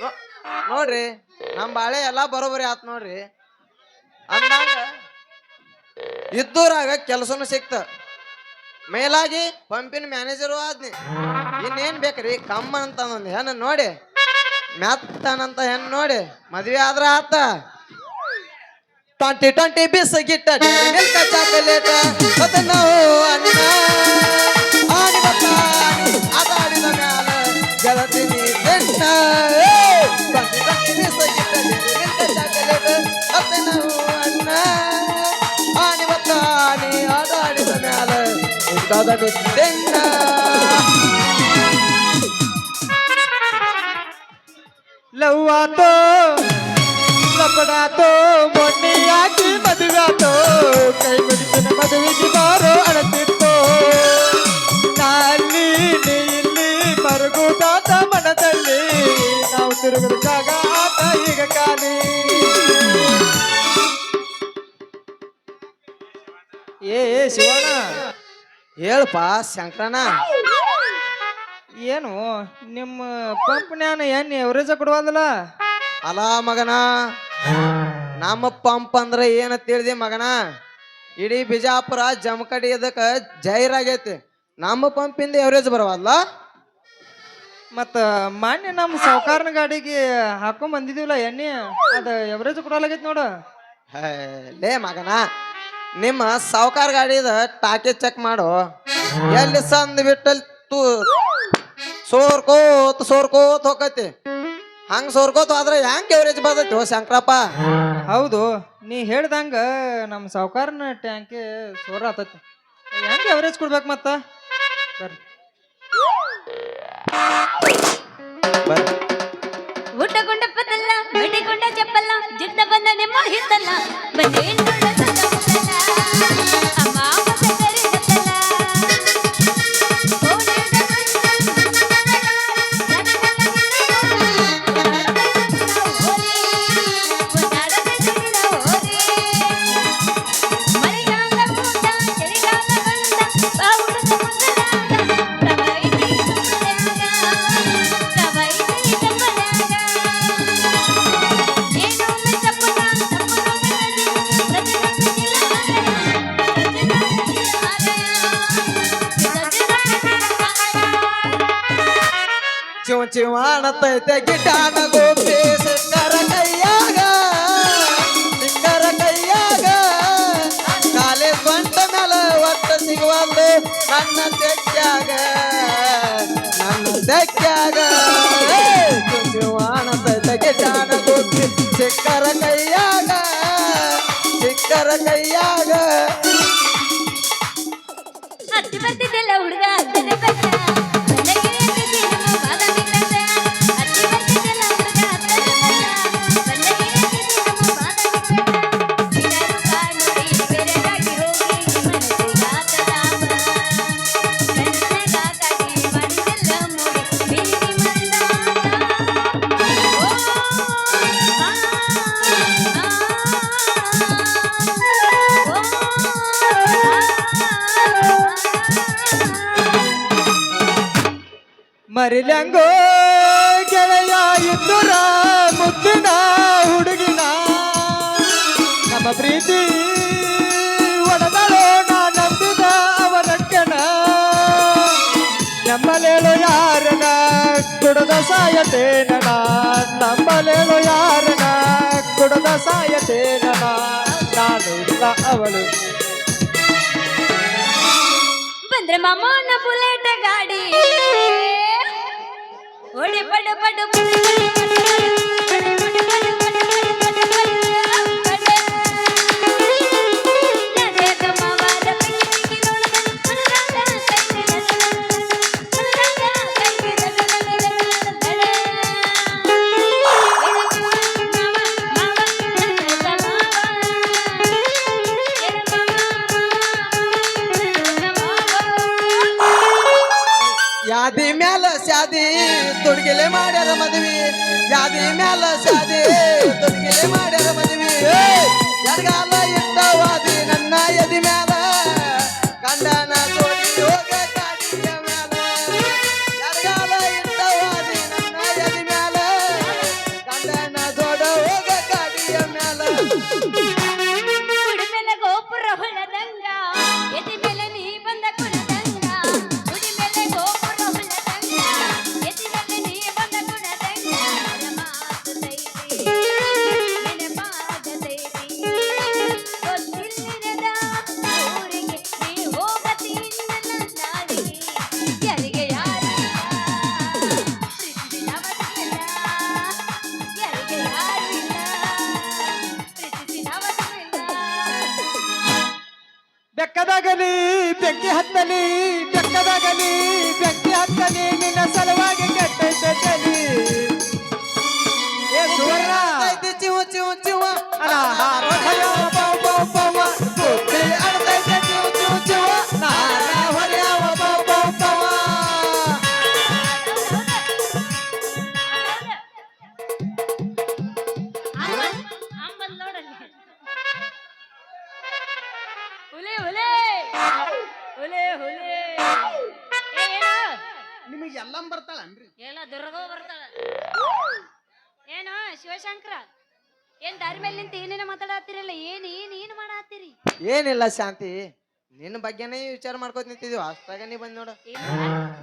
No- ನೋಡ್ರಿ ನಮ್ ಬಾಳೆ ಎಲ್ಲಾ ಬರೋಬರಿ ಆತ್ ನೋಡ್ರಿ. ಅಂದಂಗ ಇದ್ದೂರಾಗ ಕೆಲಸನು ಸಿಕ್ತ, ಮೇಲಾಗಿ ಪಂಪಿನ ಮ್ಯಾನೇಜರು ಆದ್ನಿ. ಇನ್ನೇನ್ ಬೇಕ್ರಿ ಕಮ್ಮ ಅಂತ ಒಂದು ಹೆಣ್ಣು ನೋಡಿ, ಮೆತ್ತನಂತ ಹೆಣ್ಣು ನೋಡಿ ಮದ್ವೆ ಆದ್ರ ಆತ. 2020 ಬಿಸ್ಕಿಟ್ ಮಿಲ್ಕ ಚಾಕಲೇಟ ನಾವು ಅಣ್ಣ ಆಡಿ ಬತ್ತಾಡಿ ಅದಾಡಿದ ಮ್ಯಾಲ ಗೆಳತಿನಿ ಬೆಣ್ಣ. 2020 ಬಿಸ್ಕಿಟ್ ಮಿಲ್ಕ ಚಾಕಲೇಟ ನಾವು ಅಣ್ಣ ಆಡಿ ಬತ್ತಾಡಿ ಅದಾಡಿದ ಮ್ಯಾಲ ಗೆಳತಿನಿ ಬೆಣ್ಣ. ಲವ್ ಆತೋ ಲಪಡಾತೋ ಮೊನ್ನೆ ಯಾಕೆ ಮದುವೆ ಆತೋ, ಕೈ ಮುಗಿಸಿನ ಮದುವೆಗೆ ಬಾರೋ ಅಳತಿತ್ತೋ. ನಾಲ್ಲಿ ನೀ ಇಲ್ಲಿ ಮರುಗುದಾತ ಮನದಲ್ಲಿ, ನಾವು ತಿರುಗಲು ಜಾಗ ಆತ ಈಗ ಖಾಲಿ. ಶಿವಣ್ಣ, ಹೇಳಪ್ಪ ಶಂಕರಣ್ಣ. ಏನು ನಿಮ್ಮ ಪಂಪ್ನ್ಯಾನ ಎಣ್ಣೆ ಎವರೇಜ ಕೊಡುವದಲ್ಲ? ಅಲ ಮಗನ, ನಮ್ಮ ಪಂಪ್ ಅಂದ್ರೆ ಏನ ತಿಳಿದಿ ಮಗನ, ಇಡೀ ಬಿಜಾಪುರ ಜಮಕಡಿ ಇದಕ್ಕ ಜೈರಾಗೈತಿ. ನಮ್ಮ ಪಂಪಿಂದ ಎವರೇಜ್ ಬರವಲ್ಲ. ಮತ್ತ ಮಾನ್ಯ ನಮ್ಮ ಸಾವುಕಾರನ ಗಾಡಿಗೆ ಹಾಕೊಂಡ್ ಬಂದಿದೀವಲ್ಲ ಎಣ್ಣೆ, ಅದ ಎವರೇಜ್ ಕೊಡಲಾಗೈತಿ ನೋಡ. ಹೇ, ಲೇ ಮಗನ, ನಿಮ್ಮ ಸಾವುಕಾರ ಗಾಡಿದ ಟಾಕಿ ಚೆಕ್ ಮಾಡು. ಎಲ್ಲಿ ಸಂದ್ ಬಿಟ್ಟಲ್ಲಿ ಸೋರ್ಕೋತ್ ಸೋರ್ಕೋತ್ ಹೋಗತಿ. ಹಂಗ ಸೋರ್ಕೋತ್ ಆದ್ರೆ ಹೆಂಗ್ ಎವರೇಜ್ ಬರ್ತೈತಿ ಶಂಕರಪ್ಪ? ಹೌದು, ನೀ ಹೇಳ್ದಂಗ ನಮ್ಮ ಸಾವುಕಾರನ ಟ್ಯಾಂಕಿ ಸೋರ ಆತತಿ. ಹೆಂಗೆ ಎವರೇಜ್ ಕೊಡ್ಬೇಕು ಮತ್ತ? ಬರ್ರಿ. ಊಟಗೊಂಡ ಪದಲ್ಲ ಮಡಿಗೊಂಡ ಚಪ್ಪಲ್ಲ ಜಿಡ್ಡ ಬಂದ ನಿಮ್ಮ ಹಿತ್ತಲ್ಲ ಬಂದೇ ನೋಡ ಸಂತೋಷಲ್ಲ. ಅಮ್ಮ ಮಸಕರಿ ಗದ್ದಲ. ಓಡಾಡ ಚಿವಾಣತೈತೆ ಗಿಟಾನ ಗೋಪಿ ಸಿಂಗರ ಕೈಯಾಗ, ಸಿಂಗರ ಕೈಯಾಗ ಕಾಲೇ ಸ್ವಂಟ ಮೇಲೆ ಒಟ್ಟ ಸಿಗುವಲ್ಲು ನನ್ನ ತೆಕ್ಕ್ಯಾಗ, ನನ್ನ ತೆಕ್ಕ್ಯಾಗ. ಚಿವಾಣತೈತೆ ಗಿಟಾನ ಗೋಪಿ ಸಿಂಗರ ಕೈಯಾಗ, ಸಿಂಗರ ಕೈಯಾಗ. ಹತ್ತಿ ಬರ್ತಿದ್ದೆಲ್ಲ ಹುಡುಗ ಹತ್ತನೆ ಬೆಟ್ಟ. ಮರಿಲಂಗೋ ಗೆಳೆಯ ಇದ್ದುರ ಮುದ್ದಿನ ಹುಡುಗಿನ, ನಮ್ಮ ಪ್ರೀತಿ ಒಡದಳೋ ನಾ ನಂಬಿದ ಅವರಕ್ಕನ. ನಮ್ಮಲೇಳು ಯಾರನ ಕುಡದ ಸಾಯತೇನ, ನಮ್ಮಲೇಳು ಯಾರನ ಕುಡದ ಸಾಯತೇನ, ನಾನು ಇಲ್ಲ ಅವಳು. ಬಂದ್ರೆ ಮಾಮನ ಬುಲೆಟ್ ಗಾಡಿ ಓಡಿ ಪಡ ಪಡ ಯಾದಿ ಮ್ಯಾಲ ಶಾದಿ ತುಡ್ಗಿಲೆ ಮಾಡ್ಯಾರ ಮದ್ವಿ, ಯಾದಿ ಮ್ಯಾಲ ಶಾದಿ ತುಡ್ಗಿಲೆ ಮಾಡ್ಯಾರ ಮದ್ವಿ. ಎಡಗಾಲ ಇಟ್ಟವಾದಿ ನನ್ನ ಎದಿ ಮ್ಯಾಲ, ಗಂಡನ ಜೋಡಿ ಹೋಗ ಗಾಡಿಯ ಮ್ಯಾಲ. ಎಡಗಾಲ ಇಟ್ಟವಾದಿ ನನ್ನ ಎದಿ ಮ್ಯಾಲ, ಬೆಕ್ಕದಾಗಲಿ ಬೆಂಕಿ ಹತ್ತಲಿ ಬೆಕ್ಕದಾಗಲಿ ಬೆಂಕಿ ಹತ್ತಲಿ ನಿನ್ನ ಸಲುವಾಗಿ ಕೆಟ್ಟೈತೆ ತಲಿ. ಏ ಸುವರ್ಣ ಐತಿ ಚಿವ ಚಿವ ಚಿವ ಅನಾಹಾರ ಹೊಡೆಯವ ಬೌ ಬೌ ಬೌವ. ಬುದ್ಧಿ ಅಳ್ತೈತೆ ಚಿವ ಚಿವ ಚಿವ ನಾನ ಹೊಡೆಯವ ಬೌ ಬೌ ಬೌವ. ಆಂಬಲ್ ನೋಡಲ್ಲಿ ಹುಲಿ ಹುಲಿ ಹುಲಿ ಹುಲಿ ಏನು ನಿಮಗೆ ಎಲ್ಲಂ ಬರ್ತಾಳನ್ರಿ? ಎಲ್ಲ ದುರ್ಗೋ ಬರ್ತಾಳ. ಏನು ಶಿವಶಂಕರ ಏನ್ ದಾರಿ ಮೇಲೆ ನಿಂತು ಏನೇನ ಮಾತಾಡತ್ತೀರಲ್ಲ, ಏನ್ ಮಾಡತ್ತೀರಿ? ಏನಿಲ್ಲ ಶಾಂತಿ, ನಿನ್ನ ಬಗ್ಗೆನೇ ವಿಚಾರ ಮಾಡ್ಕೋತ ನಿಂತಿದ್ವಿ, ಅಷ್ಟಾಗ ನೀ ಬಂದ್ ನೋಡ.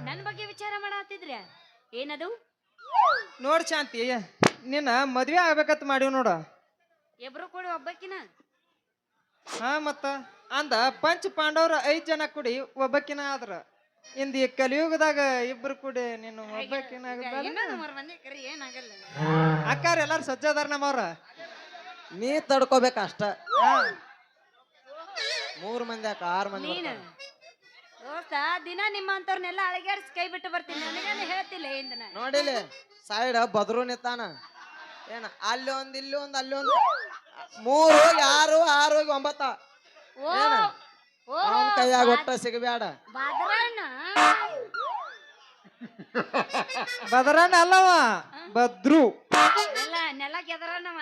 ನನ್ ಬಗ್ಗೆ ವಿಚಾರ ಮಾಡತ್ತಿದ್ರ? ಏನದು? ನೋಡ್ ಶಾಂತಿ, ನಿನ್ನ ಮದ್ವೆ ಆಗ್ಬೇಕಂತ ಮಾಡಿವ್ ನೋಡ. ಇಬ್ರು ಕೂಡಿ ಒಬ್ಬಕಿನ? ಹಾ ಮತ್ತ ಅಂದ ಪಂಚ ಪಾಂಡವ್ರ 5 ಜನ ಕೂಡಿ ಒಬ್ಬಕಿನ ಆದ್ರ ಇಂದ ಈ ಕಲಿಯುಗದಾಗ ಇಬ್ರು ಕೂಡಿ ನೀನು ಒಬ್ಬಕಿನ ಇನ್ನೊಂದು 3 ಮಂದಿ ಕರಿ ಏನಾಗಲ್ಲ. ಅಕ್ಕಾರ ಎಲ್ಲಾರು ಸಜ್ಜದಾರ ನಮ್ಮವ್ರ. ನೀ ತಡ್ಕೋಬೇಕ ಅಷ್ಟ. 3 ಮಂದಿ ಯಾಕ 6 ಮಂದಿ ನೀನು ಬರ್ತಾರ. ದೋಸ್ತ ದಿನ ನಿಮ್ಮಂತವ್ರನ್ನೆಲ್ಲ ಅಳಗ್ಯಾಡ್ಸಿ ಕೈ ಬಿಟ್ಟು ಬರ್ತೀನಿ, ನನಗೇನು ಹೇಳ್ತಿಲ್ಲ ಏನ್ ನೋಡಿಲಿ ಸೈಡ್ ಬದ್ರು ನಿತ್ತಾನ. ಏನ ಅಲ್ಲಿ ಒಂದ್ ಇಲ್ಲಿ ಒಂದ್ ಅಲ್ಲಿ ಒಂದ್ 3 ಹೋಗಿ 6 6 ಹೋಗಿ 9. ಓ ಏನ? ಓ ಅವನ್ ಕೈಯಾಗ ಒಟ್ಟ ಸಿಗಬ್ಯಾಡ. ಬಾದ್ರಣ್ಣ ಬದರಣ್ಣ ಅಲ್ಲವ ಬದ್ರು. ಎಲ್ಲ ನೆಲ ಗೆದರಣ್ಣವ.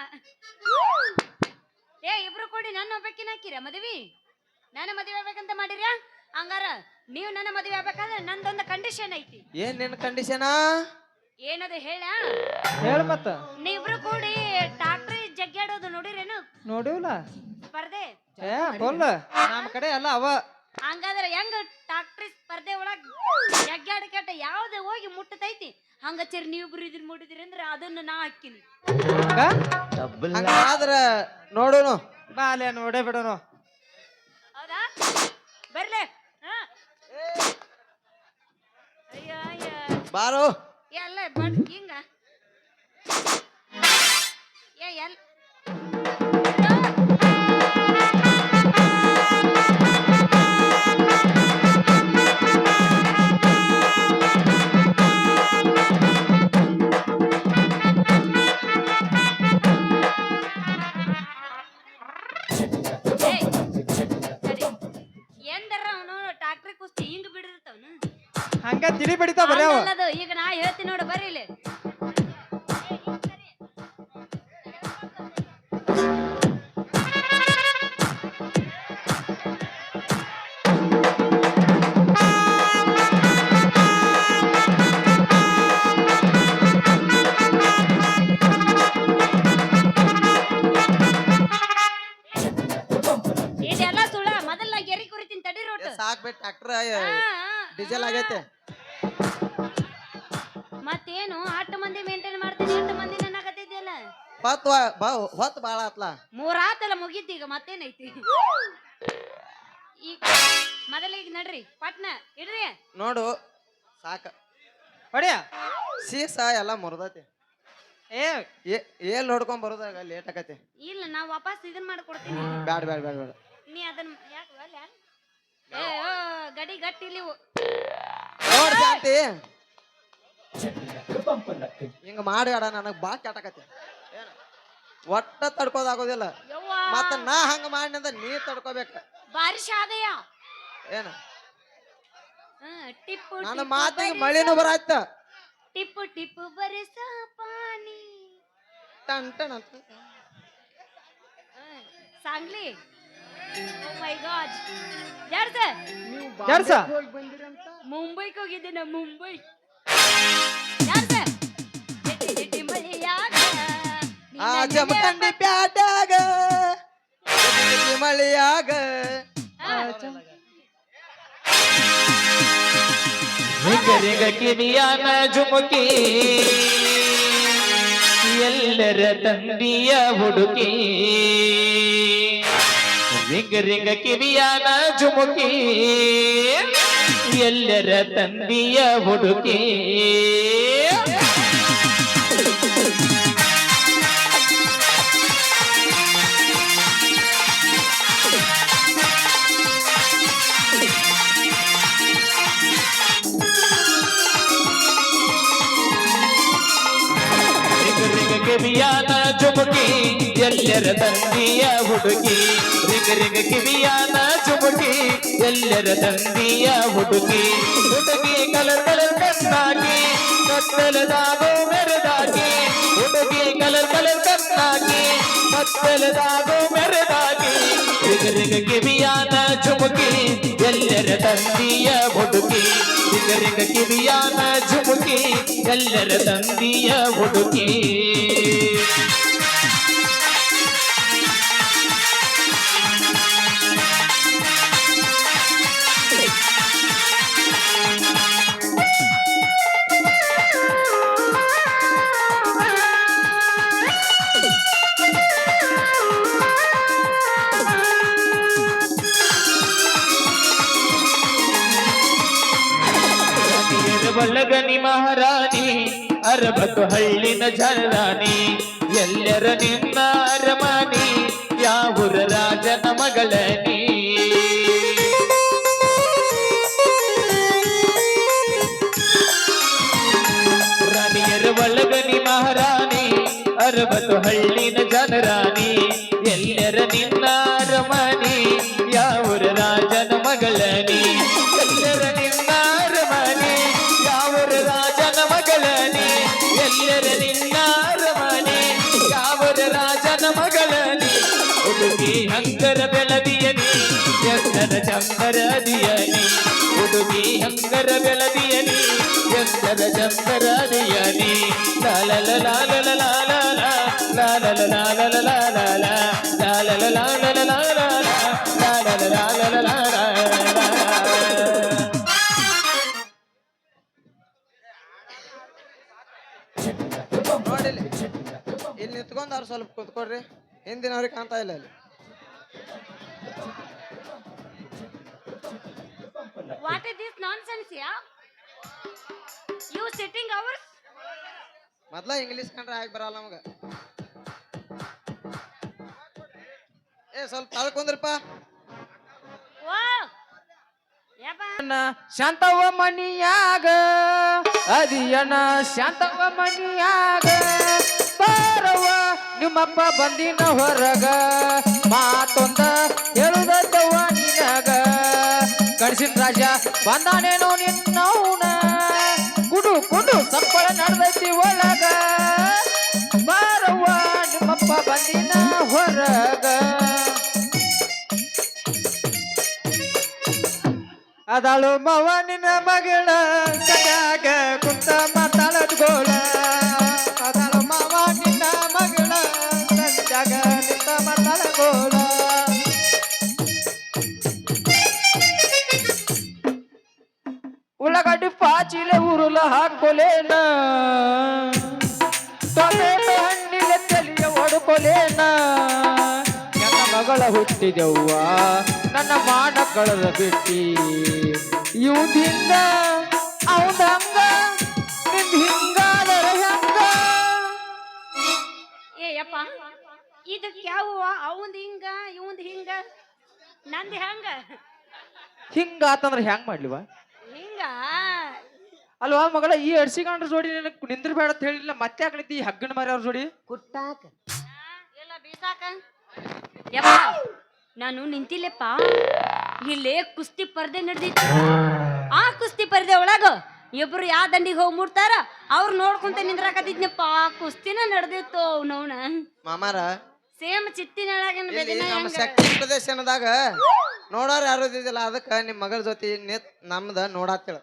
ಏ ಇಬ್ರು ಕೂಡಿ ನನ್ನ ಒಬ್ಬಕಿನ ಹಾಕಿರ ಮದ್ವಿ? ನನ್ನ ಮದ್ವೆ ಆಗ್ಬೇಕಂತ ಮಾಡಿರ್ಯಾ? ಹಂಗಾರ ನೀವು ನನ್ನ ಮದ್ವೆ ಆಗ್ಬೇಕಾದ್ರೆ ನಂದೊಂದು ಕಂಡೀಷನ್ ಐತಿ. ಏನ್ ನಿನ್ ಕಂಡೀಷನ್? ಏನದು ಹೇಳ? ಹೇಳ ಮತ್ತ. ನೀವಿಬ್ರು ಕೂಡಿ ಟ್ರಾಕ್ಟರ್ ಜಗ್ಗಾಡೋದು ನೋಡಿರೇನು? ನೋಡಿವಲ್ಲ ಸ್ಪರ್ಧೆ. ಏ ಬೋಲ್ ನಮ್ಮ ಕಡೆ ಎಲ್ಲ ಅವ. ಹಂಗಾದ್ರೆ ಹೆಂಗ ಟ್ರಾಕ್ಟರ್ ಸ್ಪರ್ಧೆ ಒಳಗ್ ಜಗ್ಗಾಡ ಕೆಟ್ಟ ಯಾವ್ದು ಹೋಗಿ ಮುಟ್ಟತೈತಿ ಹಂಗಚ್ಚರಿ ನೀವಿಬ್ರು ಇದ್ರ ಮುಟ್ಟಿದ್ರಿ ಅಂದ್ರೆ ಅದನ್ನ ನಾ ಹಾಕಿನಿ. ಹಂಗಾದ್ರ ನೋಡುನು. ಬಾಲೆ ನೋಡೇ ಬಿಡೋನು. ಹೌದಾ? ಬರ್ಲೆ. ಅಯ್ಯ ಅಯ್ಯ ಬಾರೋ. ಎಲ್ಲ ಬಟ್ ಹಿಂಗ ಏ ಎಲ್ ಎಂದರ ಅವನು ಟ್ರಾಕ್ಟರ್ ಕುಸ್ತಿ ಹಿಂಗ ಬಿಡಿರ್ತಾವನು ಹಂಗ ತಿಳಿ ಬಡಿತಾವ ಬರೀ ಅವ. ಅಲ್ಲದು ಈಗ ನಾ ಹೇಳ್ತೀನಿ ನೋಡು ಬರ್ರಿ ಇಲ್ಲಿ. ಇದೆಲ್ಲ ಸುಳ್ಳ. ಮೊದಲ ಗೆರಿ ಕುರಿತೀನಿ ತಡಿ ರೋಟ್. ಸಾಕ್ ಬಿಟ್ಟು ಟ್ರ್ಯಾಕ್ಟರ್ ಡೀಸೆಲ್ ಆಗೈತೆ. ಮತ್ತೇನು 8 ಮಂದಿ ಮೇಂಟೈನ್ ಮಾಡ್ತೀನಿ 8 ಮಂದಿ ನನಗತ್ತಿದ್ಯಲ್ಲ. ಹೊತ್ತು ಬಾಳ ಆತ್ಲ. 3 ಆತಲ್ಲ ಮುಗಿತ್ ಈಗ ಮತ್ತೇನೈತಿ? ಈಗ ಮೊದಲಿಗೆ ನಡ್ರಿ ಪಟ್ನ ಇಡ್ರಿ. ನೋಡು ಸಾಕ ಹೊಡಿಯ ಸೀಸ ಎಲ್ಲ ಮುರಿದೈತಿ. ಏ ಏಲ್ ನೋಡ್ಕೊಂಡ್ ಬರೋದಾಗ ಲೇಟ್ ಆಕತಿ. ಇಲ್ಲ ನಾ ವಾಪಸ್ ಇದನ್ ಮಾಡ್ಕೊಡ್ತೀನಿ. ಬ್ಯಾಡ ಬ್ಯಾಡ ಬ್ಯಾಡ ಬ್ಯಾಡ. ನೀ ಅದನ್ನ ಯಾಕೆ ಅಲ್ಲ ಏ ಓ ಗಡಿ ಗಟ್ಟಿ ಇಲ್ಲಿ ನೋಡ್ ಶಾಂತಿ, ಹಿಂಗ ಮಾಡ್ಯಾಡ ನನಗ್ ಬಾ ಕೆಟ್ಟಕತಿ. ಏನ ಒಟ್ಟ ತಡ್ಕೋದಾಗೋದಿಲ್ಲ. ಮತ್ತ ನಾ ಹಂಗ ಮಾಡಿನಿಂದ ನೀ ತಡ್ಕೋಬೇಕ. ಬಾರಿಶ ಆದಯ ಏನ ಟಿಪ್ಪು ನನ್ನ ಮಾತಿಗೆ ಮಳಿನೂ ಬರಾಯ್ತ. ಟಿಪ್ಪು ಟಿಪ್ಪು ಬರಿಸ ಪಾನಿ ಟನ್ ಟನ್ ಅಂತ. सांगली. ಓ ಮೈ ಗಾಡ್. ಜರ್ಸ ಜರ್ಸ ಮುಂಬೈಗೆ ಹೋಗಿದ್ದೆ ನಾ ಮುಂಬೈ. ಜರ್ಸ ಜೆಟಿ ಜೆಟಿ ಮಳಿಯಾಗ ಆ ಜಮಖಂಡಿ ಪ್ಯಾಟ್ಯಾಗ ಮಳಿಯಾಗ ರಿಂಗ ಕಿವಿಯಾನ ಜುಮುಕಿ ಎಲ್ಲರ ತಂದಿಯ ಹುಡುಕಿ ರಿಂಗ ಕಿವಿಯಾನ ಜುಮುಕಿ ಎಲ್ಲರ ತಂದಿಯ ಹುಡುಕಿ ಕಿವಿಯಾನ ಜುಮುಕಿ ಎಲ್ಲರ ತಂದಿಯ ಹುಡುಗಿ ರಿಂಗ ರಿಂಗ ಕಿವಿಯಾನ ಜುಮುಕಿ ಎಲ್ಲರ ತಂದಿಯ ಹುಡುಗಿ ಹುಡುಗಿ ಕಲರ್ ಕಲರ್ ಕಣ್ಣಾಗಿ ಕತ್ತಲದಾಗೋ ಮೆರೆದಾಗಿ ಹುಡುಗಿ ಕಲರ್ ಕಲರ್ ಕಣ್ಣಾಗಿ ಕತ್ತಲದಾಗೋ ಮೆರೆದಾಗಿ ರಿಂಗ ರಿಂಗ ಕಿವಿಯಾನ ಜುಮುಕಿ ಎಲ್ಲರ ತಂದಿಯ ಹುಡುಗಿ ರಿಂಗ ರಿಂಗ ಕಿವಿಯಾನ ಜುಮುಕಿ ಎಲ್ಲರ ತಂದಿಯ ಹುಡುಗಿ ಒಳಗನಿ ಮಹಾರಾಣಿ ಅರಬತ್ತು ಹಳ್ಳಿನ ಜರಾಣಿ ಎಲ್ಲರ ನಿನ್ನ ಅರಮನಿ ಯಾವೂರ ರಾಜನ ಮಗಳನಿ ರಾಣಿಯರ ಒಳಗನಿ ಮಹಾರಾಣಿ ಅರಬತ್ತು ಹಳ್ಳಿನ ಜನರಾಣಿ ಎಲ್ಲರ ನಿನ್ನ ಅರಮನಿ ಯಾವೂರ ರಾಜನ ಮಗಳನಿ ಎಲ್ಲರ ನಿನ್ನ ಅರಮನಿ ಯಾವೂರ ರಾಜನ ಮಗಳನಿ ಎಲ್ಲರ ನಿನ್ನ ಅರಮನಿ ಯಾವೂರ ರಾಜನ ಮಗಳನಿ ಹುಡುಗಿ ಹಂಗರ ಬೆಳದಿಯನಿ ಎಷ್ಟರ ಚಂದರ ಅದಿಯನಿ ಹುಡುಗಿ ಹಂಗರ ಬೆಳದಿಯನಿ ಎಷ್ಟರ ಚಂದರ ಅದಿಯನಿ ಲಾಲಲ ಲಾಲಲ ಲಾಲಲ ಲಾಲಲ ಲಾಲಲ ಲಾಲಲ ಲಾಲಲ ಲಾಲಲ ಲಾಲಲ ಲಾಲಲ ಲಾಲಲ ಲಾಲಲ ನೋಡಿಲ್ಲಿ ಇಲ್ಲಿ ನಿಂತ್ಕೊಂಡವ್ರು ಸ್ವಲ್ಪ ಕೂತ್ಕೊಡ್ರಿ ಹಿಂದಿನವ್ರಿಗೆ ಕಾಣ್ತಾ ಇಲ್ಲ ಅಲ್ಲಿ What is this nonsense, yeah? You sitting hours? ಮೊದ್ಲ ಇಂಗ್ಲೀಷ್ ಕಂಡ್ರೆ ಆಗಿ ಬರಲ್ಲ ನಮಗ ಏ ಸ್ವಲ್ಪ ತಳ್ಕೊಂದ್ರಪ್ಪ Wow! ಯಪ್ಪ ಶಾಂತವ ಮನಿಯಾಗ ಅದಿಯನ ಶಾಂತವ ಮನಿಯಾಗ ಬಾರವ್ವ ನಿಮ್ಮಪ್ಪ ಬಂದಿನ ಹೊರಗ ಮಾತೊಂದ ಹೇಳುದತ್ತವ್ವ ನಿನಗ ಕಳ್ಸಿನ ರಾಜ ಬಂದಾನೇನೋ ನಿನ್ನವನ ಕುಡು ಕುಡು ಸಪ್ಪಳ ನಡೆದೈತಿ ಒಳಗ ಬಾರವ್ವ ನಿಮ್ಮಪ್ಪ ಬಂದಿನ ಹೊರಗ ಅದಾಳು ಮವ ನಿನ್ನ ಮಗಳ ಸಗಾಗ ಕುಂತ ಮಾತಾಡೋಳ ಅದಾಳು ಮವ ನಿನ್ನ ಮಗಳ ಸಂಜಾಗ ನಿಂತ ಮಾತಾಡೋಳ ಉಳ್ಳಾಗಡ್ಡಿ ಪಾಚಿಲೆ ಉರುಳ ಹಾಕೋಲೇನ ಟೊಮೆಟೊ ಹಣ್ಣಿಲೆ ತಲಿಯ ಒಡ್ಕೊಲೇನ ನನ್ನ ಮಗಳ ಹುಟ್ಟಿದೆವ್ವ ನನ್ನ ಮಾನ ಕಳೆದ ಬಿಟ್ಟಿ ಇವ್ದ ಹಿಂಗ ಅವದ ಹಂಗ ನಿಂದ ಹಿಂಗಾದರ ಹೆಂಗ ಏ ಯಪ್ಪ ಇದಕ್ಕೆ ಯಾವ ಅವಂದ್ ಹಿಂಗ ಇವಂದ್ ಹಿಂಗ ನಂದ್ ಹೆಂಗ ಹಿಂಗ ಆತಂದ್ರ ಹೆಂಗ್ ಮಾಡ್ಲಿವ ಹಿಂಗ ಅಲ್ವಾ ಮಗಳ ಈ ಅಡ್ಸಿಕೊಂಡ್ರ ಜೋಡಿ ನಿಂದ್ರ ಬೇಡ ಅಂತ ಹೇಳಿಲ್ಲ ಮತ್ತೆ ಯಾಕೈತಿ ಈ ಹಗ್ಗನ ಮಾರಿ ಅವ್ರ ಜೋಡಿ ಕುಟ್ಟಾಕ ಎಲ್ಲ ಬೀಸಾಕ ಯಪ್ಪ ನಾನು ನಿಂತಿಲ್ಲಪ್ಪ ಇಲ್ಲೇ ಕುಸ್ತಿ ಪರ್ದೆ ನಡೆದಿತ್ತು ಆ ಕುಸ್ತಿ ಪರ್ದೆ ಒಳಗ ಇಬ್ರು ಯಾವ ದಂಡಿಗೆ ಹೋಗಿ ಮುಟ್ತಾರ ಅವ್ರು ನೋಡ್ಕೊಂತ ನಿಂದ್ರಾಕತ್ತಿದ್ನಪ್ಪ ಕುಸ್ತಿನ ನಡೆದಿತ್ತು ಅವನವನ ಮಾಮಾರ ಸೇಮ್ ಚಿತ್ತಿನೊಳಗಿನ ಇಲ್ಲಿ ಬೆದಿನ ನಮ್ಮ ಹೆಂಗ ಶಕ್ತಿ ಪ್ರದರ್ಶನದಾಗ ನೋಡೋರು ಯಾರು ಇದ್ದಿದ್ದಿಲ್ಲ ಅದಕ್ಕ ನಿಮ್ ಮಗಳ ಜೊತೆ ನಮ್ದ ನೋಡಾತಿಳ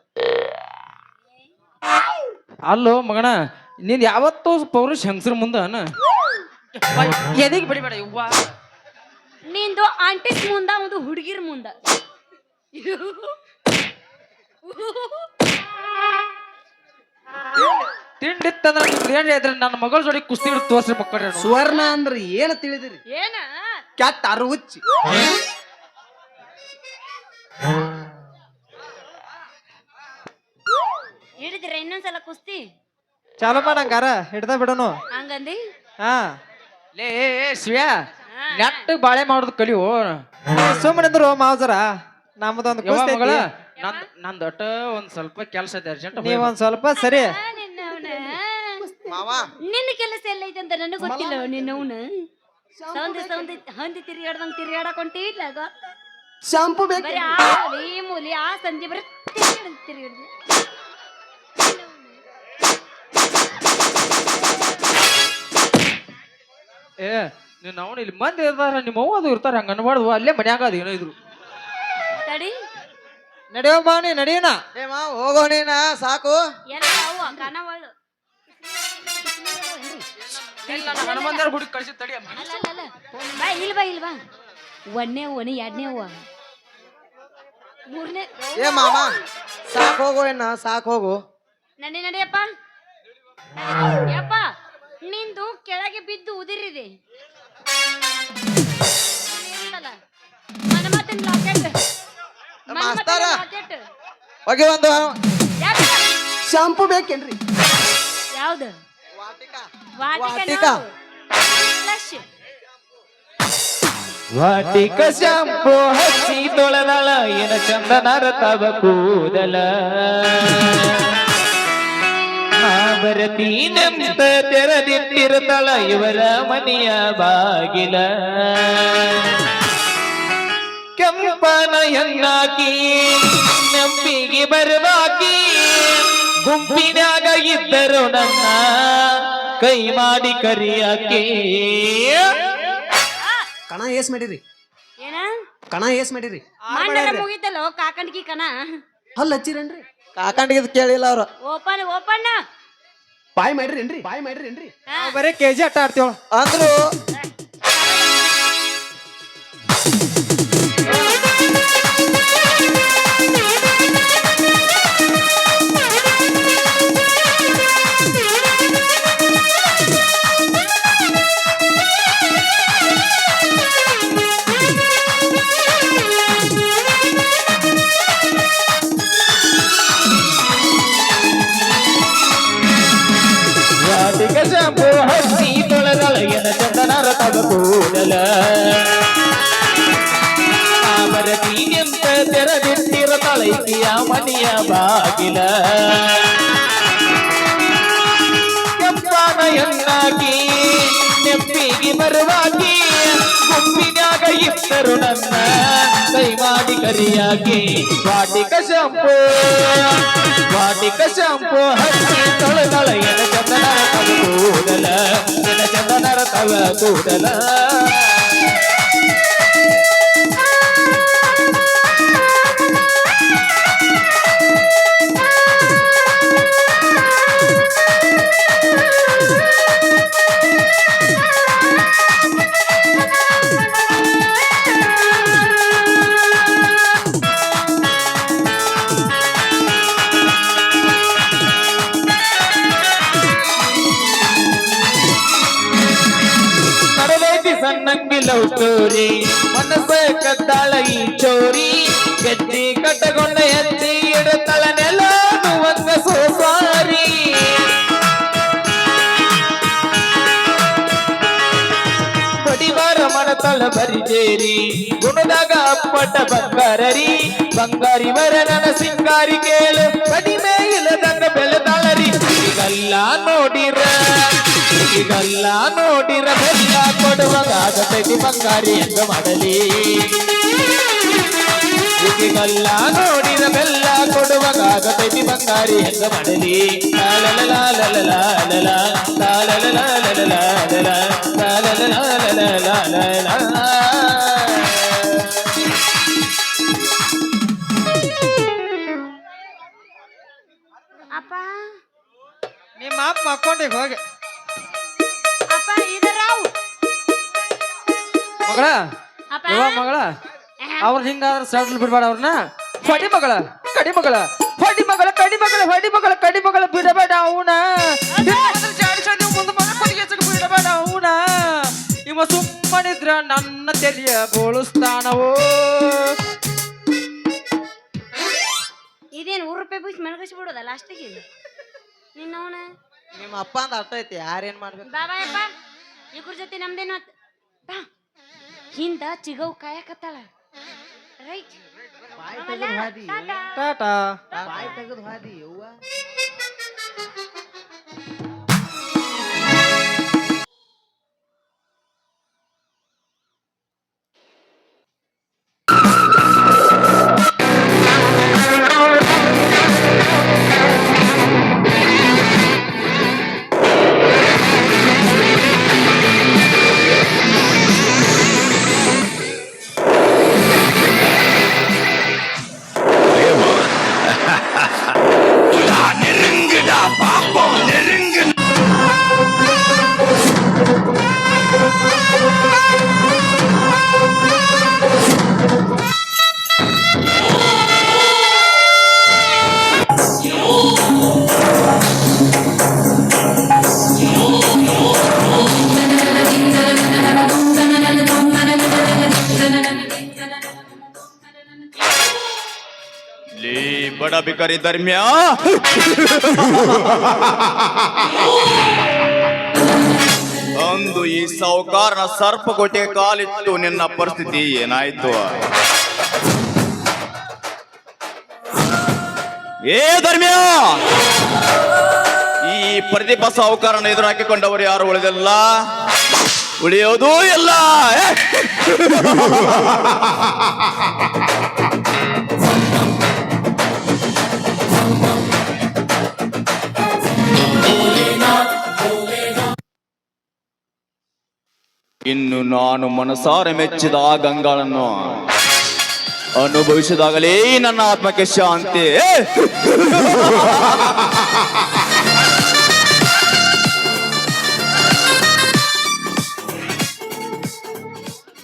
ಅಲ್ಲೋ ಮಗಣ ನೀನ್ ಯಾವತ್ತೂ ಪೌರುಷ ಹೆಂಗಸ್ರ ಮುಂದ ಎದಿಗೆ ಬಿಡಿಬೇಡ ಇವ್ವ ನಿಂದು ಆಂಟಿಸ್ ಮುಂದ ಒಂದು ಹುಡುಗಿರ್ ಮುಂದ ತಿಂಡಿತ್ತಂದ್ರ ಏನ್ ಇದ್ರೆ ನನ್ನ ಮಗಳ ಜೋಡಿ ಕುಸ್ತಿ ಹಿಡಿದು ತೋರ್ಸ್ರಿ ಮಕ್ಕಳ್ರಿ ಸುವರ್ಣ ಅಂದ್ರೆ ಏನ ತಿಳಿದಿರಿ ಏನ ಕ್ಯಾಟ್ ಅರುಚಿ ಹಿಡಿದಿರ ಇನ್ನೊಂದ್ಸಲ ಕುಸ್ತಿ ಚಾಲು ಮಾಡಂಗಾರ ಹಿಡ್ದ ಬಿಡೋನು ಹಂಗಂದಿ ಹಾ ಲೇ ಶಿವ್ಯಾ ನೆಟ್ಟ ಬಾಳೆ ಮಾಡೋದು ಕಲಿಯೋ ಸುಮ್ಮನಿದ್ರು ಮಾವಜರ ನಮ್ದೊಂದು ಕುಸ್ತಿ ಮಗಳ ಯಪ್ಪ. ನಂದ್ ಒಟ್ಟ ಒಂದ್ ಸ್ವಲ್ಪ ಕೆಲಸ ಐತೆ ಅರ್ಜೆಂಟ್ ನೀವೊಂದ್ ಸ್ವಲ್ಪ ಸರಿ ನಿನ್ನವನ ಮಾವ ನಿನ್ನ ಕೆಲಸ ಎಲ್ಲ ಐತೆ ಅಂತ ನನಗೆ ಗೊತ್ತಿಲ್ಲ ನಿನ್ನವನ ಸೌಂದಿ ಹಂದಿ ತಿರ್ಗಾಡ್ದಂಗ್ ತಿರ್ಗಾಡಕೊಂಟಿ ಇಲ್ಲ ಶಾಂಪು ಬೇಕು ಬರೀ ಆ ಮೂಲಿ ಈ ಮೂಲಿ ಆ ಸಂಜೆ ಬರೀ ತಿರ್ಗಾಡ್ದೆ ಏ ನೀನ್ ಅವನು ಇಲ್ಲಿ ಮಂದಿ ಇರ್ತಾರ ನಿಮ್ಮ ಅವ್ವ ಅದು ಇರ್ತಾರ ಹಂಗ ಅನ್ಬಾರ್ದು ಅಲ್ಲೇ ಮನ್ಯಾಗ ಅದು ಏನೋ ಇದ್ರು ತಡಿ ನಡೆಯೋ ಮಾವನಿ ನಡೆಯೋಣ ಏ ಮಾವ ಹೋಗೋ ನೀನ ಸಾಕು ಎಲ್ಲ ಅವು ಕನವಳು ಹನುಮಂತರ ಗುಡಿ ಕಳಿಸಿ ತಡಿ ಅಲ್ಲ ಬಾ ಇಲ್ವಾ ಒಂದನೇ ಒನಿ ಎರಡನೇ ಅವ್ವ ಮೂರನೇ ಏ ಮಾವ ಸಾಕ್ ಹೋಗು ಏನ ಸಾಕ್ ಹೋಗು ನಡಿಯಪ್ಪ ಯಪ್ಪ ನಿಂದು ಕೆಳಗೆ ಬಿದ್ದು ಉದಿರಿದೆ ಮನಮತನ್ ಲಾಕೆಟ್ ಮಾಸ್ತರ ಹೋಗಿ ಒಂದು ಶಾಂಪು ಬೇಕೇನ್ರಿ ಯಾವ್ದು ವಾಟಿಕ ವಾಟಿಕ ಫ್ಲಶ್ ವಾಟಿಕ ಶಾಂಪು ಹಚ್ಚಿ ತೊಳೆದಳ ಏನ ಚಂದನರ ತವ ಕೂದಲ ಬರತೀನಂತ ತೆರೆದಿಟ್ಟಿರುತ್ತಳ ಇವರ ಮನೆಯ ಬಾಗಿಲ ಕೆಂಪನ ಹೆಣ್ಣಾಕಿ ನಂಬಿಗೆ ಬರವಾಕಿ ಗುಂಪಿನಾಗ ಇದ್ದರು ನನ್ನ ಕೈ ಮಾಡಿ ಕರಿಯಾಕೆ ಕಣ ಏಸ್ ಮಾಡಿರಿ ಏನ ಕಣ ಏಸ್ ಮಾಡಿರಿ ಮಂಡಲ ಮುಗಿತಲ್ಲ ಕಾಕಂಡ್ಕಿ ಕಣ ಹಲ್ ಹಚ್ಚಿರೇನ್ರಿ ಕಾಕಂಡಿಗೆ ಕೇಳಿಲ್ಲ ಅವ್ರು ಓಪನ್ ಬಾಯ್ ಮಾಡಿರೇನ್ರಿ ಬಾಯ್ ಮಾಡಿರೇನ್ರಿ ಬರೀ ಕೆಜಿ ಆಟ ಆಡ್ತೀವ ಅಂದ್ರು ವಾಟಿಕ ಶಾಂಪು ಹಚ್ಚಿ ತೊಳೆದಳ ಎನ ಚಂದನರ ತವ ಕೂದಲ ಬರತೀನೆಂತ ತೆರೆದಿಟ್ಟಿರುತ್ತಳ ಈಕೆಯ ಮನೆಯ ಬಾಗಿಲ ಕೆಂಪನ ಹೆಣ್ಣಾಕಿ ನೆಪ್ಪಿಗೆ ಬರುವಾಕಿ ಗುಂಪಿನಾಗ ಇದ್ದರು ನನ್ನ ಕೈ ಮಾಡಿ ಕರಿಯಾಕಿ ವಾಟಿಕ ಶಾಂಪು ಹಚ್ಚಿ ತೊಳೆದಳ ಎನ ಚಂದನರ ತವ ಕೂದಲ ಎನ ಚಂದನರ ತವ ಕೂದಲ ನಡೆದೈತಿ ಸಣ್ಣಂಗಿ ಲವ್ ಸ್ಟೋರಿ ಮನಸ್ಸ ಕದ್ದಾಳ ಈ ಚೋರಿ ಗಜ್ಜಿ ಕಟ್ಟಗೊಂಡ ಎತ್ತಿ ಇಡುತ್ತಳ ನೆಲ ಒಂದ ಸೋಸಾರಿ ಬಡಿವಾರ ಮಣತಳ ಬರಿಜೇರಿ ಗುಣದಾಗ ಅಪ್ಪಟ ಬಂಗಾರರಿ ಬಂಗಾರಿ ವರ ನನ್ನ ಸಿಂಗಾರಿ ಕೇಳು ಕಡಿಮೆ ಇಲ್ಲದಂಗ ಬೆಳೆದಾಳರಿ ಈಗಲ್ಲ ನೋಡಿರ ಬೆಲ್ಲ ಕೊಡುವಾಗ ಆಗತೈತಿ ಬಂಗಾರಿ ಎಂದ ಮಾಡಲಿ ಈಗಲ್ಲ ನೋಡಿರ ಬೆಲ್ಲ ಕೊಡುವಾಗ ಆಗತೈತಿ ಬಂಗಾರಿ ಎಂದ ಮಾಡಲಿ ಅಪ್ಪ ನಿಮ್ಮ ಅಪ್ಪ ಮಕ್ಕೊಂಡಿ ಹೋಗಿ ಅಪ್ಪ ಇದರಾವ್ ಮಗಳ ಅಪ್ಪ ಮಗಳ ಅವ್ರ ಹಿಂಗಾದ್ರ ಸಡ್ಲ್ ಬಿಡ್ಬೇಡ ಅವ್ರನ್ನ ಹೊಡಿ ಮಗಳ ಕಡಿ ಮಗಳ ಬಿಡಬೇಡ ಅವನ ಬಿಡಬೇಡ ಅವನ ಇವ ಸುಮ್ಮನಿದ್ರ ನನ್ನ ತೆಲಿಯ ಬೋಳಿಸ್ತಾನವೋ ಇದೇನು ₹1 ಬೀಸ್ ಮೆಣಗಸಿ ಬಿಡೋದ ಲಾಸ್ಟಿಗೆ ನಿನ್ನವನ ನಿಮ್ಮ ಅಪ್ಪ ಅಂತ ಅರ್ಥ ಐತಿ ಯಾರೇನ್ ಮಾಡ್ಬೇಕು ಬಾಬಾಯಪ್ಪ ಇವ್ರ ಜೊತೆ ನಮ್ದೇನು ಹಿಂದ ಚಿಗವ್ ಕಾಯಕತ್ತಾಳ ರೈಟ್ ಟಾಟಾ ಬಾಯ್ ತೆಗೆದು ಹಾದಿ ಯವ್ವ ಬಿಕರಿ ಧರ್ಮ್ಯ. ಅಂದು ಈ ಸಾಹುಕಾರನ ಸರ್ಪಕೋಟೆ ಕಾಲಿಟ್ಟು ನಿನ್ನ ಪರಿಸ್ಥಿತಿ ಏನಾಯ್ತು? ಏ ಧರ್ಮ್ಯ, ಈ ಪ್ರದೀಪ ಸಾಹುಕಾರನ ಎದುರು ಹಾಕಿಕೊಂಡವರು ಯಾರು ಉಳಿದಿಲ್ಲ, ಉಳಿಯೋದೂ ಇಲ್ಲ. ಇನ್ನು ನಾನು ಮನಸಾರೆ ಮೆಚ್ಚಿದ ಆ ಗಂಗಾಳನ್ನು ಅನುಭವಿಸಿದಾಗಲೇ ನನ್ನ ಆತ್ಮಕ್ಕೆ ಶಾಂತಿ.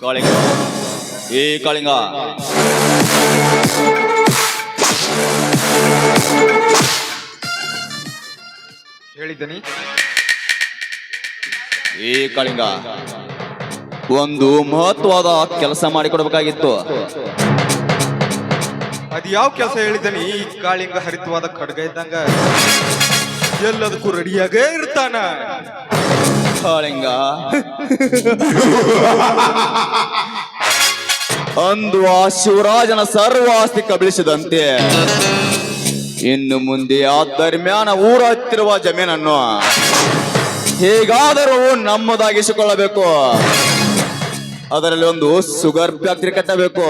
ಕಾಳಿಂಗ, ಏ ಕಾಳಿಂಗ, ಹೇಳಿದ್ದೀನಿ. ಏ ಕಾಳಿಂಗ, ಒಂದು ಮಹತ್ವದ ಕೆಲಸ ಮಾಡಿಕೊಡ್ಬೇಕಾಗಿತ್ತು. ಅದ್ ಯಾವ ಕೆಲಸ ಹೇಳಿದ್ದಾನೆ? ಈ ಕಾಳಿಂಗ ಹರಿತವಾದ ಖಡ್ಗ ಇದ್ದಂಗ ಎಲ್ಲದಕ್ಕೂ ರೆಡಿಯಾಗೇ ಇರ್ತಾನ. ಕಾಳಿಂಗ, ಅಂದು ಆ ಶಿವರಾಜನ ಸರ್ವ ಆಸ್ತಿ ಕಬಳಿಸಿದಂತೆ ಇನ್ನು ಮುಂದೆ ಆ ಧರ್ಮ್ಯಾನ ಊರ ಹತ್ತಿರುವ ಜಮೀನನ್ನು ಹೇಗಾದರೂ ನಮ್ಮದಾಗಿಸಿಕೊಳ್ಳಬೇಕು. ಅದರಲ್ಲಿ ಒಂದು ಶುಗರ್ ಫ್ಯಾಕ್ಟರಿ ಕಟ್ಟಬೇಕು.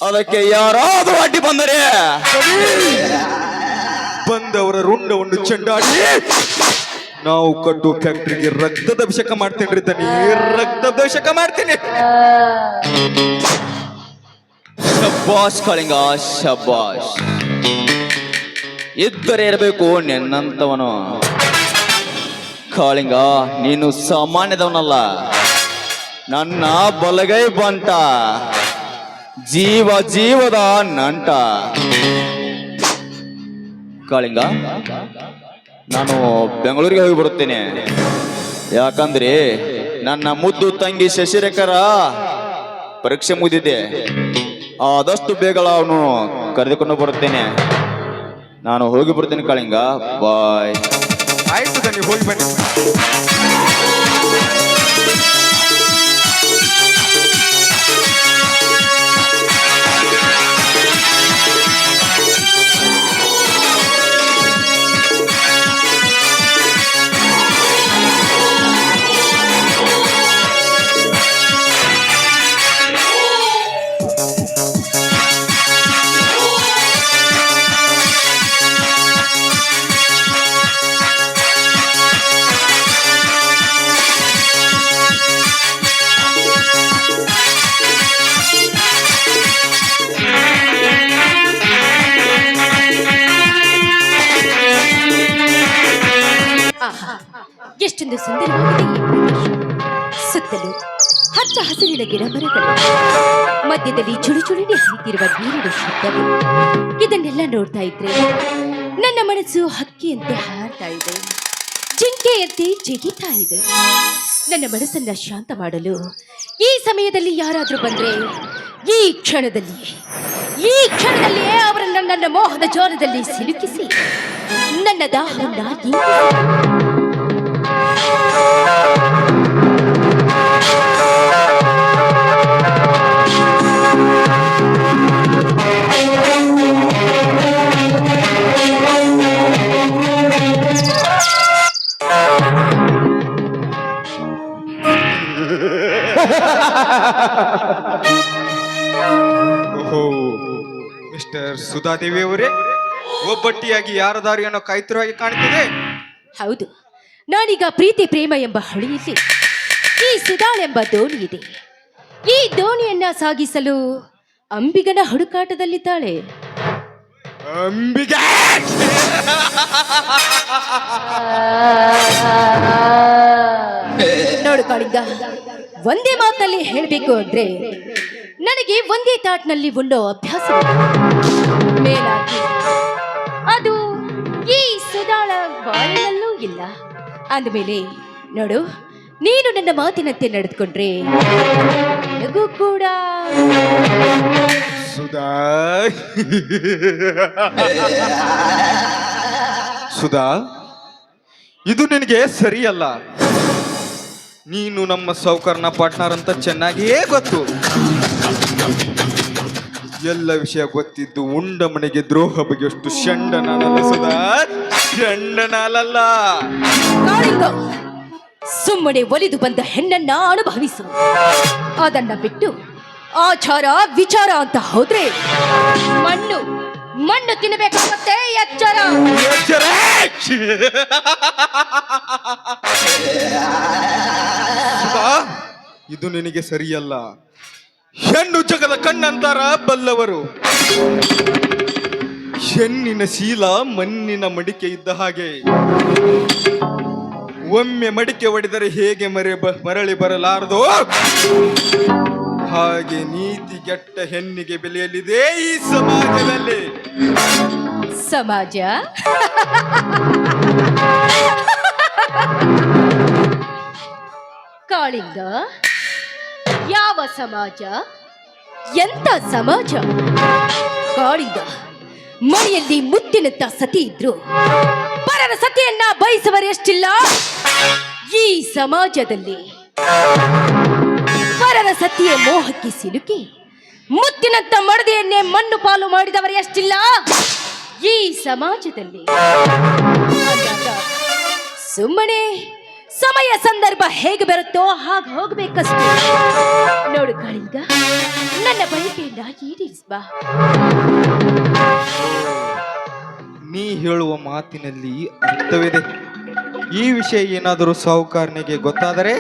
ಅದಕ್ಕೆ ಯಾರಾದರೂ ಅಡ್ಡಿ ಬಂದರೆ ಬಂದವರ ರುಂಡವನ್ನು ಚೆಂಡಾಡಿ ನಾವು ಕಟ್ಟು ಫ್ಯಾಕ್ಟ್ರಿಗೆ ರಕ್ತದ ಅಭಿಷೇಕ ಮಾಡ್ತೇನ್ರಿ ತನಿ, ರಕ್ತಾಭಿಷೇಕ ಮಾಡ್ತೀನಿ. ಶಬ್ಬಾಷ್ ಕಾಳಿಂಗ, ಶಬ್ಬಾಷ್. ಇದ್ದರೆ ಇರಬೇಕು ನಿನ್ನಂತವನು. ಕಾಳಿಂಗ, ನೀನು ಸಾಮಾನ್ಯದವನಲ್ಲ, ನನ್ನ ಬಲಗೈ ಬಂಟ, ಜೀವ ಜೀವದ ನಂಟ. ಕಾಳಿಂಗ, ನಾನು ಬೆಂಗಳೂರಿಗೆ ಹೋಗಿ ಬರುತ್ತೇನೆ. ಯಾಕಂದ್ರೆ ನನ್ನ ಮುದ್ದು ತಂಗಿ ಶಶಿರೇಖರ ಪರೀಕ್ಷೆ ಮುಗಿದಿದೆ. ಆದಷ್ಟು ಬೇಗ ಅವನು ಕರೆದುಕೊಂಡು ಬರುತ್ತೇನೆ. ನಾನು ಹೋಗಿ ಬರ್ತೇನೆ ಕಾಳಿಂಗ, ಬಾಯ್. ಆಯ್ತು ತನಿ, ಹೋಗಿ ಬನ್ನಿ. ಎಷ್ಟೊಂದು ಸುಂದರವಾಗಿದೆ ಈ ಪ್ರದೇಶ. ಸುತ್ತಲೂ ಹಚ್ಚ ಹಸಿರಿನ ಗಿಡ ಮರಗಳು, ಮಧ್ಯದಲ್ಲಿ ಚುಳುಚುಳಿಗೆ ಹರಿತಿರುವ ನೀರಿನ ಶಬ್ದವು. ಇದನ್ನೆಲ್ಲ ನೋಡ್ತಾ ಇದ್ರೆ ನನ್ನ ಮನಸ್ಸು ಹಕ್ಕಿಯಂತೆ ಹಾರ್ತಾ ಇದೆ, ಜಿಂಕೆಯಂತೆ ಜಿಗಿತಾ ಇದೆ. ನನ್ನ ಮನಸ್ಸನ್ನ ಶಾಂತ ಮಾಡಲು ಈ ಸಮಯದಲ್ಲಿ ಯಾರಾದ್ರೂ ಬಂದ್ರೆ ಈ ಕ್ಷಣದಲ್ಲಿಯೇ ಅವರನ್ನ ನನ್ನ ಮೋಹದ ಜೋರದಲ್ಲಿ ಸಿಲುಕಿಸಿ ನನ್ನ ದಾಹವನ್ನ ಓಹೋ, ಮಿಸ್ಟರ್ ಸುಧಾದೇವಿ ಅವರೇ, ಒಬ್ಬಟ್ಟಿಯಾಗಿ ಯಾರ ದಾರಿಯನ್ನು ಕಾಯ್ತಿರುವಾಗಿ ಕಾಣ್ತಿದೆ. ಹೌದು, ನಾನೀಗ ಪ್ರೀತಿ ಪ್ರೇಮ ಎಂಬ ಹಳಿಯಲ್ಲಿ ಈ ಸುಧಾಳೆಂಬ ದೋಣಿ ಇದೆ. ಈ ದೋಣಿಯನ್ನ ಸಾಗಿಸಲು ಅಂಬಿಗನ ಹುಡುಕಾಟದಲ್ಲಿದ್ದಾಳೆ. ಅಂಬಿಗೆ ನೋಡು ಕಾಳಿಂಗ, ಒಂದೇ ಮಾತಲ್ಲಿ ಹೇಳಬೇಕು ಅಂದ್ರೆ ನನಗೆ ಒಂದೇ ತಾಟ್ನಲ್ಲಿ ಉಣ್ಣೋ ಅಭ್ಯಾಸ ಮೇಲಾಗಿ ಅದು ಈ ಸುಧಾಳ ಬಾಳಿನಲ್ಲೂ ಇಲ್ಲ. ಅಂದಮೇಲೆ ನೋಡು, ನೀನು ನನ್ನ ಮಾತಿನಂತೆ ನಡೆದುಕೊಂಡ್ರೆ ನನಗೂ ಕೂಡ ಸುಧಾ ಸುಧಾ ಇದು ನಿನಗೆ ಸರಿಯಲ್ಲ. ನೀನು ನಮ್ಮ ಸೌಕರ್ನ ಪಾರ್ಟ್ನರ್ ಅಂತ ಚೆನ್ನಾಗಿಯೇ ಗೊತ್ತು. ಎಲ್ಲ ವಿಷಯ ಗೊತ್ತಿದ್ದು ಉಂಡ ಮನೆಗೆ ದ್ರೋಹ ಬಗೆಯಷ್ಟು ಷಂಡ ನಾನಲ್ಲ ಸುಧಾ, ಷಂಡ ನಾನಲ್ಲ. ಕಾಳಿಂಗ, ಸುಮ್ಮನೆ ಒಲಿದು ಬಂದ ಹೆಣ್ಣನ್ನ ಅನುಭವಿಸು. ಅದನ್ನ ಬಿಟ್ಟು ಆಚಾರ ವಿಚಾರ ಅಂತ ಹೋದ್ರೆ ಮಣ್ಣು ಮಣ್ಣು ತಿನ್ನಬೇಕಾಗುತ್ತೆ. ಎಚ್ಚರ. ಸುಧಾ, ಇದು ನಿನಗೆ ಸರಿಯಲ್ಲ. ಹೆಣ್ಣು ಜಗದ ಕಣ್ಣಂತಾರ ಬಲ್ಲವರು. ಹೆಣ್ಣಿನ ಶೀಲ ಮಣ್ಣಿನ ಮಡಿಕೆ ಇದ್ದ ಹಾಗೆ. ಒಮ್ಮೆ ಮಡಿಕೆ ಒಡೆದರೆ ಹೇಗೆ ಮರಳಿ ಬರಲಾರದು, ಹಾಗೆ ನೀತಿಗೆಟ್ಟ ಹೆಣ್ಣಿಗೆ ಬೆಲೆಯಲ್ಲಿದೆ ಈ ಸಮಾಜದಲ್ಲಿ. ಸಮಾಜ ಕಾಳಿಂಗ, ಯಾವ ಸಮಾಜ? ಎಂತ ಸಮಾಜ? ಕಾಳಿಂಗ, ಮನೆಯಲ್ಲಿ ಮುತ್ತಿನಂತ ಸತಿ ಇದ್ರು ಪರರ ಸತಿಯನ್ನ ಬಯಸುವರೆಷ್ಟಿಲ್ಲ ಈ ಸಮಾಜದಲ್ಲಿ. ಪರರ ಸತಿಯ ಮೋಹಕ್ಕೆ ಸಿಲುಕಿ ಮುತ್ತಿನಂತ ಮಡದೆಯನ್ನೇ ಮಣ್ಣು ಪಾಲು ಮಾಡಿದವರು ಎಷ್ಟಿಲ್ಲ ಈ ಸಮಾಜದಲ್ಲಿ. ಅಂದಾಗ ಸುಮ್ಮನೆ ಸಮಯ ಸಂದರ್ಭ ಹೇಗೆ ಬರುತ್ತೋ ಹಾಗೆ ಹೋಗ್ಬೇಕಷ್ಟೇ. ನೋಡು ಕಾಳಿಂಗ, ನನ್ನ ಬಯಕೆಯನ್ನ ಈಡೇರಿಸ್ಬಾ. ನೀ ಹೇಳುವ ಮಾತಿನಲ್ಲಿ ಅರ್ಥವಿದೆ. ಈ ವಿಷಯ ಏನಾದರೂ ಸಾಹುಕಾರನಿಗೆ ಗೊತ್ತಾದರೆ?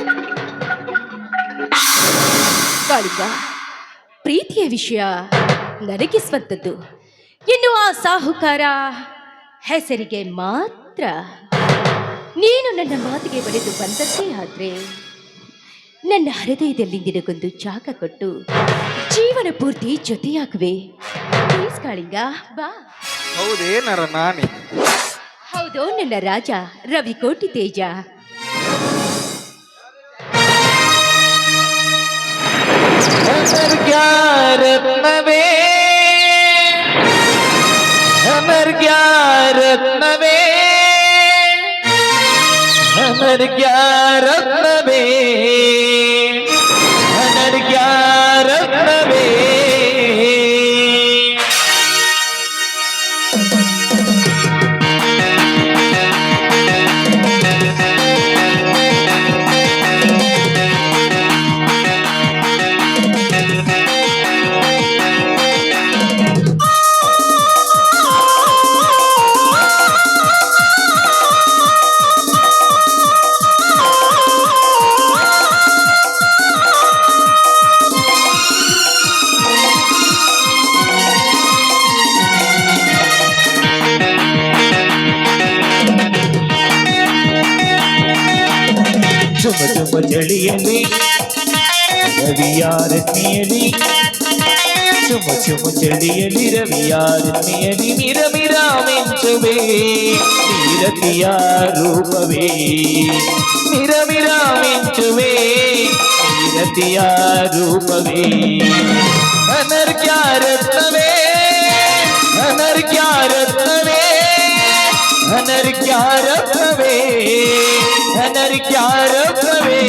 ಕಾಳಿಂಗ, ಪ್ರೀತಿಯ ವಿಷಯ ನನಗೆ ಸ್ವಂತದ್ದು. ಇನ್ನು ಆ ಸಾಹುಕಾರ ಹೆಸರಿಗೆ ಮಾತ್ರ. ನೀನು ನನ್ನ ಮಾತಿಗೆ ಬರೆದು ಬಂದದ್ದೇ ಆದ್ರೆ ನನ್ನ ಹೃದಯದಲ್ಲಿ ನಿನಗೊಂದು ಜಾಗ ಕೊಟ್ಟು ಜೀವನ ಪೂರ್ತಿ ಜೊತೆಯಾಗುವೆ. ಪ್ಲೀಸ್ ಕಾಳಿಂಗ, ಬಾ. ಹೌದೇ ನರ ನಾನೇ? ಹೌದು, ನನ್ನ ರಾಜ ರವಿಕೋಟಿ ತೇಜ. ರತ್ನವೇ ರತ್ನವೇ ರತ್ನವೇ ರತ್ನವೇ. ಚುಮ ಚುಮ ಚಳಿಯಲ್ಲಿ ರವಿಯಾರತ್ನೆಯಲ್ಲಿ, ಚುಮ ಚುಮ ಚಳಿಯಲ್ಲಿ ರವಿಯಾರತ್ನೆಯಲ್ಲಿ ಮಿರ ಮಿರ ಮಿಂಚುವೆ ನೀರತಿಯ ರೂಪವೇ. ಮಿರ ಮಿರ ಮಿಂಚುವೆ ನೀರತಿಯ ರೂಪವೇ. ಅನರ್ಘ್ಯ ರತ್ನವೇ ಅನರ್ಘ್ಯ ರತ್ನವೇ ಅನರ್ಘ್ಯ ರತ್ನವೇ ಅನರ್ಘ್ಯ ರತ್ನವೇ.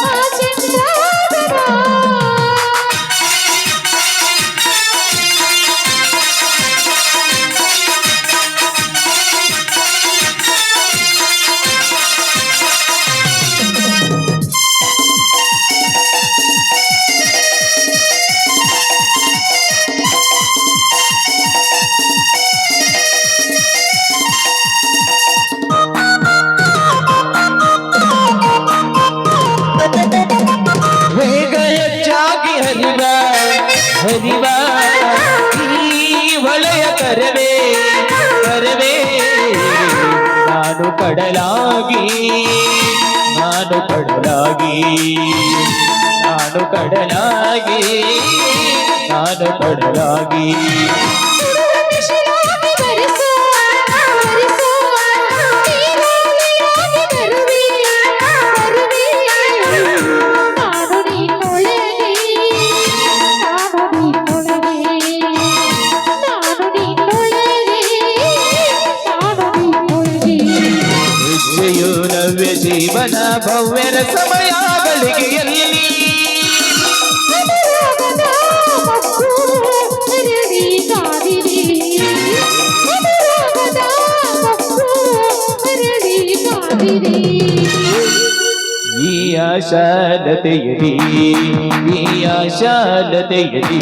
ಆ ಕಡಲಾಗಿ ನಾನು ಕಡಲಾಗಿ ನಾನು ಕಡಲಾಗಿ ನಾನು ಕಡಲಾಗಿ ಹೆಜ್ಜೆಯು ನವ್ಯ ಜೀವನ ಭವ್ಯರ ಸಮಯಗಳಿಗೆಯಲ್ಲಿ ಈ ಆಶಾಲತೆಯಲಿ ಈ ಆಶಾಲತೆಯಲಿ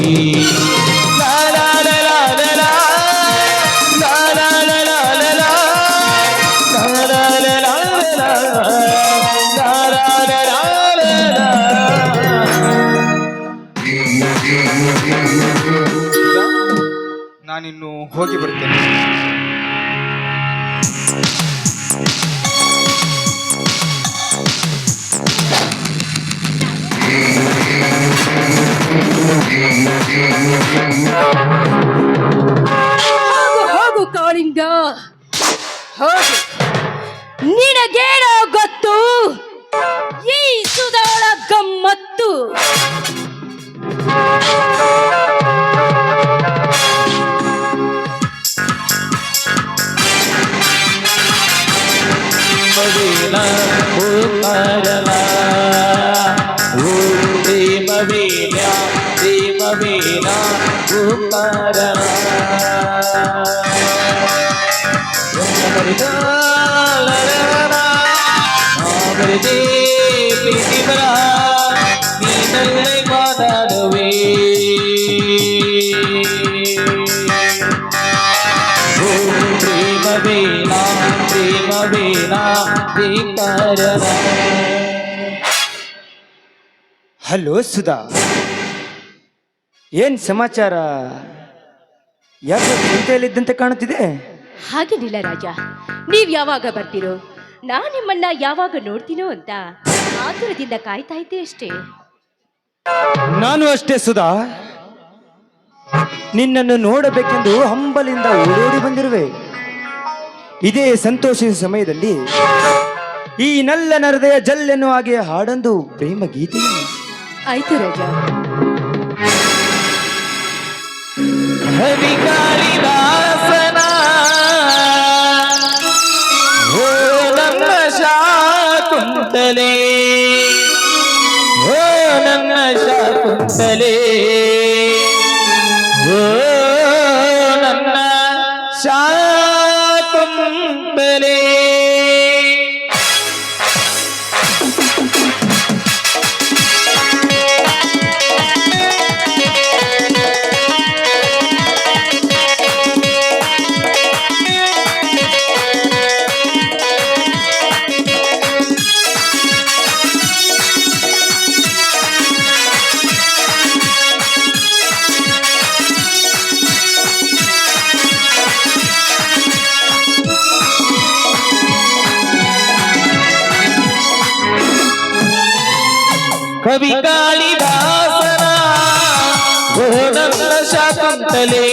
ಲಾ ಲಾ ಲಾ ಲಾ ಲಾ ಲಾ ಲಾ ಲಾ ಲಾ ಲಾ ಲಾ ಲಾ ಲಾ ಲಾ ಲಾ ಲಾ ಲಾ ಲಾ. ನಾನಿನ್ನು ಹೋಗಿ ಬರ್ತೇನೆ. ಹೋಗು ಕಾಳಿಂಗ ಹೋಗು. ನಿನಗೇನೋ ಗೊತ್ತು ಈ ಸುಧಾಳ ಗಮ್ಮತ್ತು. ಮವೇನ ಓಂಕಾರನ ಓಂ ದೇಮವೇನ ದೇಮವೇನ ಓಂಕಾರನ ಅಮೃತೇ ಪ್ರೀತಿಪರ ನೀನಲ್ಲೇ ಮಾತಾಡುವೆ ಓಂ ಪ್ರೇಮವೇನ ಪ್ರೇಮವೇನ ಪ್ರೀಕರಣ. ಹಲೋ ಸುಧಾ, ಏನ್ ಸಮಾಚಾರ? ಯಾಕೆ ಚಿಂತೆಯಲ್ಲಿದ್ದಂತೆ ಕಾಣುತ್ತಿದೆ? ಹಾಗೇನಿಲ್ಲ ರಾಜ, ನೀವ್ ಯಾವಾಗ ಬರ್ತೀರೋ, ನಾನ್ ನಿಮ್ಮನ್ನ ಯಾವಾಗ ನೋಡ್ತೀನೋ ಅಂತ ಆತುರದಿಂದ ಕಾಯ್ತಾ ಇದ್ದೆ ಅಷ್ಟೇ. ನಾನು ಅಷ್ಟೇ ಸುಧಾ, ನಿನ್ನನ್ನು ನೋಡಬೇಕೆಂದು ಹಂಬಲಿಂದ ಓಡೋಡಿ ಬಂದಿರುವೆ. ಇದೇ ಸಂತೋಷದ ಸಮಯದಲ್ಲಿ ಈ ನಲ್ಲ ನರದೆಯ ಜಲ್ಲೆನ್ನು ಹಾಗೆ ಹಾಡೊಂದು ಪ್ರೇಮ ಗೀತೆಯನ್ನು. ಆಯ್ತು ರಾಜ. ಹರಿಕಾಳಿದಾಸನ ಓ ನನ್ನ ಶಾಕುಂತಲೆ ಓ ನನ್ನ ಶಾಕುಂತಲೆ ಓ ನನ್ನ ಶಾಕುಂತಲೆ. ಕವಿ ಕಾಳಿದಾಸನ ಓ ನನ್ನ ಶಾಕುಂತಲೆ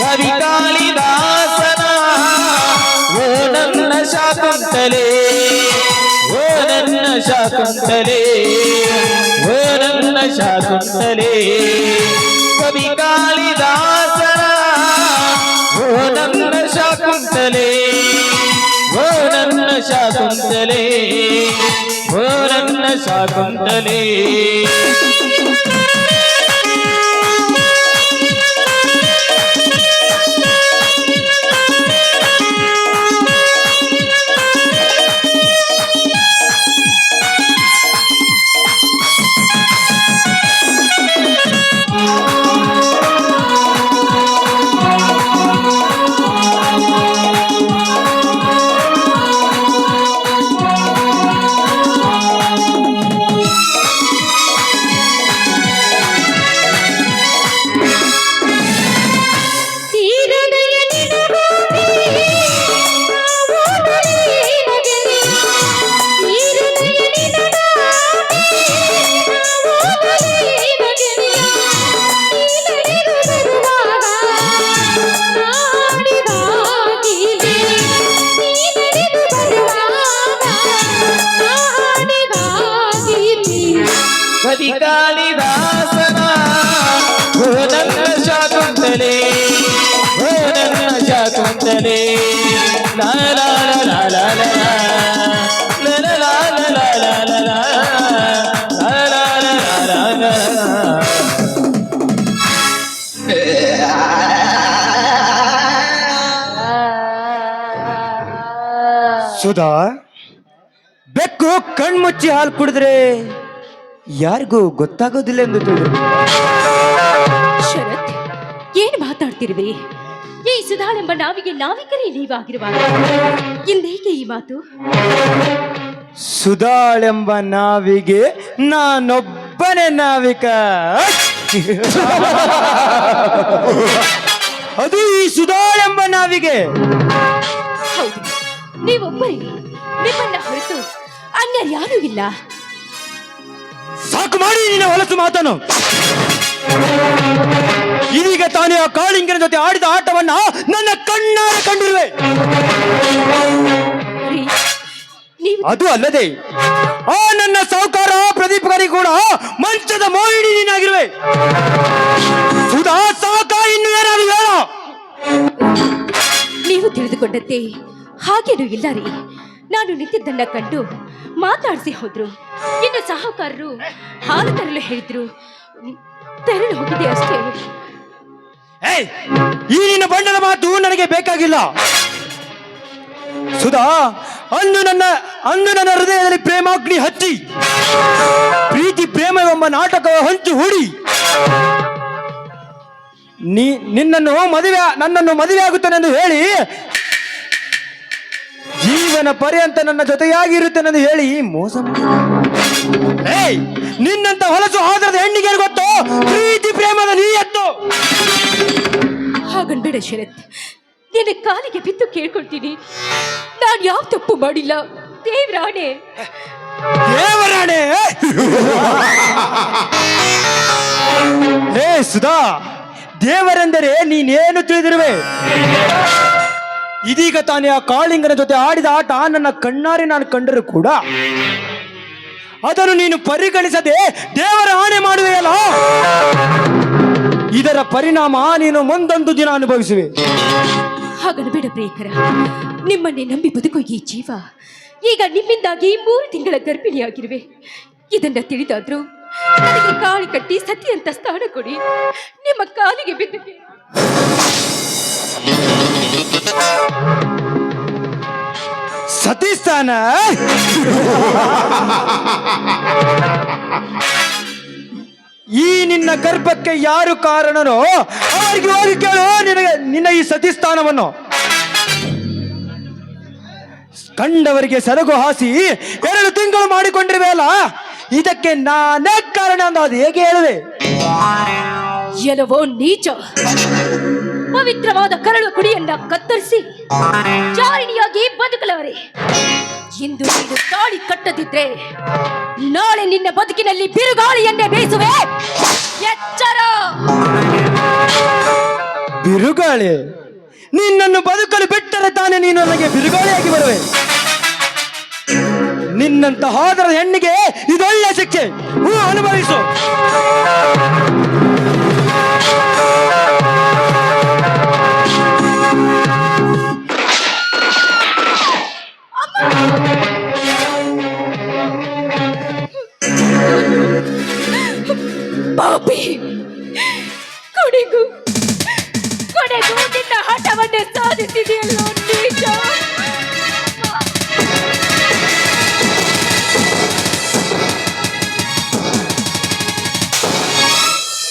ಕವಿ ಕಾಳಿದಾಸನ ಓ ನನ್ನ ಶಾಕುಂತಲೆ ಓ ನನ್ನ ಶಾಕುಂತಲೆ ಓ ನನ್ನ ಶಾಕುಂತಲೆ ಕವಿ ಕಾಳಿದಾಸನ ಓ ನನ್ನ ಶಾಕುಂತಲೆ ಓ ನನ್ನ ಶಾಕುಂತಲೆ ಓ ನನ್ನ ಶಾಕುಂತಲೆ. ಕವಿ ಕಾಳಿದಾಸನ ಓ ನನ್ನ ಶಾಕುಂತಲೆ ಓ ನನ್ನ ಶಾಕುಂತಲೆ ಲಾ ಲಾ ಲಾ ಲಾ ಲಾ ಲಾ ಲಾ ಲಾ ಲಾ ಲಾ ಲಾ ಲಾ ಲಾ ಲಾ ಲಾ ಲಾ. ಸುಧಾ, ಬೆಕ್ಕು ಕಣ್ಮುಚ್ಚಿ ಹಾಲು ಕುಡಿದ್ರೆ ಯಾರಿಗೂ ಗೊತ್ತಾಗೋದಿಲ್ಲ ಎಂದು ತಿಳಿದ್ರು. ಶರತ್, ಏನ್ ಮಾತಾಡ್ತಿರುವೆ? ಈ ಸುಧಾಳೆಂಬ ನಾವಿಗೆ ನಾವಿಕರೇ ನೀವಾಗಿರುವಾಗ ಇಂದೇಕೆ ಈ ಮಾತು? ಸುಧಾಳೆಂಬ ನಾವಿಗೆ ನಾನೊಬ್ಬನೇ ನಾವಿಕ. ಅದು ಈ ಸುಧಾಳೆಂಬ ನಾವಿಗೆ. ಹೌದು, ನೀವೊಬ್ಬರೇ. ನಿಮ್ಮನ್ನ ಹೊರತು ಅನ್ಯರ್ಯಾರೂ ಇಲ್ಲ. ಸಾಕು ಮಾಡಿ ನಿನ್ನ ಹೊಲಸು ಮಾತನು. ಇದೀಗ ತಾನೇ ಆ ಕಾಳಿಂಗನ ಜೊತೆ ಆಡಿದ ಆಟವನ್ನ ನನ್ನ ಕಣ್ಣಾರೆ ಕಂಡಿರುವೆ. ರೀ, ನೀವು ಅದು ಅಲ್ಲದೆ ಆ ನನ್ನ ಸಾಹುಕಾರ ಪ್ರದೀಪ್ ಗರಿ ಕೂಡ ಮಂಚದ ಮೋಹಿನಿ ನೀನಾಗಿರುವೆ. ಸುಧಾ, ಸಾಕ, ಇನ್ನು ಏನಾದ್ರು ಹೇಳ. ನೀವು ತಿಳಿದುಕೊಂಡಂತೆ ಹಾಗೇನೂ ಇಲ್ಲ ರೀ. ನಾನು ನಿಂತಿದ್ದನ್ನ ಕಂಡು ಮಾತಾಡಿಸಿ ಹೋದ್ರು. ಇನ್ನು ಸಾಹುಕಾರರು ಹಾಲು ತರಲು ಹೇಳಿದ್ರು. ತೆರಳು ಹೋಗಿದೆ ಅಷ್ಟೇ. ಏಯ್, ಈ ನಿನ್ನ ಬಣ್ಣದ ಮಾತು ನನಗೆ ಬೇಕಾಗಿಲ್ಲ. ಸುಧಾ, ಅಂದು ನನ್ನ ಹೃದಯದಲ್ಲಿ ಪ್ರೇಮಾಗ್ನಿ ಹಚ್ಚಿ ಪ್ರೀತಿ ಪ್ರೇಮವೆಂಬ ನಾಟಕವ ಹಂಚು ಹೂಡಿ ನನ್ನನ್ನು ಮದುವೆ ಆಗುತ್ತೇನೆಂದು ಹೇಳಿ ಜೀವನ ಪರ್ಯಂತ ನನ್ನ ಜೊತೆಯಾಗಿರುತ್ತೇನೆಂದು ಹೇಳಿ ಮೋಸ ಮಾಡಿ. ಏಯ್, ನಿನ್ನಂತ ಹೊಲಸು ಆದರದ ಹೆಣ್ಣಿಗೆ ಗೊತ್ತು ಪ್ರೀತಿ ಪ್ರೇಮದ ನೀ ಎತ್ತು. ಹಾಗನ್ಬೇಡ ಶರತ್, ನಿನ್ನ ಕಾಲಿಗೆ ಬಿದ್ದು ಕೇಳ್ಕೊಳ್ತೀನಿ. ನಾನು ಯಾವ ತಪ್ಪು ಮಾಡಿಲ್ಲ. ದೇವರಾಣೆ. ದೇವರಾಣೆ. ಹೇ ಸುಧಾ, ದೇವರೆಂದರೆ ನೀನೇನು ತಿಳಿದಿರುವೆ? ಇದೀಗ ತಾನೇ ಆ ಕಾಳಿಂಗನ ಜೊತೆ ಆಡಿದ ಆಟ ನನ್ನ ಕಣ್ಣಾರೆ ನಾನು ಕಂಡರೂ ಕೂಡ ಅದನ್ನು ನೀನು ಪರಿಗಣಿಸದೆ ದೇವರ ಆಣೆ ಮಾಡುವೆಯಲ್ಲ. ಇದರ ಪರಿಣಾಮ ನೀನು ಮುಂದೊಂದು ದಿನ ಅನುಭವಿಸುವೆ. ಹಾಗನ್ಬೇಡ ಪ್ರಿಯಕರ. ನಿಮ್ಮನ್ನೇ ನಂಬಿ ಬದುಕೋ ಈ ಜೀವ ಈಗ ನಿಮ್ಮಿಂದಾಗಿ 3 ತಿಂಗಳ ಗರ್ಭಿಣಿಯಾಗಿರುವೆ. ಇದನ್ನ ತಿಳಿದಾದ್ರು ನನಗೆ ಕಾಳಿ ಕಟ್ಟಿ ಸತಿ ಅಂತ ಸ್ಥಾನ ಕೊಡಿ. ನಿಮ್ಮ ಕಾಲಿಗೆ ಬಿದ್ದು ಸತಿ ಸ್ಥಾನ? ಈ ನಿನ್ನ ಗರ್ಭಕ್ಕೆ ಯಾರು ಕಾರಣನೋ ಅವರಿಗೆ ಹೋಗಿ ಕೇಳು ನಿನ್ನ ಈ ಸತಿ ಸ್ಥಾನವನ್ನು. ಕಂಡವರಿಗೆ ಸರಗು ಹಾಸಿ 2 ತಿಂಗಳು ಮಾಡಿಕೊಂಡಿರುವೆ ಅಲ್ಲ, ಇದಕ್ಕೆ ನಾನೇ ಕಾರಣ ಅಂತ ಅದು ಹೇಗೆ ಹೇಳುವೆ? ಎಲ್ಲವೋ ನೀಚ. ಪವಿತ್ರವಾದ ಕರಳು ಕುಡಿಯನ್ನ ಕತ್ತರಿಸಿ ಜಾರಿಣಿಯಾಗಿ ಬದುಕಲವರೇ. ಇಂದು ನೀನು ತಾಳಿ ಕಟ್ಟದಿದ್ರೆ ನಾಳೆ ನಿನ್ನ ಬದುಕಿನಲ್ಲಿ ಬಿರುಗಾಳಿಯನ್ನೇ ಬೇಯಿಸುವೆ. ಎಚ್ಚರ. ಬಿರುಗಾಳಿ? ನಿನ್ನನ್ನು ಬದುಕಲು ಬಿಟ್ಟರೆ ತಾನೇ ನೀನು ನನಗೆ ಬಿರುಗಾಳಿಯಾಗಿ ಬರುವೆ. ನಿನ್ನಂತ ಹೋದರ ಹೆಣ್ಣಿಗೆ ಇದೊಳ್ಳೆ ಶಿಕ್ಷೆ. ಅನುಭವಿಸು. ಪಾಪಿ, ಕೊನೆಗೂ ನಿನ್ನ ಹಠವನ್ನೇ ಸಾಧಿಸಿದೆಯಲ್ಲೋ ನೀಚ.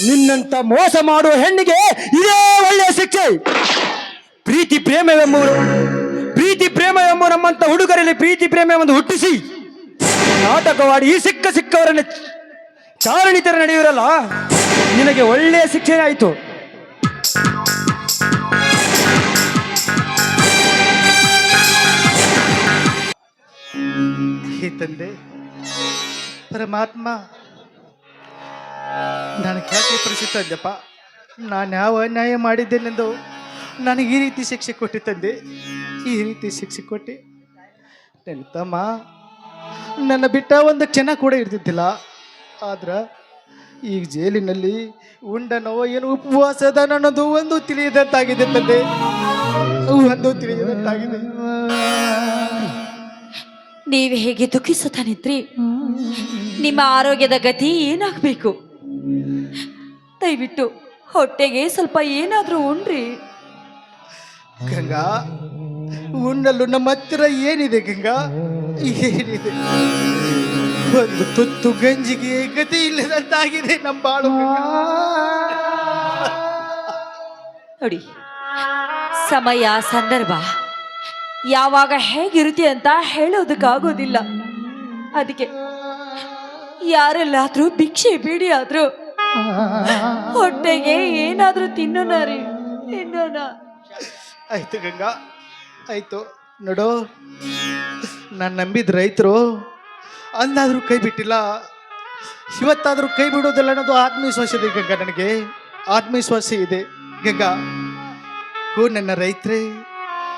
ನಿನ್ನಂತ ಮೋಸ ಮಾಡುವ ಹೆಣ್ಣಿಗೆ ಇದೇ ಒಳ್ಳೆಯ ಶಿಕ್ಷೆ. ಪ್ರೀತಿ ಪ್ರೇಮವೆಂಬ ನಮ್ಮಂತ ಹುಡುಗರಲ್ಲಿ ಪ್ರೀತಿ ಪ್ರೇಮವೆಂದು ಹುಟ್ಟಿಸಿ ನಾಟಕವಾಡಿ ಈ ಸಿಕ್ಕವರನ್ನು ಚಾರಣಿ ತರ ನಡೆಯುವರಲ್ಲ, ನಿನಗೆ ಒಳ್ಳೆಯ ಶಿಕ್ಷೆ ಆಯಿತು. ತಂದೆ ಪರಮಾತ್ಮ, ನನಗೆ ಯಾಕೆ ಪರಿಸ್ಥಿತಿ ತಂದೆಪ್ಪ? ನಾನು ಯಾವ ಅನ್ಯಾಯ ಮಾಡಿದ್ದೇನೆಂದು ನನಗೆ ಈ ರೀತಿ ಶಿಕ್ಷೆ ಕೊಟ್ಟೆ ತಂದೆ. ಈ ರೀತಿ ಶಿಕ್ಷೆ ಕೊಟ್ಟೆ. ನನ್ನ ತಮ್ಮ ನನ್ನ ಬಿಟ್ಟ ಒಂದು ಕ್ಷಣ ಕೂಡ ಇರ್ತಿದ್ದಿಲ್ಲ. ಆದ್ರ ಈಗ ಜೈಲಿನಲ್ಲಿ ಉಂಡನೋ ಏನು ಉಪವಾಸದ ನನ್ನದು ಒಂದು ತಿಳಿಯದಂತಾಗಿದೆ ತಂದೆ, ಒಂದು ತಿಳಿಯದಂತಾಗಿದೆ. ನೀವು ಹೇಗೆ ದುಃಖಿಸುತ್ತಾ ನಿಂತ್ರಿ? ನಿಮ್ಮ ಆರೋಗ್ಯದ ಗತಿ ಏನಾಗಬೇಕು? ದಯವಿಟ್ಟು ಹೊಟ್ಟೆಗೆ ಸ್ವಲ್ಪ ಏನಾದರೂ ಉಣ್ರಿ. ಗಂಗಾ, ಉಣ್ಣಲು ನಮ್ಮ ಹತ್ತಿರ ಏನಿದೆ ಗಂಗಾ? ಏನಿದೆ? ಒಂದು ತುತ್ತು ಗಂಜಿಗೆ ಗತಿ ಇಲ್ಲದಂತಾಗಿದೆ ನಮ್ಮ ಬಾಳು ಗಂಗಾ. ನೋಡಿ, ಸಮಯ ಸಂದರ್ಭ ಯಾವಾಗ ಹೇಗಿರುತ್ತೆ ಅಂತ ಹೇಳೋದಕ್ಕಾಗೋದಿಲ್ಲ. ಅದಕ್ಕೆ ಯಾರೆಲ್ಲಾದ್ರೂ ಭಿಕ್ಷೆ ಬೇಡಿ ಆದ್ರೂ ಹೊಟ್ಟೆಗೆ ಏನಾದ್ರೂ ತಿನ್ನೋಣ ರೀ, ತಿನ್ನೋಣ. ಆಯ್ತು ಗಂಗಾ, ಆಯ್ತು. ನೋಡು, ನಾನು ನಂಬಿದ ರೈತರು ಅಂದಾದ್ರೂ ಕೈ ಬಿಟ್ಟಿಲ್ಲ, ಇವತ್ತಾದ್ರೂ ಕೈ ಬಿಡೋದಿಲ್ಲ ಅನ್ನೋದು ಆತ್ಮವಿಶ್ವಾಸ ಇದೆ ಗಂಗಾ. ನನಗೆ ಆತ್ಮವಿಶ್ವಾಸ ಇದೆ ಗಂಗಾ. ಓ ನನ್ನ ರೈತರೇ,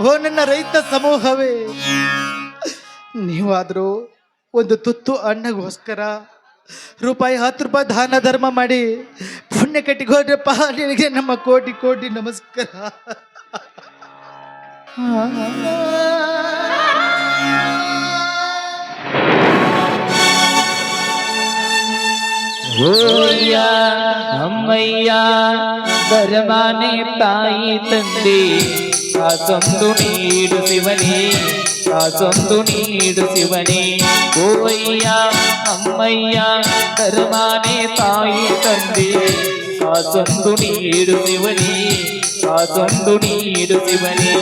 ಓ ನನ್ನ ರೈತ ಸಮೂಹವೇ, ನೀವಾದರೂ ಒಂದು ತುತ್ತು ಅನ್ನಗೋಸ್ಕರ ₹10 ದಾನ ಧರ್ಮ ಮಾಡಿ ಪುಣ್ಯ ಕಟ್ಟಿಕೊಂಡ್ರಪ್ಪ, ನಿನಗೆ ನಮ್ಮ ಕೋಟಿ ಕೋಟಿ ನಮಸ್ಕಾರ. ಓಯ್ಯ ಅಮ್ಮಯ್ಯ ಧರ್ಮಾನೆ ತಾಯಿ ತಂದೆ, ಕಾಸೊಂದು ನೀಡು ಶಿವನೇ, ಕಾಸೊಂದು ನೀಡು ಶಿವನೇ. ಓಯ್ಯ ಅಮ್ಮಯ್ಯ ಧರ್ಮಾನೆ ತಾಯಿ ತಂದೆ, ಕಾಸೊಂದು ನೀಡು ಶಿವನೇ, ಕಾಸೊಂದು ನೀಡು ಶಿವನೇ.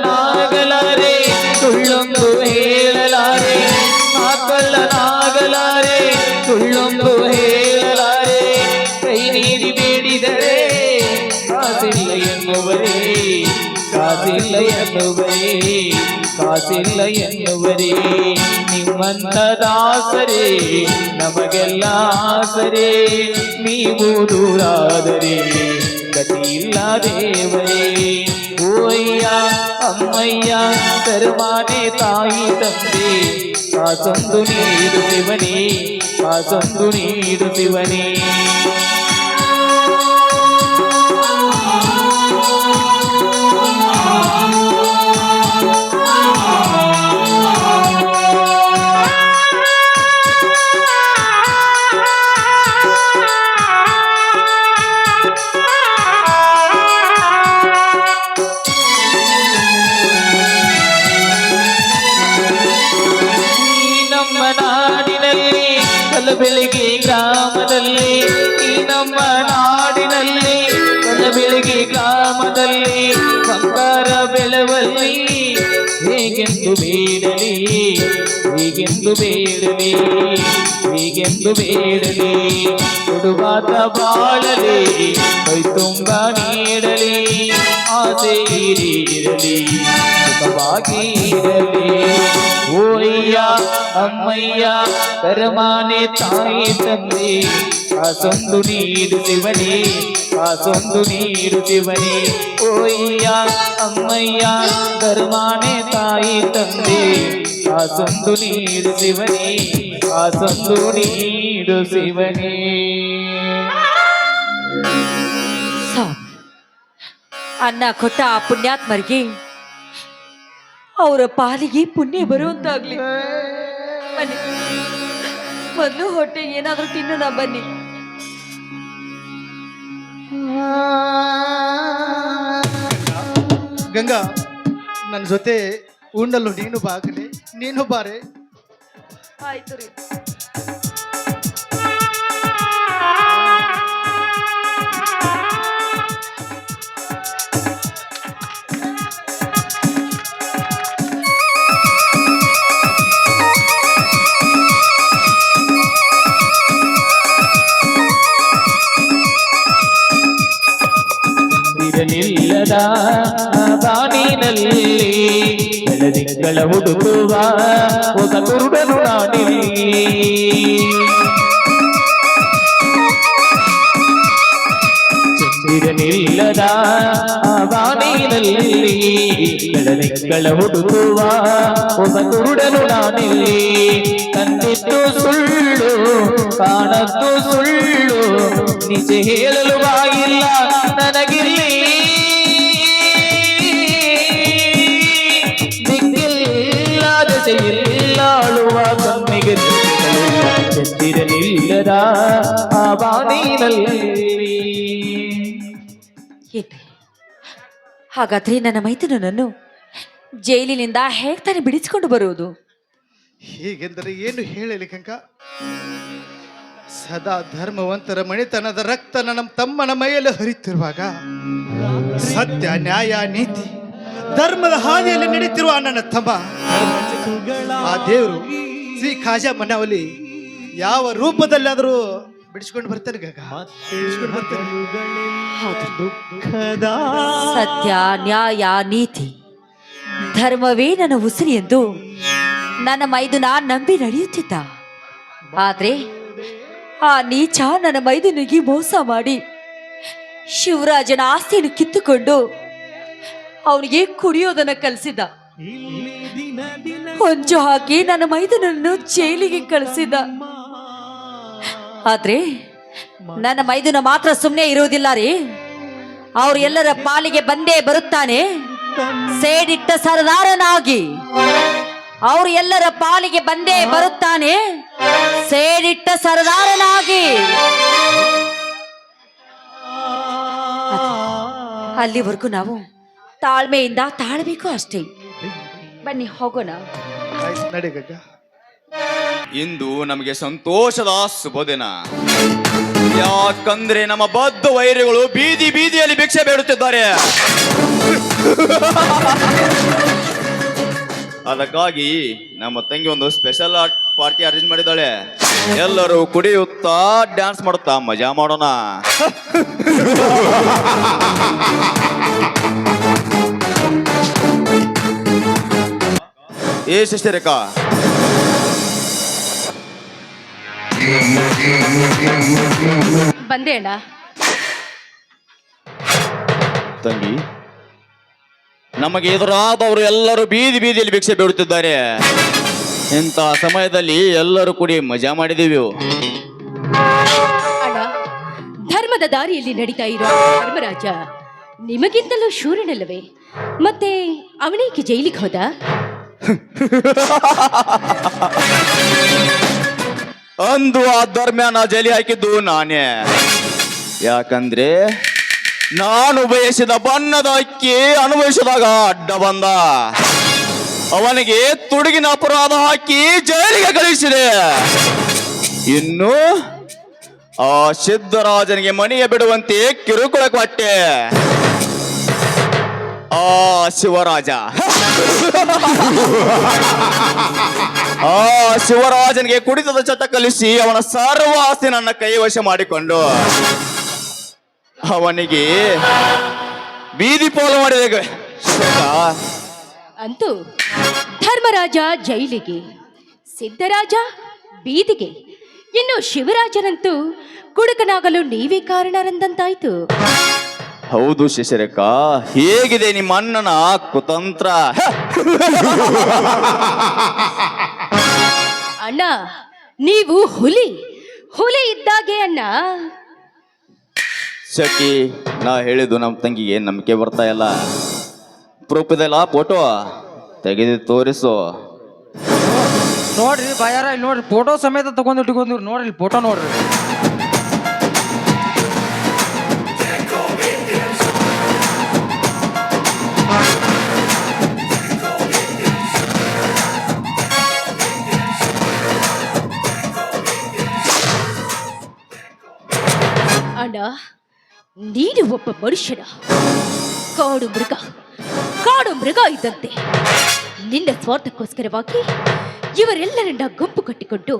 ನಾಗಲಾರೆ ಸುಳ್ಳೊಂದು ಹೇಳಲಾರೆ, ನಾಗಲಾರೆ ಸುಳ್ಳೊಂದು ಹೇಳಲಾರೆ. ಕೈ ನೀಡಿ ಬೇಡಿದರೆ ಕಾಸಿಲ್ಲ ಎನ್ನುವರೇ, ಕಾಸಿಲ್ಲ ಎನ್ನುವರೇ, ಕಾಸಿಲ್ಲ ಎನ್ನುವರೇ. ನಿಮ್ಮಂತ ದಾಸರೇ ನಮಗೆಲ್ಲ ಆಸರೆ, ನೀವು ದೂರಾದರೆ ಗತಿಯಿಲ್ಲ ದೇವರೇ. ಓಯ್ಯ ಅಮ್ಮಯ್ಯ ಧರ್ಮಾನೆ ತಾಯಿ ತಂದೆ, ಕಾಸೊಂದು ನೀಡು ಶಿವನೇ, ಕಾಸೊಂದು ನೀಡು ಶಿವನೇ. ನಾಡಿನಲ್ಲಿ ಕಲಬೆಳಗಿ ಗ್ರಾಮದಲ್ಲಿ, ಈ ನಮ್ಮ ನಾಡಿನಲ್ಲಿ ಕಲಬೆಳಗಿ ಗ್ರಾಮದಲ್ಲಿ ಬಂಗಾರ ಬೆಳವಲ್ಲಿ ಹೇಗೆಂದು ಬೇಡಲಿ, ಹೇಗೆಂದು ಬೇಡಲಿ, ಹೇಗೆಂದು ಬೇಡಲಿ. ಕೊಡುವಾತ ಬಾಳಲಿ ಕೈ ತುಂಬ ನೀಡಲಿ, ಆಸೆ ಇರಲಿ ಸುಖವಾಗಿ ಇರಲಿ. ಓಯ್ಯ ಅಮ್ಮಯ್ಯ ಧರ್ಮಾನೆ ತಾಯಿ ತಂದೆ, ಕಾಸೊಂದು ನೀಡು ಶಿವನೇ, ಕಾಸೊಂದು ನೀಡು ಶಿವನೇ. ಓಯ್ಯ ಅಮ್ಮಯ್ಯ ಧರ್ಮಾನೆ ತಾಯಿ ತಂದೆ, ಕಾಸೊಂದು ನೀಡು ಶಿವನೇ, ಕಾಸೊಂದು ನೀಡು ಶಿವನೇ. ಅನ್ನ ಕೊಟ್ಟ ಆ ಪುಣ್ಯಾತ್ಮರಿಗೆ ಅವರ ಪಾಲಿಗೆ ಪುಣ್ಯ ಬರುವಂತಾಗ್ಲಿ. ಬನ್ನಿ, ಮೊದಲು ಹೊಟ್ಟೆಗೆ ಏನಾದ್ರೂ ತಿನ್ನೋಣ ಬನ್ನಿ. ಗಂಗಾ, ನನ್ನ ಜೊತೆ ಉಣ್ಣಲು ನೀನು ಬಾಗಲೇ, ನೀನು ಬಾರೆ. ಆಯ್ತು ರೀ. ಜೊತೆಯಿಲ್ಲದ ಬಾನಿನಲ್ಲಿ ಬೆಳದಿಂಗಳ ಹುಡುಕುವ ಒಬ್ಬ ಕುರುಡನು ನಾನಿಲ್ಲಿ ಚಂದಿರನಿಲ್ಲದ ಬಾನಿನಲ್ಲಿ ಬೆಳದಿಂಗಳ ಹುಡುಕುವ ಒಬ್ಬ ಕುರುಡನು ನಾನಿಲ್ಲಿ ಕಂಡಿದ್ದು ಸುಳ್ಳು ಕಾಣದ್ದು ಸುಳ್ಳು ನಿಜ ಹೇಳಲು ಬಾಗಿಲ್ಲ ನನಗಿಲ್ಲಿ ದಿಕ್ಕಿಲ್ಲ ದಶೆಯಿಲ್ಲ ಆಳುವ ಕಮ್ಮಿಗೆ ಚಂದಿರನಿಲ್ಲದ ಆ ಬಾನಿನಲ್ಲಿ ಏನ್ರಿ ಹಾಗಾದ್ರೆ ನನ್ನ ಮೈದುನನನ್ನು ಜೈಲಿನಿಂದ ಹೇಗೆ ತಾನೇ ಬಿಡಿಸಿಕೊಂಡು ಬರುವುದು? ಹೀಗೆಂದರೆ ಏನು ಹೇಳಲಿ ಕಂಕ? ಸದಾ ಧರ್ಮವಂತರ ಮಣಿತನದ ರಕ್ತ ನನ್ನ ತಮ್ಮನ ಮೈಯಲ್ಲಿ ಹರಿತಿರುವಾಗ ಸತ್ಯ ನ್ಯಾಯ ನೀತಿ ಧರ್ಮದ ಹಾದಿಯಲ್ಲಿ ನಡೀತಿರುವ ನನ್ನ ತಮ್ಮ ಆ ದೇವರು ಶ್ರೀ ಖಾಜಾ ಮನವಲ್ಲಿ ಯಾವ ರೂಪದಲ್ಲಾದರೂ ಬಿಡಿಸ್ಕೊಂಡು ಬರ್ತಾನೆ ಗಗ, ಬಿಡಿಸ್ಕೊಂಡು ಬರ್ತಾನೆ. ಸತ್ಯ ನ್ಯಾಯ ನೀತಿ ಧರ್ಮವೇ ನನ್ನ ಉಸಿರಿ ಎಂದು ನನ್ನ ಮೈದುನ ನಂಬಿ ನಡೆಯುತ್ತಿದ್ದ. ಆದ್ರೆ ಆ ನೀಚ ನನ್ನ ಮೈದುನಿಗೆ ಮೋಸ ಮಾಡಿ ಶಿವರಾಜನ ಆಸ್ತಿಯನ್ನು ಕಿತ್ತುಕೊಂಡು ಅವನಿಗೆ ಕುಡಿಯೋದನ್ನ ಕಲಿಸಿದ್ದ. ಹೊಂಚು ಹಾಕಿ ನನ್ನ ಮೈದುನನ್ನು ಜೈಲಿಗೆ ಕಳಿಸಿದ್ದ. ಆದ್ರೆ ನನ್ನ ಮೈದುನ ಮಾತ್ರ ಸುಮ್ಮನೆ ಇರುವುದಿಲ್ಲ ರೀ. ಅವ್ರ ಎಲ್ಲರ ಪಾಲಿಗೆ ಬಂದೇ ಬರುತ್ತಾನೆ ಸೇಡಿಟ್ಟ ಸರದಾರನಾಗಿ. ಅವ್ರ ಎಲ್ಲರ ಪಾಲಿಗೆ ಬಂದೇ ಬರುತ್ತಾನೆ ಸೇಡಿಟ್ಟ ಸರದಾರನಾಗಿ. ಅಲ್ಲಿವರೆಗೂ ನಾವು ತಾಳ್ಮೆಯಿಂದ ತಾಳ್ಬೇಕು ಅಷ್ಟೇ. ಬನ್ನಿ ಹೋಗೋಣ. ನಡಿ ಗಗ. ಇಂದು ನಮಗೆ ಸಂತೋಷದ ಶುಭ ದಿನ. ಯಾಕಂದ್ರೆ ನಮ್ಮ ಬದ್ಧ ವೈರಿಗಳು ಬೀದಿ ಬೀದಿಯಲ್ಲಿ ಭಿಕ್ಷೆ ಬೇಡುತ್ತಿದ್ದಾರೆ. ಅದಕ್ಕಾಗಿ ನಮ್ಮ ತಂಗಿ ಒಂದು ಸ್ಪೆಷಲ್ ಪಾರ್ಟಿ ಅರೇಂಜ್ ಮಾಡಿದ್ದಾಳೆ. ಎಲ್ಲರೂ ಕುಡಿಯುತ್ತಾ ಡ್ಯಾನ್ಸ್ ಮಾಡುತ್ತಾ ಮಜಾ ಮಾಡೋಣ. ಏ ಶಶಿರೇಖಾ, ಬಂದೆ ಅಣ್ಣ. ತಂಗಿ, ನಮಗೆ ಎದುರಾದವರು ಎಲ್ಲರೂ ಬೀದಿ ಬೀದಿಯಲ್ಲಿ ಭಿಕ್ಷೆ ಬೇಡುತ್ತಿದ್ದಾರೆ. ಇಂಥ ಸಮಯದಲ್ಲಿ ಎಲ್ಲರೂ ಕೂಡಿ ಮಜಾ ಮಾಡಿದೀವಿ. ಅಣ್ಣ, ಧರ್ಮದ ದಾರಿಯಲ್ಲಿ ನಡೀತಾ ಇರೋ ಧರ್ಮರಾಜ ನಿಮಗಿಂತಲೂ ಶೂರನಲ್ಲವೇ? ಮತ್ತೆ ಅವನೇಕೆ ಜೈಲಿಗೆ ಹೋದ? ಅಂದು ಆ ಧರ್ಮ್ಯಾನ ಜೈಲಿ ಹಾಕಿದ್ದು ನಾನೇ. ಯಾಕಂದ್ರೆ ನಾನು ಬಯಸಿದ ಬಣ್ಣದ ಅಕ್ಕಿ ಅನುಭವಿಸಿದಾಗ ಅಡ್ಡ ಬಂದ. ಅವನಿಗೆ ತುಡುಗಿನ ಅಪರಾಧ ಹಾಕಿ ಜೈಲಿಗೆ ಕಳಿಸಿದೆ. ಇನ್ನು ಆ ಸಿದ್ದರಾಜನಿಗೆ ಮನೆಯ ಬಿಡುವಂತೆ ಕಿರುಕುಳ ಕೊಟ್ಟೆ. ಆ ಶಿವರಾಜ ಆ ಶಿವರಾಜನಿಗೆ ಕುಡಿತದ ಚಟ ಕಲಿಸಿ ಅವನ ಸರ್ವ ಆಸ್ತಿ ನನ್ನ ಕೈವಶ ಮಾಡಿಕೊಂಡು ಅವನಿಗೆ ಬೀದಿ ಪೋಲು ಮಾಡಿದೆ. ಅಂತೂ ಧರ್ಮರಾಜ ಜೈಲಿಗೆ, ಸಿದ್ದರಾಜ ಬೀದಿಗೆ, ಇನ್ನು ಶಿವರಾಜನಂತೂ ಕುಡುಕನಾಗಲು ನೀವೇ ಕಾರಣರಂದಂತಾಯ್ತು. ಹೌದು ಶಶಿರೇಖಾ, ಹೇಗಿದೆ ನಿಮ್ಮ ಅಣ್ಣನ ಕುತಂತ್ರ? ಅಣ್ಣ, ನೀವು ಹುಲಿ ಹುಲಿ ಇದ್ದಾಗೆ ಅಣ್ಣ. ಶಕಿ, ನಾ ಹೇಳಿದ್ದು ನಮ್ಮ ತಂಗಿಗೆ ನಂಬಿಕೆ ಬರ್ತಾ ಇಲ್ಲ. ಪ್ರೂಫ್ ಇದೆಲ್ಲ, ಫೋಟೋ ತೆಗೆದು ತೋರಿಸು. ನೋಡ್ರಿ ಬಾಯಾರ, ಇಲ್ಲಿ ನೋಡ್ರಿ ಫೋಟೋ ಸಮೇತ ತಗೊಂಡಿಟ್ಕೊಂಡ್ರಿ. ನೋಡ್ರಿ ಫೋಟೋ ನೋಡ್ರಿ. ಅಣ್ಣ, ನೀನು ಒಬ್ಬ ಮನುಷ್ಯನ ಕಾಡು ಮೃಗ ಇದ್ದಂತೆ. ನಿನ್ನ ಸ್ವಾರ್ಥಕ್ಕೋಸ್ಕರವಾಗಿ ಇವರೆಲ್ಲರನ್ನ ಗುಂಪು ಕಟ್ಟಿಕೊಂಡು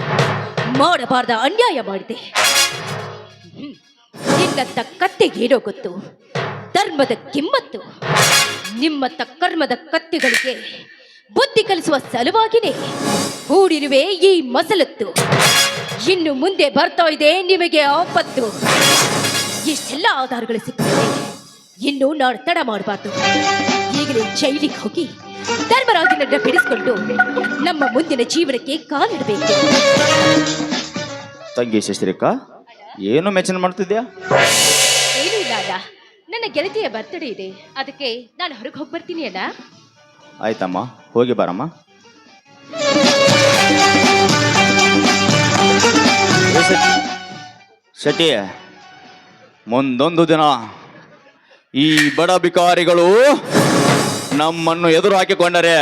ಮಾಡಬಾರ್ದ ಅನ್ಯಾಯ ಮಾಡಿದೆ. ನಿನ್ನಂತ ಕತ್ತೆಗೇನೋ ಗೊತ್ತು. ಧರ್ಮದ ಕಿಮ್ಮತ್ತು. ನಿಮ್ಮತ್ತ ಕರ್ಮದ ಕತ್ತಿಗಳಿಗೆ ಬುದ್ಧಿ ಕಲಿಸುವ ಸಲುವಾಗಿನೇ ಹೂಡಿರುವೆ ಈ ಮಸಲತ್ತು. ಇನ್ನು ಮುಂದೆ ಬರ್ತಾ ಇದೆ ನಿಮಗೆ ಆಪತ್ತು. ಇಷ್ಟೆಲ್ಲ ಆಧಾರಗಳು ಸಿಕ್ಕಿದೆ. ಇನ್ನು ನಾನು ತಡ ಮಾಡಬಾರ್ದು. ಈಗಲೇ ಜೈಲಿಗೆ ಹೋಗಿ ಧರ್ಮರಾಜನನ್ನ ಬಿಡಿಸಿಕೊಂಡು ನಮ್ಮ ಮುಂದಿನ ಜೀವನಕ್ಕೆ ಕಾಲಿಡಬೇಕು. ತಂಗಿ ಶಶಿರೇಖಾ, ಏನು ಮೆಚ್ಚನೆ ಮಾಡ್ತಿದ್ಯಾ? ಏನೂ ಇಲ್ಲ ಅಣ್ಣ, ನನ್ನ ಗೆಳತಿಯ ಬರ್ತಡೇ ಇದೆ, ಅದಕ್ಕೆ ನಾನು ಹೊರಗೆ ಹೋಗಿ ಬರ್ತೀನಿ ಅಣ್ಣ. ಆಯ್ತಮ್ಮ, ಹೋಗಿ ಬಾರಮ್ಮ. ಶೆಟ್ಟಿ, ಮುಂದೊಂದು ದಿನ ಈ ಬಡ ಬಿಕಾರಿಗಳು ನಮ್ಮನ್ನು ಎದುರು ಹಾಕಿಕೊಂಡರೆ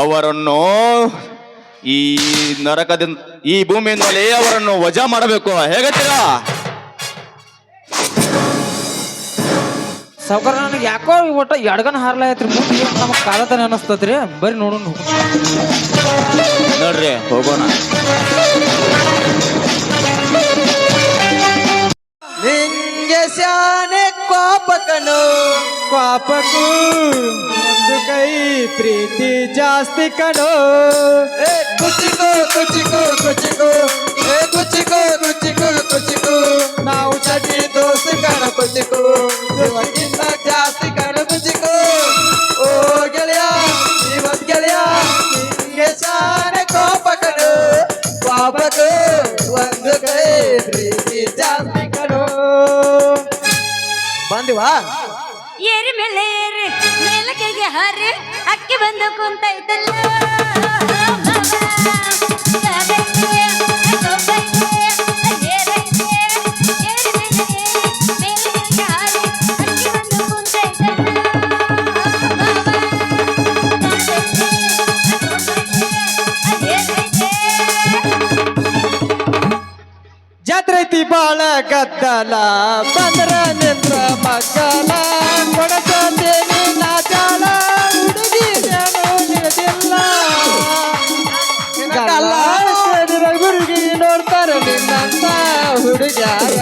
ಅವರನ್ನು ಈ ನರಕದಿಂದ, ಈ ಭೂಮಿಯಿಂದಲೇ ಅವರನ್ನು ವಜಾ ಮಾಡಬೇಕು. ಹೇಗತ್ತೀರಾ? ಸಾವುಕಾರ, ನನಗೆ ಯಾಕೋ ಒಟ್ಟ ಎಡಗನ ಹಾರ್ಲಾಯತ್ರಿ. ಮುಂದೆ ನಮಗೆ ಕಾಲತನ ಅನಿಸ್ತತ್ರಿ. ಬರ್ರಿ ನೋಡೋಣ. ನೋಡ್ರಿ, ಹೋಗೋಣ. ನಿಂಗೆ ಶಾನೆ ಕೋಪಕನು, ಪಾಪಕ್ಕೂ ಒಂದು ಕೈ ಪ್ರೀತಿ ಜಾಸ್ತಿ ಕಣೋ. ಕುಚಿಕೋ ಕುಚಿಕೋ ಕುಚಿಕೋ, ಕುಚಿಕೋ ಕುಚಿಕೋ ಕುಚಿಕೋ, ನಾವು ಚಟಿ ದೋಸ್ತಿ ಕಣ ಕುಚಿಕೋ, ಇವತ್ತಿಂದ ಜಾಸ್ತಿ ಕಣ ಕುಚಿಕೋ. ಓ ಗೆಳೆಯ, ಇವತ್ ಗೆಳೆಯ ನಿಂಗೆ ಶಾನೆ ಕೋಪಕನು, ಪಾಪಕ್ಕೂ ಒಂದು ಕೈ ಪ್ರೀತಿ ಜಾಸ್ತಿ ಕಣೋ. ಬಂದಿವಾ? ಏರಿ ಮೇಲೆ ಏರಿ ಮೇಲಕ್ಕೆಗೆ ಹಾರಿ ಅಕ್ಕಿ ಬಂದು ಕುಂತೈತಲ್ಲ. ಜಾತ್ರೆ ಐತಿ ಬಾಳ ಗದ್ದಲ, ಬಂದ್ರ ನಿಂದ್ರ ಮಕ್ಕಳ ಕೊಡಸೇನಿ ನಾಚಾಲ. ಹುಡುಗಿ ನಿಲ್ದಿಲ್ಲ ಹುಡುಗಿ ನೋಡ್ತಾರ ನಿನ್ನಂತ ಹುಡುಗ್ಯಾರ.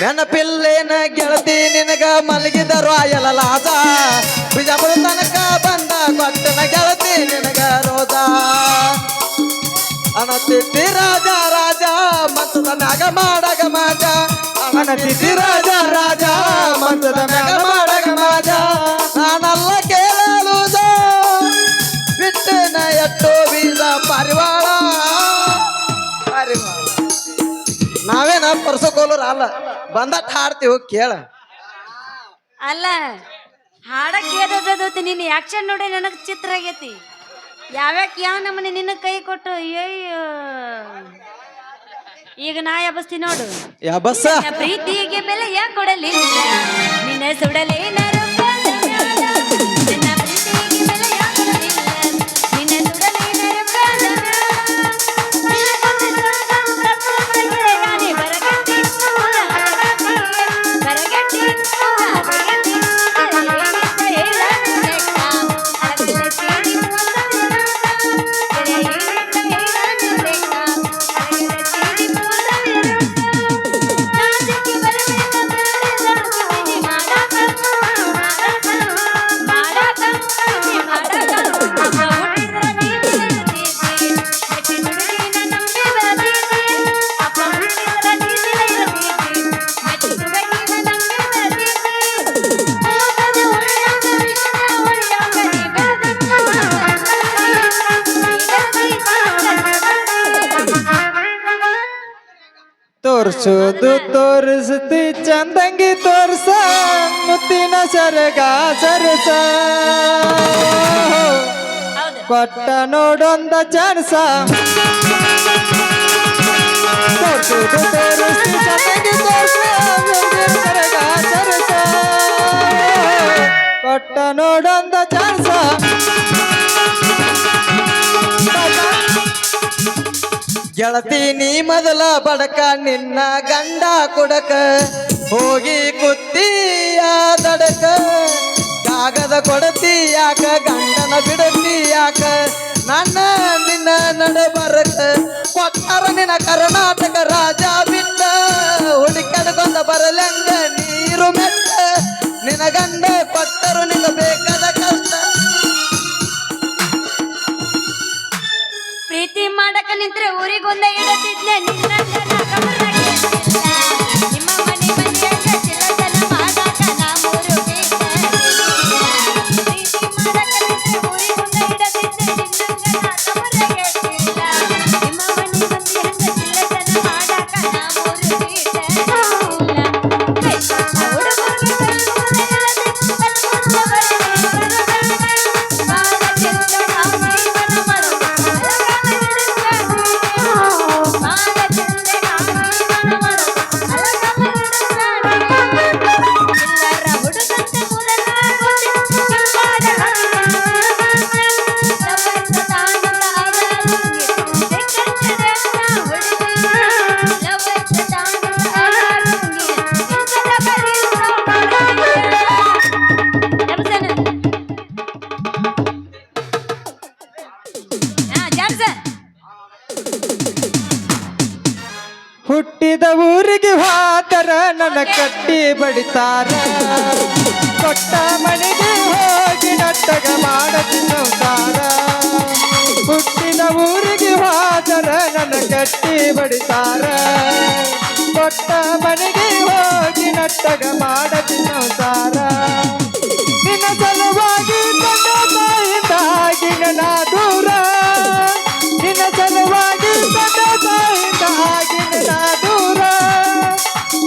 ನೆನಪಿಲ್ಲೇನ ಗೆಳತಿ ನಿನಗ ಮಲಗಿದ ರಾಯಲ ಲಾಜ, ಬಿಜಾಪುರ ತನಕ ಬಂದ ಕೊಟ್ಟನ ಗೆಳತಿ ನಿನಗ ರೋಜ. ಅನತಿದ್ದಿ ರಾಜ ರಾಜ ಮಂತದ ಮ್ಯಾಗ ಮಾಡಗ ಮಾಜ, ಅನತಿದ್ದಿ ರಾಜ ರಾಜ ಮಂತದ ಮ್ಯಾಗ ಮಾಡಗ ಮಾಜ. ನಾನಲ್ಲ ಕೇಳಲುದ ಬಿಟ್ಟನ ಎಟ್ಟೋ ಬೀಜ ಪರಿವಾಳ ಪರಿವಾಳ. ನಾವೇನ ಪರ್ಸಕೋಲರ್ ಅಲ್ಲ, ಬಂದಟ್ ಹಾಡ್ತೀವಿ ಕೇಳ. ಅಲ್ಲ, ಹಾಡಕ್ಕೆ ಏದೋದೈತಿ. ನಿನ್ನ ಆಕ್ಷನ್ ನೋಡಿ ನನಗೆ ಚಿತ್ರ ಆಗೈತಿ. ಯಾವ ನಮ್ಮನೆ ನಿನ್ನ ಕೈ ಕೊಟ್ಟು ಅಯ್ಯೋ. ಈಗ ನಾ ಎಬಸ್ತಿ ನೋಡು. ಬಸ್ಸ ನಿನ್ನ ಪ್ರೀತಿಗೆ ಬೆಲೆಯ ಕೊಡಲಿಲ್ಲ, ನಿನ್ನ ಸುಡಲೇನ ರೂಪದ ಮ್ಯಾಲ. ನಿನ್ನ ಪ್ರೀತಿಗೆ ಬೆಲೆಯ ಕೊಡಲಿಲ್ಲ, ನಿನ್ನ ಸುಡಲೇನ ರೂಪದ ಮ್ಯಾಲ. ತೋರ್ಸೋದು ತೋರಿಸ್ತಿ ಚಂದಂಗಿ ತೋರ್ಸ, ಮುತ್ತಿನ ಸರಗ ಸರಸ. ಕೊಟ್ಟ ನೋಡೊಂದ ಚಾನ್ಸ. ತೋರ್ಸೋದು ತೋರಿಸ್ತಿ ಚಂದಂಗಿ ತೋರ್ಸ, ಮುತ್ತಿನ ಸರಗ ಸರಸ. ಕೊಟ್ಟ ನೋಡೊಂದ ಚಾನ್ಸ. ಗೆಳತಿ ನೀ ಮೊದಲ ಬಡಕ, ನಿನ್ನ ಗಂಡ ಕೊಡಕ ಹೋಗಿ ಕುತ್ತಿಯ ದಡಕ. ಕಾಗದ ಕೊಡತಿ ಯಾಕ, ಗಂಡನ ಬಿಡತಿ ಯಾಕ, ನನ್ನ ನಿನ್ನ ನಡ ಬರಕ. ಕೊಟ್ಟಾರ ನಿನ್ನ ಕರ್ನಾಟಕ ರಾಜ, ಮಾಡಕ ನಿಂತ್ರೆ ಊರಿಗೊಂದ ಇಡತಿದ್ನೆ ನಿನ್ನ ಕಮರ್ನಾಗ ಇರ್ತಿಲ್ಲ. ನಿಮ್ಮ ಮನೆ ಮಂದಿಯಂಗ ಚಿಲ್ಲತನ ಮಾಡಾಕ ನಾ ಮೂರು ಬೀಸ ಪ್ರೀತಿ ಮಾಡಕ ನಿಂತ್ರೆ ಊರಿಗೊಂದ ಇಡತಿದ್ನೆ ನಿನ್ನಂಗ ನಾ ಕಮರ್ನಾಗ ಇರ್ತಿಲ್ಲ. ನಿಮ್ಮ ಮನೆ ಮಂದಿಯಂಗ ಚಿಲ್ಲತನ ಮಾಡಾಕ ನಾ ಮೂರು ಬೀಸ ಹುಟ್ಟಿದ ಊರಿಗೆ ಹೋದರ ನನ್ನ ಕಟ್ಟಿ ಬಡಿತಾರ ಕೊಟ್ಟ ಮನೆಗೆ ಹೋಗಿ ನಟ್ಟಗ ಮಾಡತಿ ಸಂಸಾರ. ಹುಟ್ಟಿದ ಊರಿಗೆ ಹೋದರ ನನ್ನ ಕಟ್ಟಿ ಬಡಿತಾರ ಕೊಟ್ಟ ಮನೆಗೆ ಹೋಗಿ ನಟ್ಟಗ ಮಾಡತಿ ಸಂಸಾರ. ನಿನ್ನ ಸಲುವಾಗಿ ತಂದೆ ತಾಯಿಂದಾಗಿ ನನ್ನ ದೂರ ನಿನ್ನ ಸಲುವಾಗಿ ತಂದೆ ತಾಯಿಂದಾಗಿ ನನ್ನ ದೂರ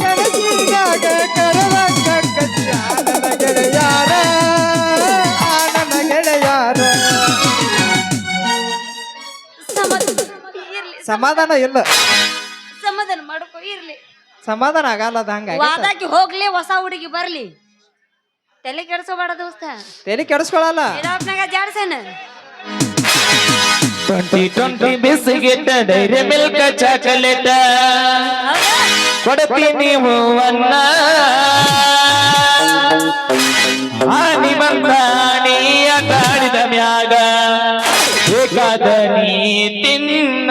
ಕನಸಿನಾಗ ಕರವಂಗ ಕಚ್ಚ ನನ್ನ ಗೆಳೆಯಾರ ನನ್ನ ಗೆಳೆಯಾರ. ಸಮಾಧಾನ ಇಲ್ಲ, ಸಮಾಧಾನ ಮಾಡ್ಕೊ ಇರ್ಲಿ. ಸಮಾಧಾನ ಆಗಲ್ಲ ಅದ ಹಂಗ ವಾದಾಕಿ ಹೋಗ್ಲಿ ಹೊಸ ಹುಡುಗಿ ಬರ್ಲಿ ತಲೆ ಕೆಡಿಸೋಬೇಡ ದೋಸ್ತ. ತಲೆ ಕೆಡಿಸ್ಕೊಳಲ್ಲ. ಇದಾಪ್ನಾಗ ಜಾಡ್ಸೇನ 2020 ಬಿಸ್ಕೆಟ್ ಡೈರಿ ಮಿಲ್ಕ್ ಚಾಕಲೇಟ್ ಕೊಡ್ತೀನಿ ಹೂವನ್ನ ಆನಿ ಬಂದಾನಿ ಆಟಾಡಿದ ಮ್ಯಾಗ ಬೇಕಾದ ನೀ ತಿನ್ನ.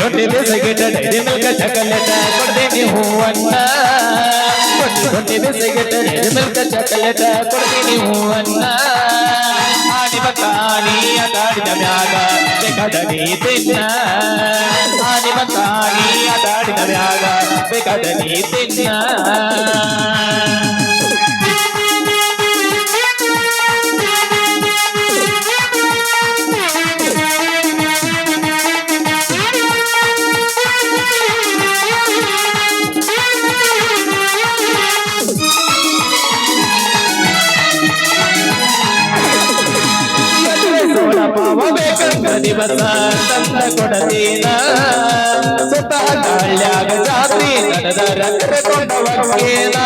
ರೊಟ್ಟಿ ಬಿಸ್ಕೆಟ್ ಡೈರಿ ಮಿಲ್ಕ್ ಚಾಕಲೇಟ್ ಕೊಡ್ತೀನಿ ಹೂವನ್ನ ರೊಟ್ಟಿ ಬಿಸ್ಕೆಟ್ ಡೈರಿ ಮಿಲ್ಕ್ ಚಾಕಲೇಟ್ ಕೊಡ್ತೀನಿ ಹೂವನ್ನ ಆನಿ ಬತ್ತಾನಿ ಆಟಾಡಿದ ಮ್ಯಾಗ ಬೇಕಾದ ನೀ ತಿನ್ನ. ಆನಿ ಬತ್ತಾನಿ ಆಟಾಡಿದ ಮ್ಯಾಗ ಬೇಕಾದ ನೀ ತಿನ್ನ. ಬೇಕಂತ ದಿವಸ ತಂದ ಕೊಡತೀನ ಸ್ವತಃ ಗಾಳ್ಯಾಗ ಜಾತಿ ನಡೆದ ರಕ್ತ ಕೊಂಡವಕ್ಕೇನ.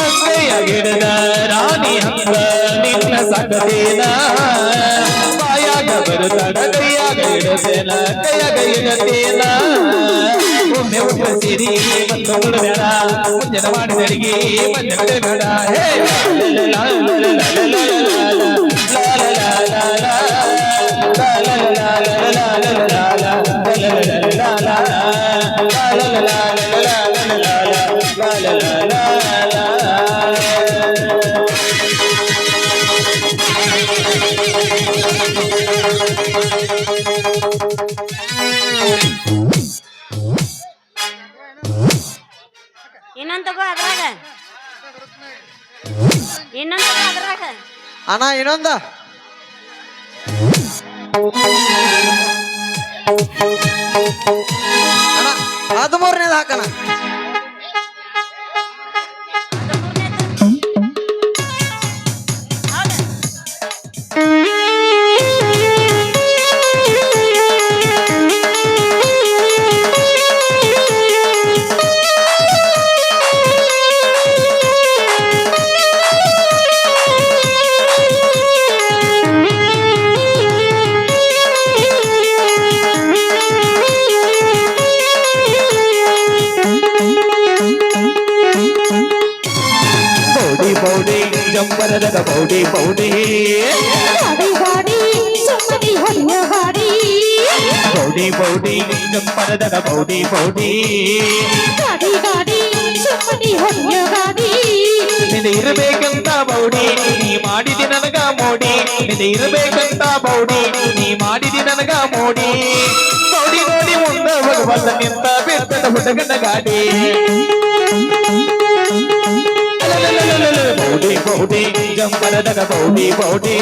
ಅಂತೆಯ ಗಿಡದ ರಾಣಿ ಹಂಗ ನಿನ್ನ ಸಾಕತೀನ ಬಾಯಾಗ ಬರುತ್ತಾಡ ಕೈಯಾಗ ಇಡತೇನ ಕೈಯಾಗ ಇಡತೇನ. ಒಮ್ಮೆ ಒಬ್ಬ ಸಿರಿ ಮತ್ತು ಬೇಡ ಮುಂಜಾನೆ ಮಾಡಿದ ಅಡಿಗೆ ಮಧ್ಯಾಹ್ನ ಬೇಡ. ಹೇ ಇನ್ನೊಂದ್ ತಗೋ ಅದ್ರಾಗ ಇನ್ನೊಂದ್ ತಗೋ ಅದ್ರಾಗ ಅಣ್ಣ ಇನ್ನೊಂದ ಅಣ್ಣ 13ನೇದು ಹಾಕಣ. ಜಂಪರದಗ ಬೌಡಿ ಬೌಡಿ ಬೌಡಿ ಬೌಡಿ ಜಂಪರದಗ ಬೌಡಿ ಬೌಡಿ ನಿಂದ ಇರಬೇಕಂತ ಬೌಡಿ ನೀ ಮಾಡಿದಿ ನನಗ ಮೋಡಿ ನಿಂದ ಇರಬೇಕಂತ ಬೌಡಿ ನೀ ಮಾಡಿದಿ ನನಗ ಮೋಡಿ ಬೌಡಿ ನೋಡಿ ಮುಂದ ಭಗವಂತ ನಿಂತ ಬೆಟ್ಟದ ಹುಡುಗನ ಗಾಡಿ ಬೌಡಿ ಬೌಡಿ ಜಂಪರದಗ ಬೌಡಿ ಬೌಡಿ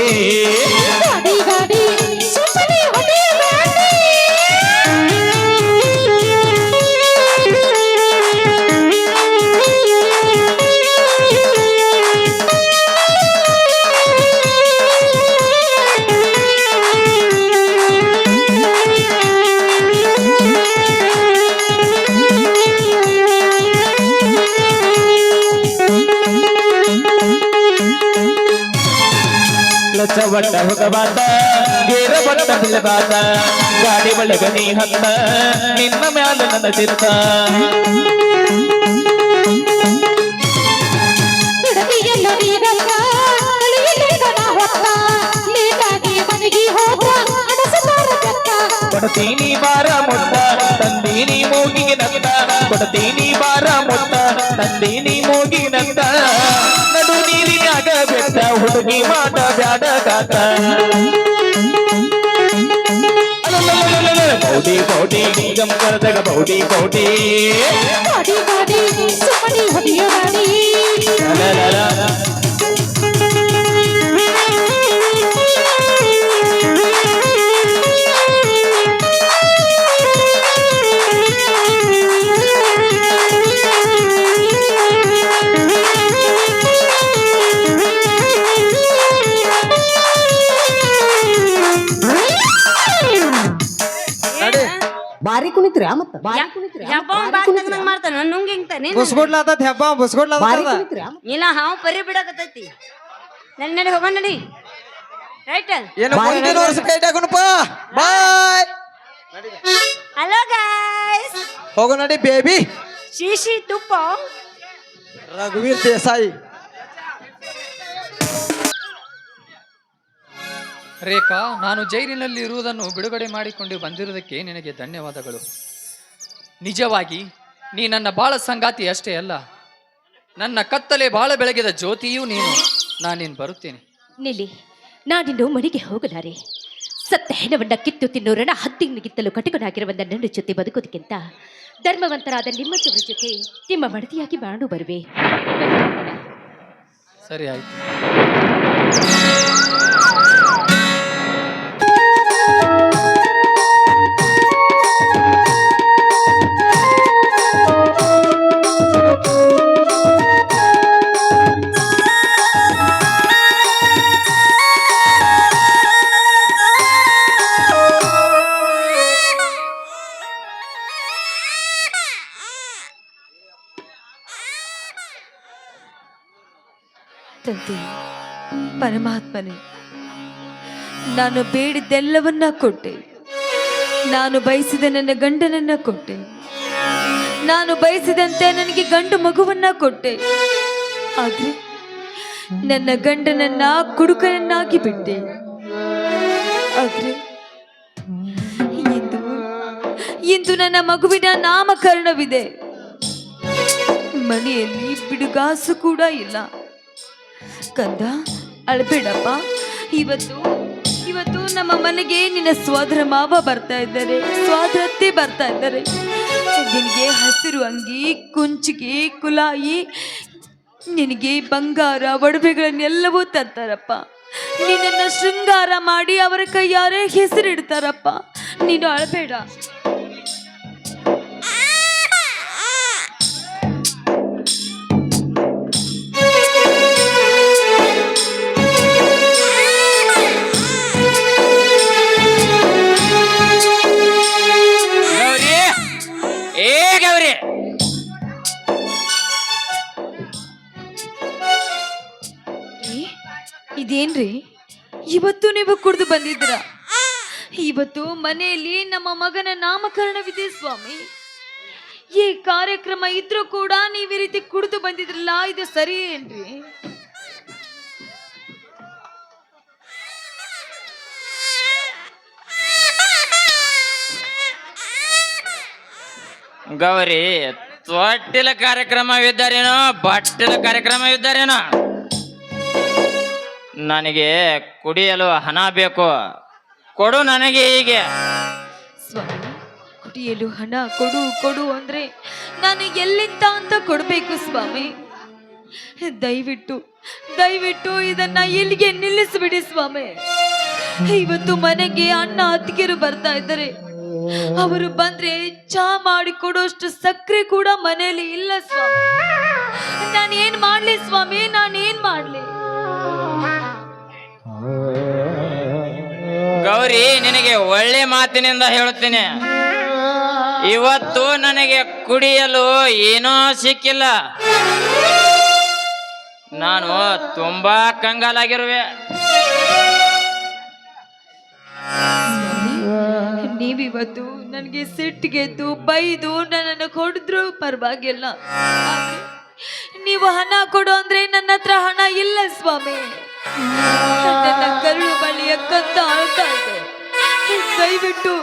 ಲಚ್ಚವಟ್ಟ ಹುಗಬಾತ ಗೇರ ಬಟ್ಟ ಬಿಲ್ಲಬಾತ ಗಾಡಿ ಒಳಗ ನೀ ಹತ್ತ ನಿನ್ನ ಮ್ಯಾಲ ನನ್ನ ಚಿತ್ತ ಕೊಡ್ತೀನಿ ಬಾರ ಮುಟ್ಟ ತಂದೀನಿ ಮೂಗಿಗೆ ನಂತ ಕೊಡ್ತೀನಿ ಬಾರ ಮುಟ್ಟ ತಂದೀನಿ ಮೂಗಿಗೆ ನಂತ ನಡು ನೀರಿನ್ಯಾಗ ಬೆಟ್ಟ ಹುಡುಗಿ ಮಾಟ ಬ್ಯಾಡ ಕಾತ ಬೌಡಿ ಬೌಡಿ ಜಂಪರದಗ ಬೌಡಿ ಬೌಡಿ ಬಾರಿ ಕುಣಿತ್ರಿ ಮತ್ತ ಬಾರಿ ಕುಣಿತ್ರಿ ಮಾಡ್ತಾನ ನುಂಗ್ ಹಿಂಗ್ತಾನೆ ಬುಸ್ಕೊಡ್ಲಾತತ್ ಹೆಬ್ಬ ಬಾರಿ ಬುಸ್ಕೊಡ್ಲಾತದ ಕುಣಿತ್ರಿ ಇಲ್ಲ ಹಾವು ಪರಿ ಬಿಡಕತ್ತೈತಿ ನಡಿ ನಡಿ ಹೋಗೋಣ ನಡಿ ರೈಟ್ ಏನು ಮುಂದಿನ ವರ್ಷ ಕೈ ಹಾಕೋಣಪ್ಪ ಬಾಯ್ ಹಲೋ ಗೈಸ್ ಹೋಗೋ ನಡಿ ಬೇಬಿ ಶೀಶಿ ತುಪ್ಪ ರಘುವೀರ್ ದೇಸಾಯಿ ರೇಖಾ, ನಾನು ಜೈಲಿನಲ್ಲಿ ಇರುವುದನ್ನು ಬಿಡುಗಡೆ ಮಾಡಿಕೊಂಡು ಬಂದಿರುವುದಕ್ಕೆ ನಿನಗೆ ಧನ್ಯವಾದಗಳು. ನಿಜವಾಗಿ ನೀ ನನ್ನ ಬಾಳ ಸಂಗಾತಿ ಅಷ್ಟೇ ಅಲ್ಲ, ನನ್ನ ಕತ್ತಲೆ ಬಾಳ ಬೆಳಗಿದ ಜ್ಯೋತಿಯೂ ನೀನು. ನಾನೇನು ಬರುತ್ತೇನೆ. ನಿಲ್ಲಿ, ನಾನಿನ್ನು ಮನೆಗೆ ಹೋಗಲಾರೆ. ಸತ್ತ ಹೆಣವನ್ನ ಕಿತ್ತು ತಿನ್ನು ರಣ ಹದ್ದಿಗಿತ್ತಲು ಕಟುಕನಾಗಿರುವ ನನ್ನ ಜೊತೆ ಬದುಕೋದಕ್ಕಿಂತ ಧರ್ಮವಂತರಾದ ನಿಮ್ಮ ಜೊತೆ ನಿಮ್ಮ ಮಡದಿಯಾಗಿ ಬಾಳು ಬರುವೆ. ಸರಿ ಆಯ್ತು. ತಂದೆ ಪರಮಾತ್ಮನೇ, ನಾನು ಬೇಡಿದ್ದೆಲ್ಲವನ್ನ ಕೊಟ್ಟೆ. ನಾನು ಬಯಸಿದ ನನ್ನ ಗಂಡನನ್ನ ಕೊಟ್ಟೆ. ನಾನು ಬಯಸಿದಂತೆ ನನಗೆ ಗಂಡು ಮಗುವನ್ನ ಕೊಟ್ಟೆ. ಆದ್ರೆ ನನ್ನ ಗಂಡನನ್ನ ಕುಡುಕನನ್ನಾಗಿ ಬಿಟ್ಟೆ. ಆದ್ರೆ ಇಂದು ನನ್ನ ಮಗುವಿನ ನಾಮಕರಣವಿದೆ. ಮನೆಯಲ್ಲಿ ಬಿಡುಗಾಸು ಕೂಡ ಇಲ್ಲ. ಕಂದ, ಅಳಬೇಡಪ್ಪ. ಇವತ್ತು ನಮ್ಮ ಮನೆಗೆ ನಿನ್ನ ಸೋದರ ಮಾವ ಬರ್ತಾ ಇದ್ದಾರೆ, ಸೋದರತ್ತೆ ಬರ್ತಾ ಇದ್ದಾರೆ. ನಿನಗೆ ಹಸಿರು ಅಂಗಿ, ಕುಂಚಿಗೆ, ಕುಲಾಯಿ, ನಿನಗೆ ಬಂಗಾರ ಒಡವೆಗಳನ್ನೆಲ್ಲವೂ ತರ್ತಾರಪ್ಪ. ನಿನ್ನನ್ನು ಶೃಂಗಾರ ಮಾಡಿ ಅವರ ಕೈಯಾರೆ ಹೆಸರಿಡ್ತಾರಪ್ಪ. ನೀನು ಅಳಬೇಡ. ಇದೇನ್ರಿ, ಇವತ್ತು ನೀವು ಕುಡಿದು ಬಂದಿದ್ರ? ಇವತ್ತು ಮನೆಯಲ್ಲಿ ನಮ್ಮ ಮಗನ ನಾಮಕರಣವಿದೆ ಸ್ವಾಮಿ. ಈ ಕಾರ್ಯಕ್ರಮ ಇದ್ರೂ ಕೂಡ ನೀವು ಈ ರೀತಿ ಕುಡಿದು ಬಂದಿದ್ರಲ್ಲ, ಇದು ಸರಿ ಏನ್ರಿ? ಗೌರಿ ತೊಟ್ಟಿಲ ಕಾರ್ಯಕ್ರಮವಿದ್ದಾರೇನೋ ಬಟ್ಟಿಲ ಕಾರ್ಯಕ್ರಮವಿದ್ದಾರೇನೋ ನನಗೆ ಕುಡಿಯಲು ಹಣ ಬೇಕು, ಕೊಡು ನನಗೆ ಹೀಗೆ. ಸ್ವಾಮಿ, ಕುಡಿಯಲು ಹಣ ಕೊಡು ಕೊಡು ಅಂದ್ರೆ ನಾನು ಎಲ್ಲಿಂದ ಅಂತ ಕೊಡ್ಬೇಕು ಸ್ವಾಮಿ? ದಯವಿಟ್ಟು ದಯವಿಟ್ಟು ಇದನ್ನ ಇಲ್ಲಿಗೆ ನಿಲ್ಲಿಸ್ಬಿಡಿ ಸ್ವಾಮಿ. ಇವತ್ತು ಮನೆಗೆ ಅಣ್ಣ ಅತ್ತಿಗೆರು ಬರ್ತಾ ಇದ್ದಾರೆ. ಅವರು ಬಂದ್ರೆ ಚಾ ಮಾಡಿ ಕೊಡೋಷ್ಟು ಸಕ್ಕರೆ ಕೂಡ ಮನೆಯಲ್ಲಿ ಇಲ್ಲ ಸ್ವಾಮಿ. ನಾನೇನ್ ಮಾಡ್ಲಿ ಸ್ವಾಮಿ, ನಾನೇನ್ ಮಾಡ್ಲಿ? ಗೌರಿ, ನಿನಗೆ ಒಳ್ಳೆ ಮಾತಿನಿಂದ ಹೇಳುತ್ತೇನೆ, ಇವತ್ತು ನನಗೆ ಕುಡಿಯಲು ಏನೂ ಸಿಕ್ಕಿಲ್ಲ. ನಾನು ತುಂಬಾ ಕಂಗಾಲಾಗಿರುವೆ. ನೀವಿವತ್ತು ನನಗೆ ಸಿಟ್ಟಿಗೆದ್ದು ಬೈದು ನನ್ನನ್ನು ಹೊಡೆದ್ರು ಪರವಾಗಿಲ್ಲ. ನೀವು ಹಣ ಕೊಡು ಅಂದ್ರೆ ನನ್ನ ಹತ್ರ ಹಣ ಇಲ್ಲ ಸ್ವಾಮಿ. ನನ್ನ ಕರುಳು ಬಳಿಯ ಕತ್ತ ಅಳ್ತಾ ಇದೆ. ದಯವಿಟ್ಟು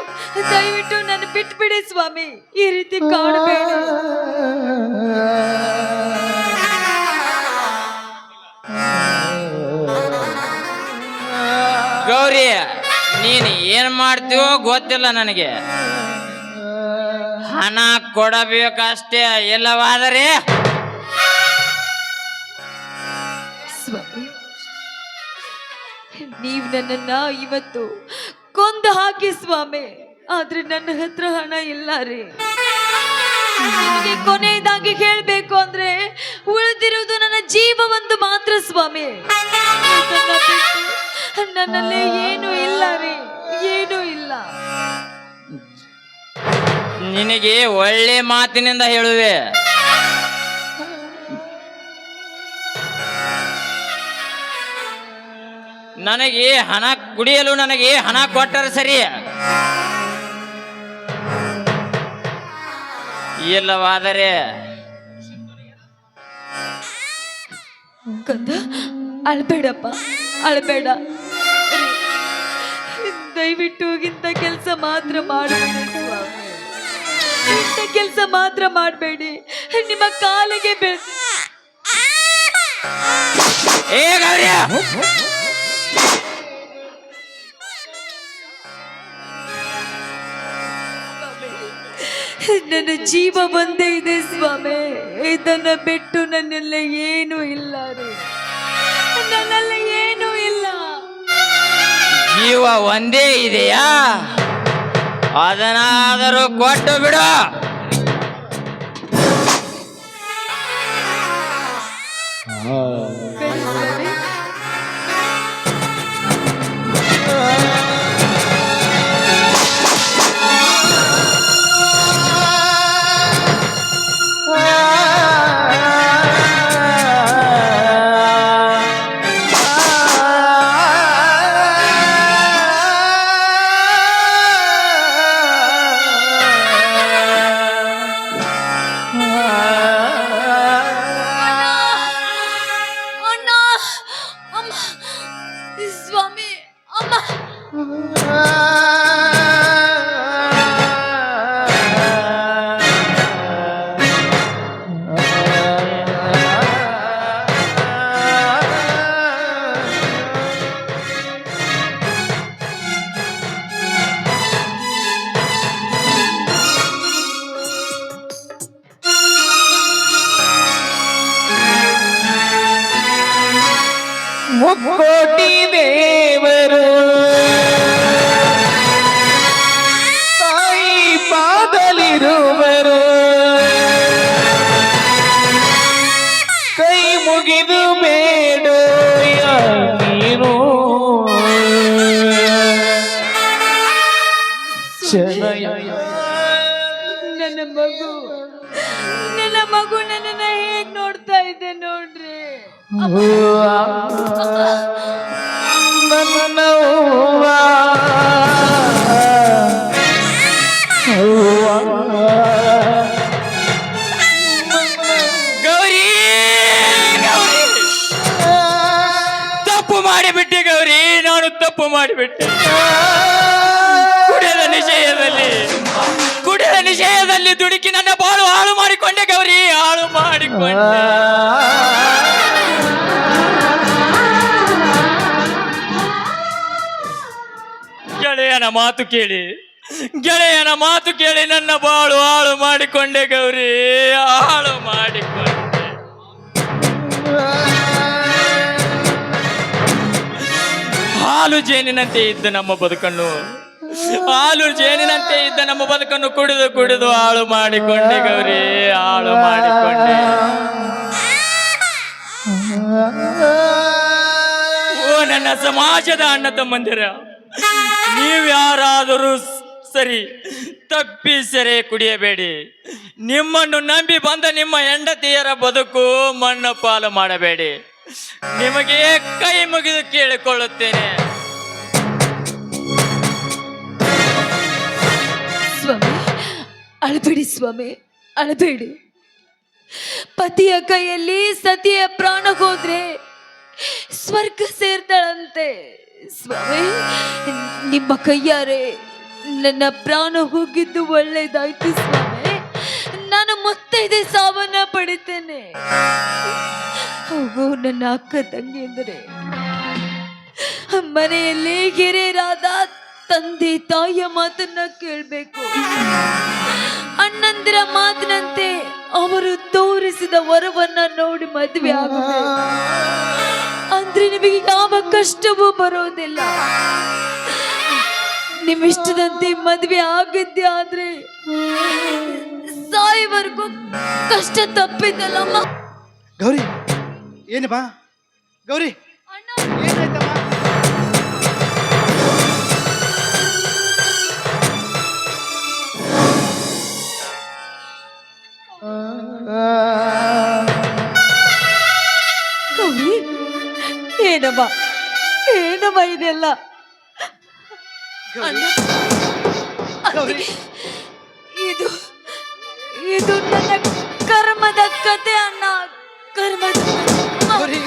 ದಯವಿಟ್ಟು ನನ್ನ ಬಿಟ್ಬಿಡಿ ಸ್ವಾಮಿ, ಈ ರೀತಿ ಕಾಡಬೇಡಿ. ಗೌರಿ, ನೀನು ಏನ್ ಮಾಡ್ತೀವೋ ಗೊತ್ತಿಲ್ಲ ನನಗೆ. ಹಣ ಕೊಡಬೇಕಷ್ಟೇ, ಇಲ್ಲವಾದರೆ ಸ್ವಾಮಿ, ನೀವು ನನ್ನನ್ನ ಇವತ್ತು ಕೊಂದು ಹಾಕಿ ಸ್ವಾಮಿ, ಆದ್ರೆ ನನ್ನ ಹತ್ರ ಹಣ ಇಲ್ಲ ರೀ. ನಿಮಗೆ ಕೊನೆಯದಾಗಿ ಹೇಳ್ಬೇಕು ಅಂದ್ರೆ ಉಳಿದಿರುವುದು ನನ್ನ ಜೀವ ಒಂದು ಮಾತ್ರ ಸ್ವಾಮಿ. ಇದನ್ನ ಬಿಟ್ಟು ನನ್ನಲ್ಲಿ ಏನೂ ಇಲ್ಲ ರೀ, ಏನೂ ಇಲ್ಲ. ನಿನಗೆ ಒಳ್ಳೆ ಮಾತಿನಿಂದ ಹೇಳುವೆ. ನನಗೆ ಹಣ ಕುಡಿಯಲು ನನಗೆ ಹಣ ಕೊಟ್ಟರೆ ಸರಿ, ಇಲ್ಲವಾದರೆ ಕಂದ, ಅಳ್ಬೇಡಪ್ಪ, ಅಳ್ಬೇಡ. ದಯವಿಟ್ಟು ಇಂಥ ಕೆಲಸ ಮಾತ್ರ ಮಾಡಬೇಡಿ ಸ್ವಾಮಿ, ಇಂಥ ಕೆಲಸ ಮಾತ್ರ ಮಾಡಬೇಡಿ. ನಿಮ್ಮ ಕಾಲಿಗೆ ಬೀಳ್ತೀನಿ. ಏ ಗೌರಿ, ನನ್ನ ಜೀವ ಒಂದೇ ಇದೆ ಸ್ವಾಮಿ, ಇದನ್ನ ಬಿಟ್ಟು ನನ್ನೆಲ್ಲ ಏನೂ ಇಲ್ಲ ರೀ, ನನ್ನೆಲ್ಲ ಏನೂ ಇಲ್ಲ. ಜೀವ ಒಂದೇ ಇದೆಯಾ? ಅದನ್ನಾದರೂ ಕೊಟ್ಟು ಬಿಡು. ಸ್ವಾಮಿ, ಅಮ್ಮ, ಮುಕ್ಕೋಟಿ ದೇವರು ತಾಯಿ ಪಾದಲಿರುವರು, ಕೈ ಮುಗಿದು ಬೇಡೋ ನೀನು. ನನ್ನ ಮಗು, ನನ್ನ ಮಗು ನನ್ನನ್ನ ಹೇಗ್ ನೋಡ್ತಾ ಇದೆ ನೋಡ್ರಿ. ಗೌರಿ, ತಪ್ಪು ಮಾಡಿಬಿಟ್ಟೆ ಗೌರಿ, ನಾನು ತಪ್ಪು ಮಾಡಿಬಿಟ್ಟೆ. ಕುಡಿಯದ ನಿಶ್ಚಯದಲ್ಲಿ ದುಡುಕಿ ನನ್ನ ಬಾಳು ಹಾಳು ಮಾಡಿಕೊಂಡೆ ಗೌರಿ, ಹಾಳು ಮಾಡಿಕೊಂಡೆ. ಗೆಳೆಯನ ಮಾತು ಕೇಳಿ, ಗೆಳೆಯನ ಮಾತು ಕೇಳಿ ನನ್ನ ಬಾಳು ಹಾಳು ಮಾಡಿಕೊಂಡೆ ಗೌರಿ, ಹಾಳು ಮಾಡಿಕೊಂಡೆ. ಹಾಲು ಜೇನಿನಂತೆ ಇದ್ದ ನಮ್ಮ ಬದುಕನ್ನು, ಹಾಲು ಜೇನಿನಂತೆ ಇದ್ದ ನಮ್ಮ ಬದುಕನ್ನು ಕುಡಿದು ಕುಡಿದು ಹಾಳು ಮಾಡಿಕೊಂಡೆ ಗೌರಿ, ಹಾಳು ಮಾಡಿಕೊಂಡೆ. ಓ ನನ್ನ ಸಮಾಜದ ಅಣ್ಣ ತಮ್ಮಂದಿರ, ನೀವ್ಯಾರಾದರೂ ಸರಿ ತಪ್ಪಿಸರೆ ಕುಡಿಯಬೇಡಿ. ನಿಮ್ಮನ್ನು ನಂಬಿ ಬಂದ ನಿಮ್ಮ ಹೆಂಡತಿಯರ ಬದುಕು ಮಣ್ಣು ಪಾಲು ಮಾಡಬೇಡಿ. ನಿಮಗೆ ಕೈ ಮುಗಿದು ಕೇಳಿಕೊಳ್ಳುತ್ತೇನೆ. ಸ್ವಾಮಿ, ಅಳಬೇಡಿ ಸ್ವಾಮಿ, ಅಳಬೇಡಿ. ಪತಿಯ ಕೈಯಲ್ಲಿ ಸತಿಯ ಪ್ರಾಣ ಹೋದ್ರೆ ಸ್ವರ್ಗ ಸೇರ್ತಾಳಂತೆ. ಸ್ವಾಮಿ, ನಿಮ್ಮ ಕೈಯಾರೆ ನನ್ನ ಪ್ರಾಣ ಹೋಗಿದ್ದು ಒಳ್ಳೇದಾಯ್ತು ಸ್ವಾಮಿ. ನಾನು ಮುತ್ತೈದೆ ಸಾವನ್ನ ಪಡಿತೇನೆ. ಹೋಗೋ ನನ್ನ ಅಕ್ಕ ತಂಗಿಯಂದರೆ, ಮನೆಯಲ್ಲಿ ಹಿರಿಯರಾದ ತಂದೆ ತಾಯಿಯ ಮಾತನ್ನ ಕೇಳಬೇಕು. ಅಣ್ಣಂದಿರ ಮಾತಿನಂತೆ ಅವರು ತೋರಿಸಿದ ವರವನ್ನ ನೋಡಿ ಮದುವೆ ಆಗಬೇಕು. ಅಂದ್ರೆ ನಿಮಗೆ ಯಾವ ಕಷ್ಟವೂ ಬರೋದಿಲ್ಲ. ನಿಮ್ಮಿಷ್ಟದಂತೆ ಮದುವೆ ಆಗಿದ್ದೆ ಆದ್ರೆ ಸಾಯುವರೆಗೂ ಕಷ್ಟ ತಪ್ಪಿದ್ದಲ್ಲಮ್ಮ. ಗೌರಿ ಏನು ಬಾ ಗೌರಿ, ಏನಾಯ್ತಮ್ಮ? ಗೌರಿ, ಏನಮ್ಮ ಏನಮ್ಮ ಇದೆಲ್ಲ? ಅಣ್ಣ, ಗೌರಿ, ಇದು ಇದು ನನ್ನ ಕರ್ಮದ ಕತೆ ಅಣ್ಣ, ಕರ್ಮದ. ಗೌರಿ,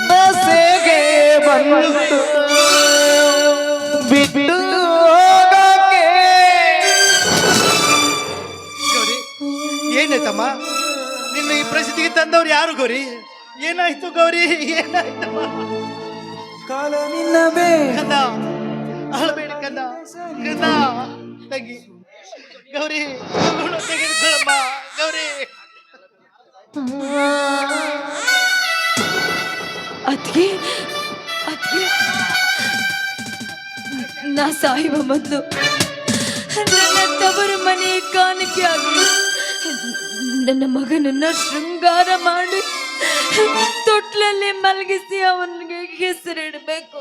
ನಸೆಗೆ ಬಂತು ಬಿಟ್ಟು ಹೋಗಕ್ಕೆ. ಗೌರಿ, ಏನಾಯ್ತಮ್ಮ? ನಿನ್ನ ಈ ಪರಿಸ್ಥಿತಿಗೆ ತಂದವ್ರು ಯಾರು ಗೌರಿ? ಏನಾಯ್ತು ಗೌರಿ, ಏನಾಯ್ತಮ್ಮ? ಕಾಲ ನಿನ್ನ ಕಂದ, ಅಳಬೇಡಿ ಕಂದ, ಕಂದ ತಂಗಿ ಗೌರಿ, ಮಗುನ ತೆಗೆದುಕೊಳ್ಳಮ್ಮ ಗೌರಿ. ಅದ್ಗೆ ಅದ್ಗೆ ನಾ ಸಾಯುವ ಮೊದಲು ನನ್ನ ತವರು ಮನೆ ಕಾಣಿಕೆಯಾಗಿ ನನ್ನ ಮಗನನ್ನ ಶೃಂಗಾರ ಮಾಡಿ ತೊಟ್ಲಲ್ಲಿ ಮಲಗಿಸಿ ಅವನಿಗೆ ಹೆಸರಿಡಬೇಕು.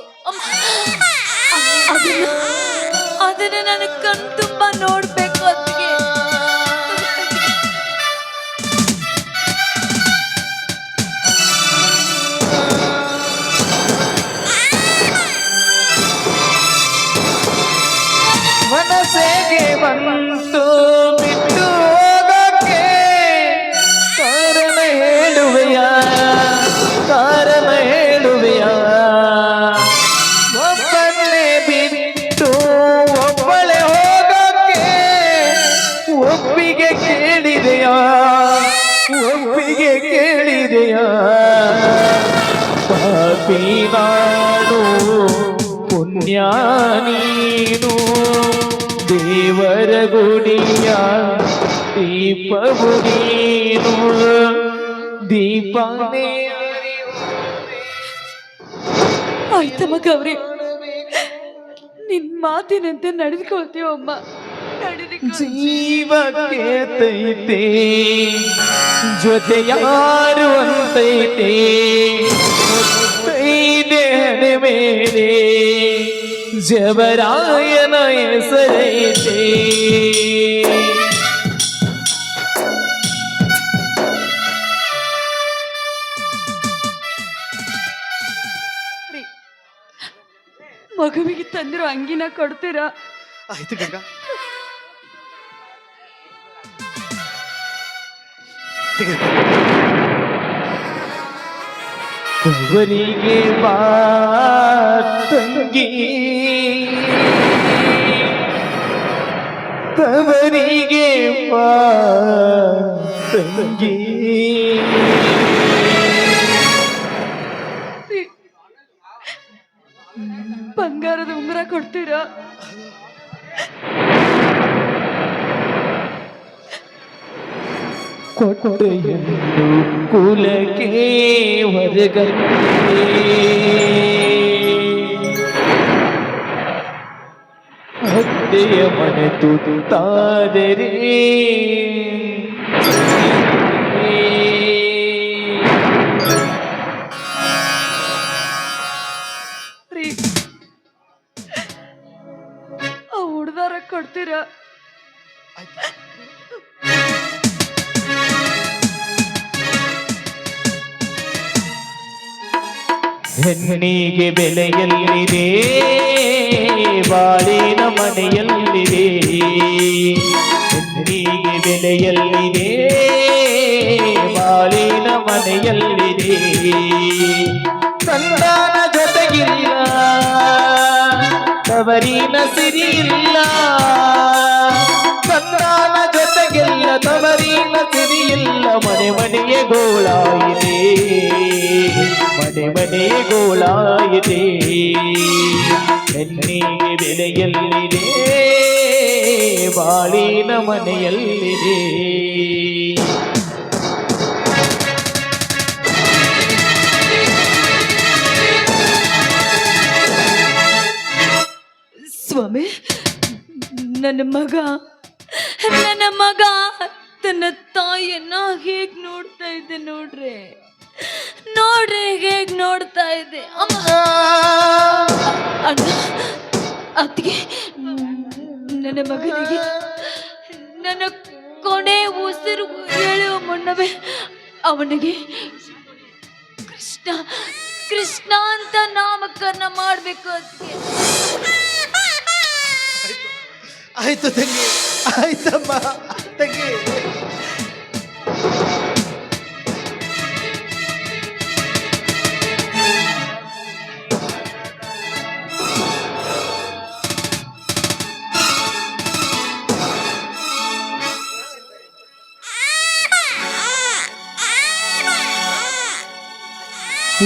ಅದನ್ನ ನಾನು ಕಣ್ ತುಂಬಾ ನೋಡ್ಬೇಕು. ಅದಕ್ಕೆ ಮನಸ್ಸಿಗೆ ಬಂತು ಬಿಟ್ಟು ಹೋಗಕ್ಕೆ. ಕಾರಣ ಹೇಳುವೆಯ, ಕಾರಣ ಹೇಳುವೆಯ. ಒಬ್ಬನೇ ಬಿಟ್ಟು ಒಬ್ಬಳೆ ಹೋಗಕ್ಕೆ ಒಪ್ಪಿಗೆ ಕೇಳಿದೆಯ, ಒಪ್ಪಿಗೆ ಕೇಳಿದೆಯ. ಪಾಪಿ ನಾನು ಪುಣ್ಯ ನೀನು, ದೇವರ ಗುಡಿಯ ದೀಪವು ನೀನು, ದೀಪನೇ. ಆಯ್ತಮ್ಮ ಗೌರಿ, ನಿನ್ ಮಾತಿನಂತೆ ನಡೆದುಕೊಳ್ತೀವಮ್ಮ. ಜೀವಕ್ಕೆ ತೈತೆ ಜೊತೆ ಯಾರು ಅಂತೈತೆ, ದೇಹದ ಮೇಲೆ ಜಬರಾಯನ ಹೆಸರೈತೆ. ಮಗುವಿಗೆ ತಂದಿರೋ ಅಂಗಿನ ಕೊಡ್ತೀರಾ? ಆಯ್ತು ಗಂಗಾ, ಕವರಿಗೆ ಬಾ ತಂಗಿ, ತವರಿಗೆ ಬಾ ತಂಗಿ. ಬಂಗಾರದ ಉಂಗುರ ಕೊಡ್ತೀರಾ? ಕೊಟ್ಟೆಯನ್ನು ಕುಲಕ್ಕೆ ಹೊರಗಟ್ಟೆ ಹತ್ಯೆಯ ಮನೆ ತುತ್ತಾದರೆ ಆ ಹುಡ್ದಾರ ಕೊಡ್ತೀರಾ? ಹೆಣ್ಣಿಗೆ ಬೆಲೆಯಲ್ಲಿದೆ ಬಾಳಿನ ಮನೆಯಲ್ಲಿದೆ. ಹೆಣ್ಣಿಗೆ ಬೆಲೆಯಲ್ಲಿದೆ ಬಾಳಿನ ಮನೆಯಲ್ಲಿದೆ. ಸಂತಾನ ಜೊತೆಗಿಲ್ಲ ತವರಿನ ಸಿರಿಯಿಲ್ಲ. ಸಂತಾನ ಜೊತೆಗಿಲ್ಲ ತವರಿನ ಸಿರಿಯಿಲ್ಲ. ಮನೆ ಮನೆಯ ಗೋಳಾಯಿದೆ ಮನೆ ಮನೆಯ ಗೋಳಾಯಿದೆ. ಹೆಣ್ಣಿಗೆ ಬೆಲೆಯಲ್ಲಿದೆ ಬಾಳಿನ ಮನೆಯಲ್ಲಿದೆ. ಸ್ವಾಮಿ, ನನ್ನ ಮಗ ತನ್ನ ತಾಯಿಯನ್ನ ಹೇಗ್ ನೋಡ್ತಾ ಇದ್ದೆ ನೋಡ್ರಿ ಹೇಗ್ ನೋಡ್ತಾ ಇದ್ದೆ. ಅದಕ್ಕೆ ನನ್ನ ಮಗನಿಗೆ ನನ್ನ ಕೊನೆ ಉಸಿರು ಹೇಳುವ ಮುನ್ನವೇ ಅವನಿಗೆ ಕೃಷ್ಣ ಅಂತ ನಾಮಕರಣ ಮಾಡ್ಬೇಕು. ಅದಕ್ಕೆ ಆಯ್ತು ತಂಗಿ, ಆಯ್ತಮ್ಮ ತಂಗಿ.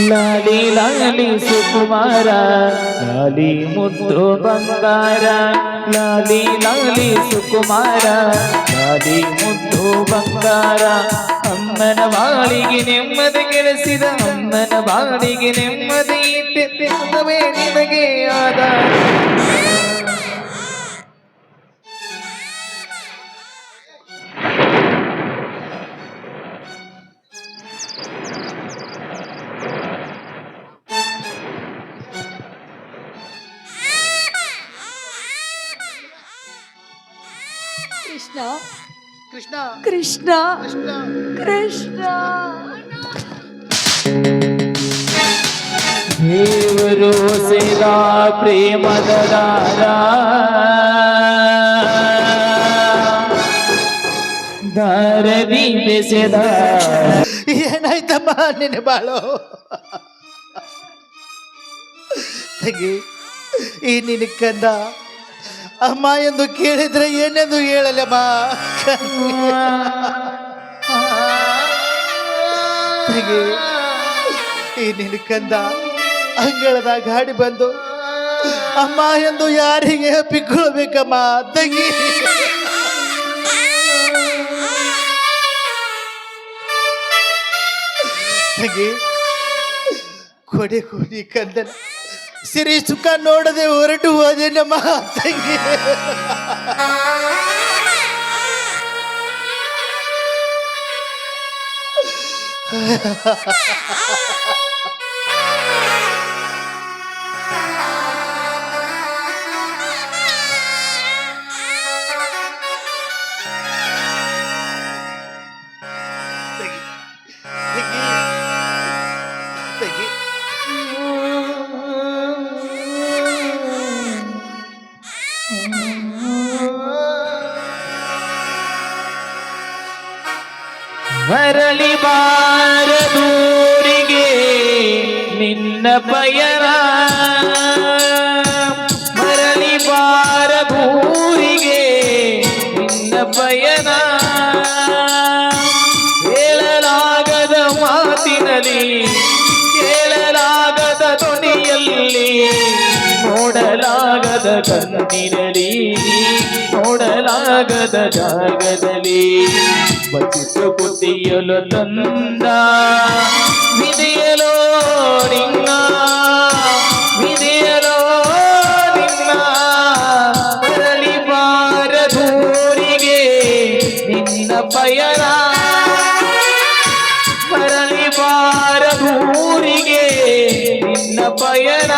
ಲಾಲಿ ಲಾಲಿ ಸುಕುಮಾರ ಲಾಲಿ ಮುದ್ದು ಬಂಗಾರ. ಲಾಲಿ ಲಾಲಿ ಸುಕುಮಾರ ಲಾಲಿ ಮುದ್ದು ಬಂಗಾರ. ಅಮ್ಮನ ಬಾಳಿಗೆ ನೆಮ್ಮದಿ ಗೆಳಿಸಿದ ಅಮ್ಮನ ಬಾಳಿಗೆ ನೆಮ್ಮದಿ ಇಟ್ಟೆ ನಿಮಗೆ ಆಧಾರ. ಕೃಷ್ಣ ಕೃಷ್ಣ ಕೃಷ್ಣ ಕೃಷ್ಣ ದೇವರು ಸೇದಾ ಪ್ರೇಮದ ದಾರ. ದಾರದಿ ಬೆಸೆದ. ಏನಾಯ್ತಮ್ಮ ನಿನ್ನ ಬಾಳು ತಂಗಿ? ಈ ನಿನ್ನ ಕಂದ ಅಮ್ಮ ಎಂದು ಕೇಳಿದ್ರೆ ಏನೆಂದು ಹೇಳಲಮ್ಮ. ತಂಗಿ, ಈ ನಿನ್ನ ಕಂದ ಅಂಗಳದಾಗ ಗಾಡಿ ಬಂದು ಅಮ್ಮ ಎಂದು ಯಾರಿಗೆ ಅಪ್ಪಿಕೊಳ್ಬೇಕಮ್ಮ ತಂಗಿ? ತಂಗಿ, ಕೊಡೆ ಕೊಡಿ ಕಂದನ ಸಿರಿ ಸುಖ ನೋಡದೆ ಹೊರಟು ಹೋದೆ ನಮ್ಮ ತಂಗಿ. ಮರಳಿ ಬಾರದೂರಿಗೆ ನಿನ್ನ ಪಯಣ. ಮರಳಿ ಬಾರದೂರಿಗೆ ಪಯಣ ಹೇಳಲಾಗದ ಮಾತಿನಲ್ಲಿ ಕೇಳಲಾಗದ ಧ್ವನಿಯಲ್ಲಿ ನೋಡಲಾಗದ ಕಣ್ಣಿನಲ್ಲಿ ನೋಡಲಾಗದ ಜಾಗದಲ್ಲಿ ಬಚಿಸು ಕುದಿಯಲು ತಂದ ವಿಧಿಯಲೋ ನಿನ್ನ ವಿಧಿಯಲೋ ನಿನ್ನ ಮರಳಿ ಬಾರದೂರಿಗೆ ನಿನ್ನ ಪಯಣ ಮರಳಿ ಬಾರದೂರಿಗೆ ನಿನ್ನ ಪಯಣ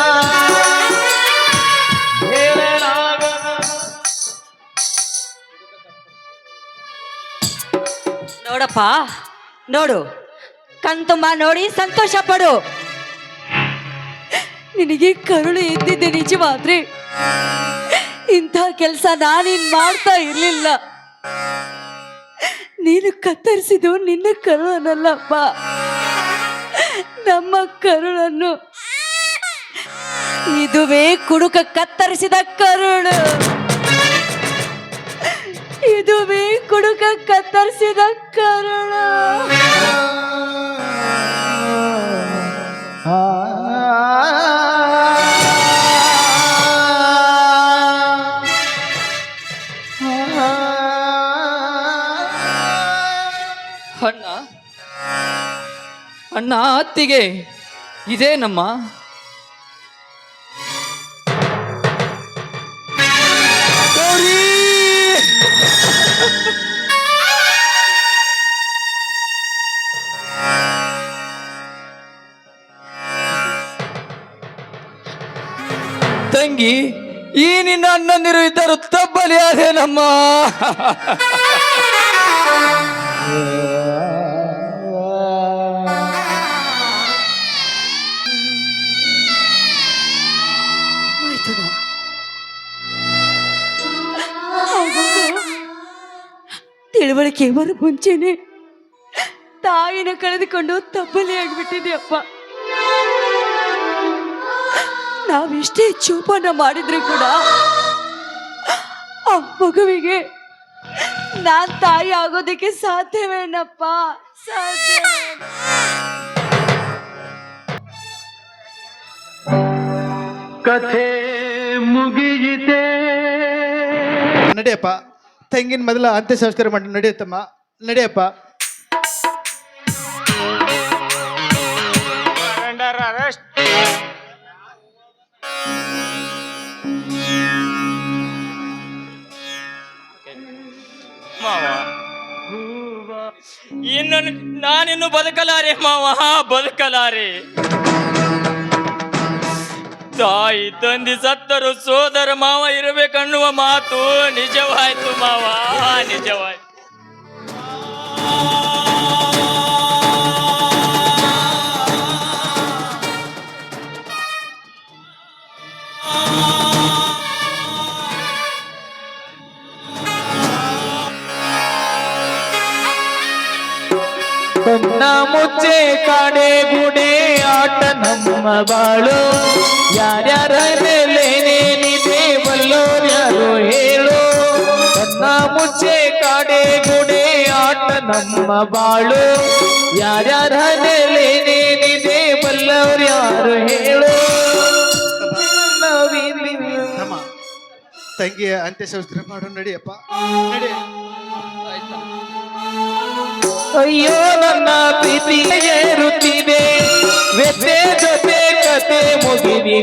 ನೋಡಪ್ಪ ನೋಡು ಕಣ್ತುಂಬ ನೋಡಿ ಸಂತೋಷ ಪಡು. ನಿನಗೆ ಕರುಳು ಇದ್ದಿದ್ದೆ ನಿಜವಾದ್ರೆ ಇಂಥ ಕೆಲಸ ನಾನಿನ್ ಮಾಡ್ತಾ ಇರ್ಲಿಲ್ಲ. ನೀನು ಕತ್ತರಿಸಿದು ನಿನ್ನ ಕರುಳನ್ನಲ್ಲಪ್ಪ, ನಮ್ಮ ಕರುಳನ್ನು. ಇದುವೇ ಕುಡುಕ ಕತ್ತರಿಸಿದ ಕರುಳು, ಇದುವೇ ಕುಡುಕ ಕತ್ತರಿಸಿದ ಕರುಳು. ಅಣ್ಣ ಅಣ್ಣ ಅತ್ತಿಗೆ ಇದೇ ನಮ್ಮ ತಂಗಿ. ಈ ನಿನ್ನ ಅಣ್ಣಂದಿರು ಇದ್ದರು ತಬ್ಬಲಿ ಅದೇ ನಮ್ಮ ತಿಳುವಳಿಕೆ ಬರೋ ಮುಂಚೆನೆ ತಾಯಿನ ಕಳೆದುಕೊಂಡು ತಬ್ಬಲಿ ಆಗ್ಬಿಟ್ಟಿದ್ಯಪ್ಪ. ನಾವೆಷ್ಟೇ ಚೂಪನ ಮಾಡಿದ್ರು ಕೂಡ ಆ ಮಗುವಿಗೆ ನಾನ್ ತಾಯಿ ಆಗೋದಕ್ಕೆ ಸಾಧ್ಯವೇನಪ್ಪ, ಸಾಧ್ಯ. ಕಥೆ ಮುಗಿಯಿತೆ. ನಡೆಯಪ್ಪ, ತಂಗಿನ ಮೊದಲ ಅಂತ್ಯ ಸಂಸ್ಕಾರ ಮಾಡಿ ನಡೆಯುತ್ತಮ್ಮ, ನಡೆಯಪ್ಪ. ಇನ್ನು ನಾನಿನ್ನು ಬದುಕಲಾರೆ ಮಾವ, ಬದುಕಲಾರೆ. ತಾಯಿ ತಂದೆ ಸತ್ತರು ಸೋದರ ಮಾವ ಇರಬೇಕನ್ನುವ ಮಾತು ನಿಜವಾಯ್ತು ಮಾವ, ನಿಜವಾಯ್ತು. ಕಣ್ಣ ಮುಚ್ಚೆ ಕಾಡೆ ಗುಡೆ ಆಟ ನಮ್ಮ ಬಾಳು. ಯಾರ್ಯಾರ ಮೇಲೇನೇನಿದೆ ಬಲ್ಲೋರು ಯಾರು ಹೇಳು. ಕಣ್ಣ ಮುಚ್ಚೆ ಕಾಡೆ ಗುಡೆ ಆಟ ನಮ್ಮ ಬಾಳು. ಯಾರ್ಯಾರ ಮೇಲೇನೇನಿದೆ ಬಲ್ಲೋರು ಯಾರು ಹೇಳು. ತಂಗಿಯ ಅಂತ್ಯ ಸಂಸ್ಕಾರ ಮಾಡು, ನಡಿಯಪ್ಪ, ನಡಿ. ಅಯ್ಯೋ ನನ್ನ ಪ್ರೀತಿ ಏರುತ್ತಿದೆ, ವ್ಯಥೆ ಜೊತೆ ಕತೆ ಮುಗಿದಿ.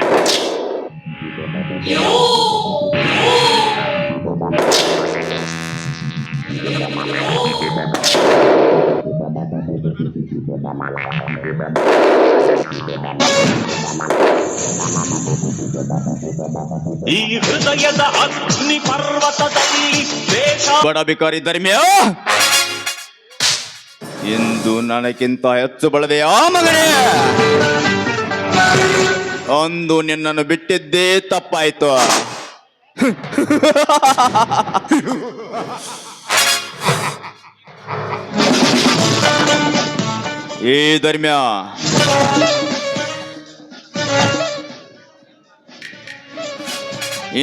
ಈ ಹೃದಯದ ಅಗ್ನಿ ಪರ್ವತದಲ್ಲಿ ಬಡ ಬಿಕಾರಿ ಧರ್ಮಿಯ ಎಂದು ನನಗಿಂತ ಹೆಚ್ಚು ಬಳದೆಯಾ ಮಗನೇ? ಅಂದು ನಿನ್ನನ್ನು ಬಿಟ್ಟಿದ್ದೇ ತಪ್ಪಾಯ್ತು. ಏ ಧರ್ಮ್ಯ,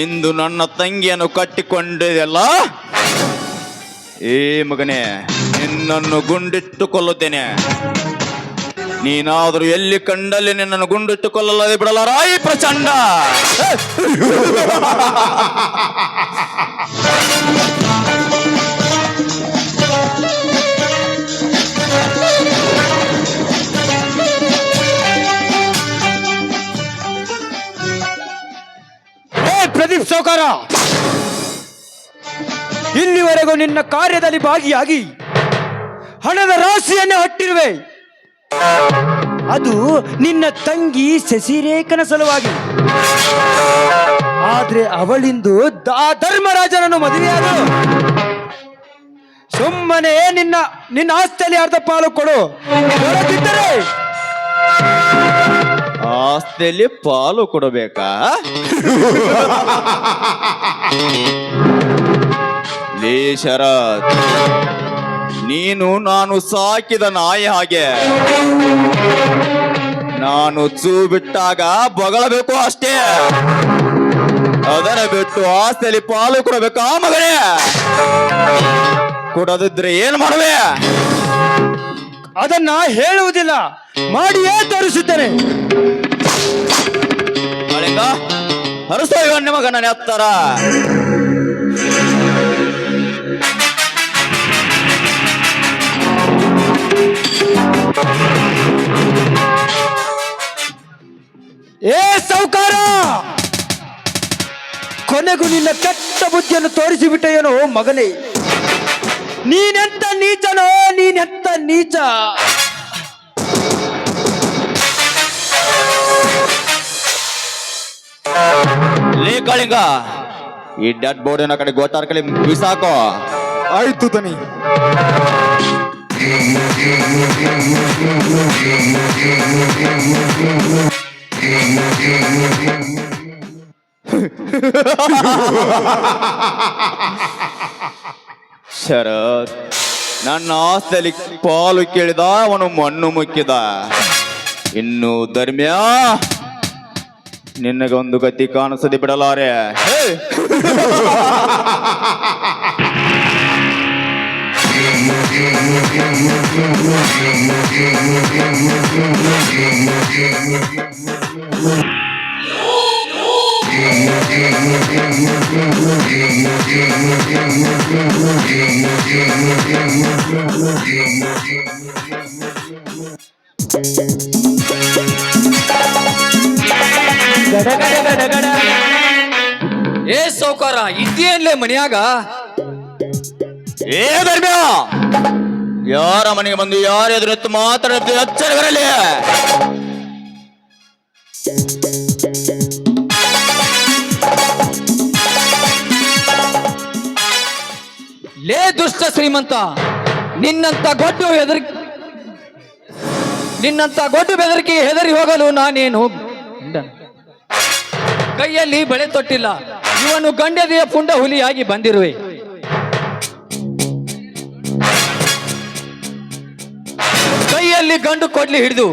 ಇಂದು ನನ್ನ ತಂಗಿಯನ್ನು ಕಟ್ಟಿಕೊಂಡಿದೆಯಲ್ಲ, ಏ ಮಗನೇ, ನಿನ್ನನ್ನು ಗುಂಡಿಟ್ಟು ಕೊಲ್ಲುತ್ತೇನೆ. ನೀನಾದರೂ ಎಲ್ಲಿ ಕಂಡಲ್ಲಿ ನಿನ್ನನ್ನು ಗುಂಡಿಟ್ಟು ಕೊಲ್ಲಲ್ಲದೆ ಬಿಡಲಾರಾಯಿ ಪ್ರಚಂಡ. ಪ್ರದೀಪ್ ಸೌಕಾರ, ಇಲ್ಲಿವರೆಗೂ ನಿನ್ನ ಕಾರ್ಯದಲ್ಲಿ ಭಾಗಿಯಾಗಿ ಹಣದ ರಾಶಿಯನ್ನು ಹೊಟ್ಟಿರುವೆ. ಅದು ನಿನ್ನ ತಂಗಿ ಶಶಿರೇಖನ ಸಲುವಾಗಿ. ಆದ್ರೆ ಅವಳಿಂದು ಧರ್ಮರಾಜನನ್ನು ಮದುವೆಯಾದಳು. ಸುಮ್ಮನೆ ನಿನ್ನ ಆಸ್ತಿಯಲ್ಲಿ ಅರ್ಧ ಪಾಲು ಕೊಡು. ಕೊಡದಿದ್ದರೆ ಆಸ್ತಿಯಲ್ಲಿ ಪಾಲು ಕೊಡಬೇಕಾ? ಲೇ ಶರತ್, ನೀನು ನಾನು ಸಾಕಿದ ನಾಯಿ ಹಾಗೆ. ನಾನು ಚೂ ಬಿಟ್ಟಾಗ ಬಗಳಬೇಕು ಅಷ್ಟೇ. ಅದರ ಬಿಟ್ಟು ಆಸ್ತಿಯಲ್ಲಿ ಪಾಲು ಕೊಡಬೇಕಾ ಮಗನೇ? ಕೊಡದಿದ್ರೆ ಏನ್ ಮಾಡುವೆ? ಅದನ್ನ ಹೇಳುವುದಿಲ್ಲ, ಮಾಡಿಯೇ ತೋರಿಸುತ್ತೇನೆ. ಹರಸೋ ಇವನ್ನ ಮಗನ ಎತ್ತರ. ಏ ಸೌಕಾರ, ಕೊನೆಗೂ ನಿನ್ನ ಕೆಟ್ಟ ಬುದ್ಧಿಯನ್ನು ತೋರಿಸಿಬಿಟ್ಟೆಯೇನೋ ಮಗನೇ. ನೀನೆಂತ ನೀಚನೋ, ನೀನೆಂತ ನೀಚ. ಲೇ ಕಾಳಿಂಗ, ಈ ಡೆಡ್ ಬೋರ್ಡಿನ ಕಡೆ ಗೋತಾರ ಕಡೆ ಬಿಸಾಕೋ. ಆಯ್ತು ದನಿ. ಶರತ್, ನನ್ನ ಆಸ್ತಿಯಲ್ಲಿ ಪಾಲು ಕೇಳಿದ ಅವನು ಮಣ್ಣು ಮುಕ್ಕಿದ. ಇನ್ನು ಧರ್ಮ್ಯ, ನಿನಗೊಂದು ಗತಿ ಕಾಣಿಸದೆ ಬಿಡಲಾರೆ. ಏ ಸೌಕಾರ, ಇದ್ದೇನ್ಲೇ ಮನ್ಯಾಗ? ಏ ಧರ್ಮ್ಯ, ಯಾರ ಮನೆಗೆ ಬಂದು ಯಾರ ಎದುರು ಮಾತಾಡುತ್ತೆ ಎಚ್ಚರವಿರಲಿ. ಲೇ ದುಷ್ಟ ಶ್ರೀಮಂತ, ನಿನ್ನಂತ ಗೊಡ್ಡು ಬೆದರಿಕೆ ಹೆದರಿ ಹೋಗಲು ನಾನೇನು ಕೈಯಲ್ಲಿ ಬಳೆ ತೊಟ್ಟಿಲ್ಲ. ಇವನು ಗಂಡದೆಯ ಪುಂಡ ಹುಲಿಯಾಗಿ ಬಂದಿರುವೆ. ಕೈಯಲ್ಲಿ ಗಂಡು ಕೊಡ್ಲಿ ಹಿಡಿದು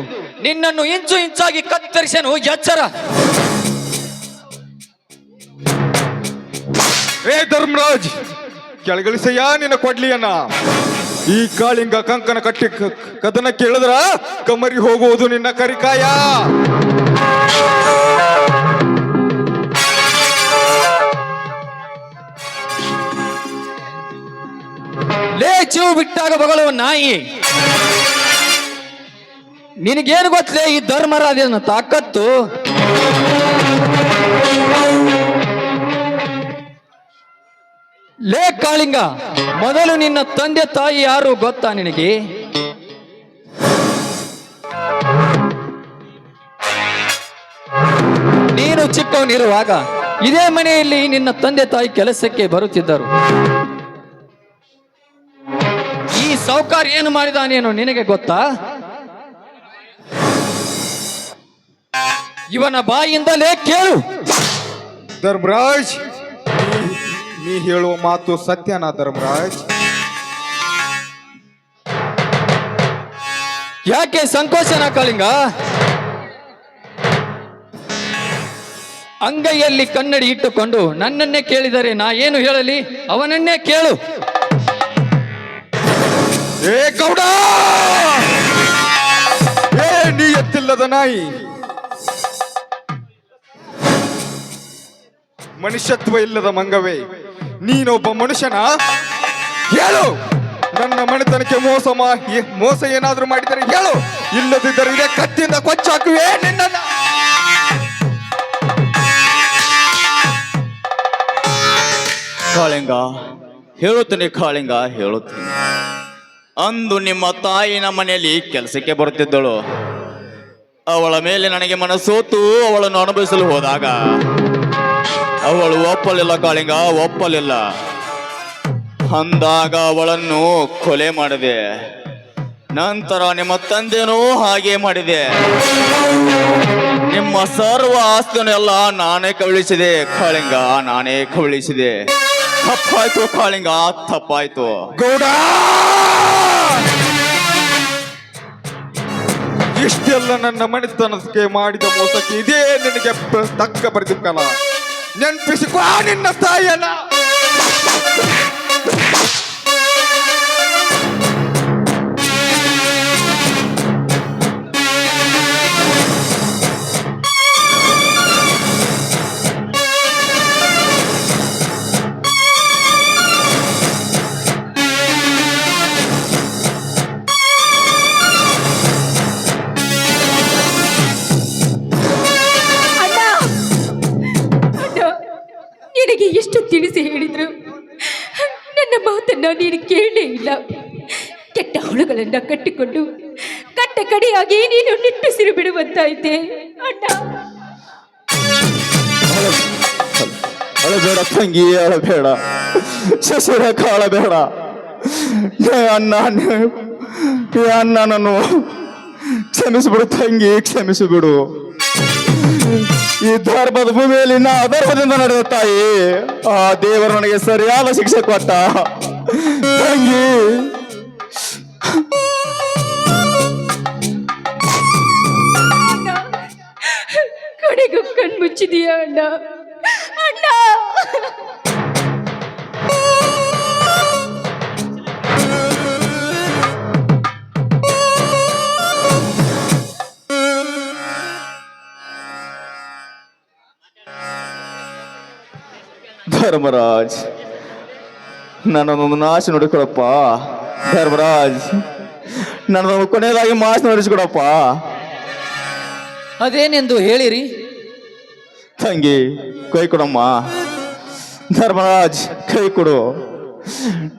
ನಿನ್ನನ್ನು ಇಂಚು ಇಂಚಾಗಿ ಕತ್ತರಿಸನು. ಎಚ್ಚರ. ಏ ಧರ್ಮರಾಜ್, ಕೆಳಗಿಳಿಸಯ್ಯ ನಿನ್ನ ಕೊಡ್ಲಿಯನ್ನ. ಈ ಕಾಳಿಂಗ ಕಂಕನ ಕಟ್ಟಿ ಕದನ ಕೇಳಿದ್ರ ಕಮರಿ ಹೋಗುವುದು ನಿನ್ನ ಕರಿಕಾಯ. ಲೇ ಚೀವು ಬಿಟ್ಟಾಗ ಬಗಳುವ ನಾಯಿ, ನಿನಗೇನು ಗೊತ್ತಲೇ ಈ ಧರ್ಮರಾಜನ ತಾಕತ್ತು? ಲೇ ಕಾಳಿಂಗ, ಮೊದಲು ನಿನ್ನ ತಂದೆ ತಾಯಿ ಯಾರು ಗೊತ್ತಾ ನಿನಗೆ? ನೀನು ಚಿಕ್ಕವನಿರುವಾಗ ಇದೇ ಮನೆಯಲ್ಲಿ ನಿನ್ನ ತಂದೆ ತಾಯಿ ಕೆಲಸಕ್ಕೆ ಬರುತ್ತಿದ್ದರು. ಈ ಸೌಕಾರ ಏನು ಮಾಡಿದಾನೇನೋ ನಿನಗೆ ಗೊತ್ತಾ? ಇವನ ಬಾಯಿಂದಲೇ ಕೇಳು. ಧರ್ಮರಾಜ್, ನೀ ಹೇಳುವ ಮಾತು ಸತ್ಯನಾ ಧರ್ಮರಾಜ್? ಯಾಕೆ ಸಂಕೋಚನ ಕಾಳಿಂಗ? ಅಂಗೈಯಲ್ಲಿ ಕನ್ನಡಿ ಇಟ್ಟುಕೊಂಡು ನನ್ನನ್ನೇ ಕೇಳಿದರೆ ನಾ ಏನು ಹೇಳಲಿ? ಅವನನ್ನೇ ಕೇಳು. ಏ ಗೌಡ, ಏ ನೀ ಎತ್ತಿಲ್ಲದ ನಾಯಿ, ಮನುಷ್ಯತ್ವ ಇಲ್ಲದ ಮಂಗವೇ, ನೀನೊಬ್ಬ ಮನುಷ್ಯನ? ಹೇಳು, ನನ್ನ ಮನೆತನಕ್ಕೆ ಮೋಸ ಏನಾದ್ರೂ ಮಾಡಿದರೆ ಹೇಳು, ಇಲ್ಲದಿದ್ದರೆ ಇದೇ ಕತ್ತಿಯಿಂದ ಕೊಚ್ಚಾಕುವೆ ನಿನ್ನ. ಕಾಳಿಂಗ, ಹೇಳುತ್ತೇನೆ ಕಾಳಿಂಗ, ಹೇಳುತ್ತೇನೆ. ಅಂದು ನಿಮ್ಮ ತಾಯಿನ ಮನೆಯಲ್ಲಿ ಕೆಲಸಕ್ಕೆ ಬರುತ್ತಿದ್ದಳು. ಅವಳ ಮೇಲೆ ನನಗೆ ಮನಸ್ಸೋತು ಅವಳನ್ನು ಅನುಭವಿಸಲು ಹೋದಾಗ ಅವಳು ಒಪ್ಪಲಿಲ್ಲ ಕಾಳಿಂಗ, ಒಪ್ಪಲಿಲ್ಲ. ಅಂದಾಗ ಅವಳನ್ನು ಕೊಲೆ ಮಾಡಿದೆ. ನಂತರ ನಿಮ್ಮ ತಂದೆನೂ ಹಾಗೆ ಮಾಡಿದೆ. ನಿಮ್ಮ ಸರ್ವ ಆಸ್ತಿಯನ್ನೆಲ್ಲ ನಾನೇ ಕಬಳಿಸಿದೆ ಕಾಳಿಂಗ, ನಾನೇ ಕಬಳಿಸಿದೆ. ತಪ್ಪಾಯ್ತು ಕಾಳಿಂಗ, ತಪ್ಪಾಯ್ತು. ಗೌಡ, ಇಷ್ಟೆಲ್ಲ ನನ್ನ ಮನೆತನಕ್ಕೆ ಮಾಡಿದ ಮೋಸಕ್ಕೆ ಇದೇ ನಿನಗೆ ತಕ್ಕ ಪ್ರತಿಫಲ. ನೆನಪಿಸಿಕೋ ನಿನ್ನ ತಾಯಿಯನ್ನ. ನಿನಗೆ ಎಷ್ಟು ತಿಳಿಸಿ ಹೇಳಿದ್ರು ನನ್ನ ಮಾತನ್ನ ನೀನು ಕೇಳಲೇ ಇಲ್ಲ. ಕೆಟ್ಟ ಹುಳುಗಳನ್ನ ಕಟ್ಟಿಕೊಂಡು ಕಟ್ಟ ಕಡೆಯಾಗಿ ನೀನು ನಿಟ್ಟುಸಿರು ಬಿಡುವಂತಾಯ್ತೆ ಅಣ್ಣ. ಅಳಬೇಡ ತಂಗಿ, ಅಳಬೇಡ. ಶಶಿರ ಕಾಳಬೇಡ. ಅಣ್ಣನನ್ನು ಕ್ಷಮಿಸಿಬಿಡು ತಂಗಿ, ಕ್ಷಮಿಸಿಬಿಡು. ಈ ಧರ್ಮದ ಭೂಮಿಯಲ್ಲಿ ನಾ ಅಧರ್ಮದಿಂದ ನಡೆದ ತಾಯಿ, ಆ ದೇವರು ನನಗೆ ಸರಿಯಾದ ಶಿಕ್ಷೆ ಕೊಟ್ಟ ತಂಗಿ. ಕಡೆಗೂ ಕಣ್ಮುಚ್ಚಿದೀಯ ಅಣ್ಣ. ಅಣ್ಣ, ಧರ್ಮರಾಜ್, ನನ್ನದೊಂದು ನಾಶ ನೋಡಿಕೊಡಪ್ಪ. ಧರ್ಮರಾಜ್, ನನ್ನದೊಂದು ಕೊನೆಯದಾಗಿ ಮಾಸ ನೋಡಿಸಿಕೊಡಪ್ಪ. ಅದೇನೆಂದು ಹೇಳಿರಿ ತಂಗಿ, ಕೈ ಕೊಡಮ್ಮ. ಧರ್ಮರಾಜ್, ಕೈ ಕೊಡು.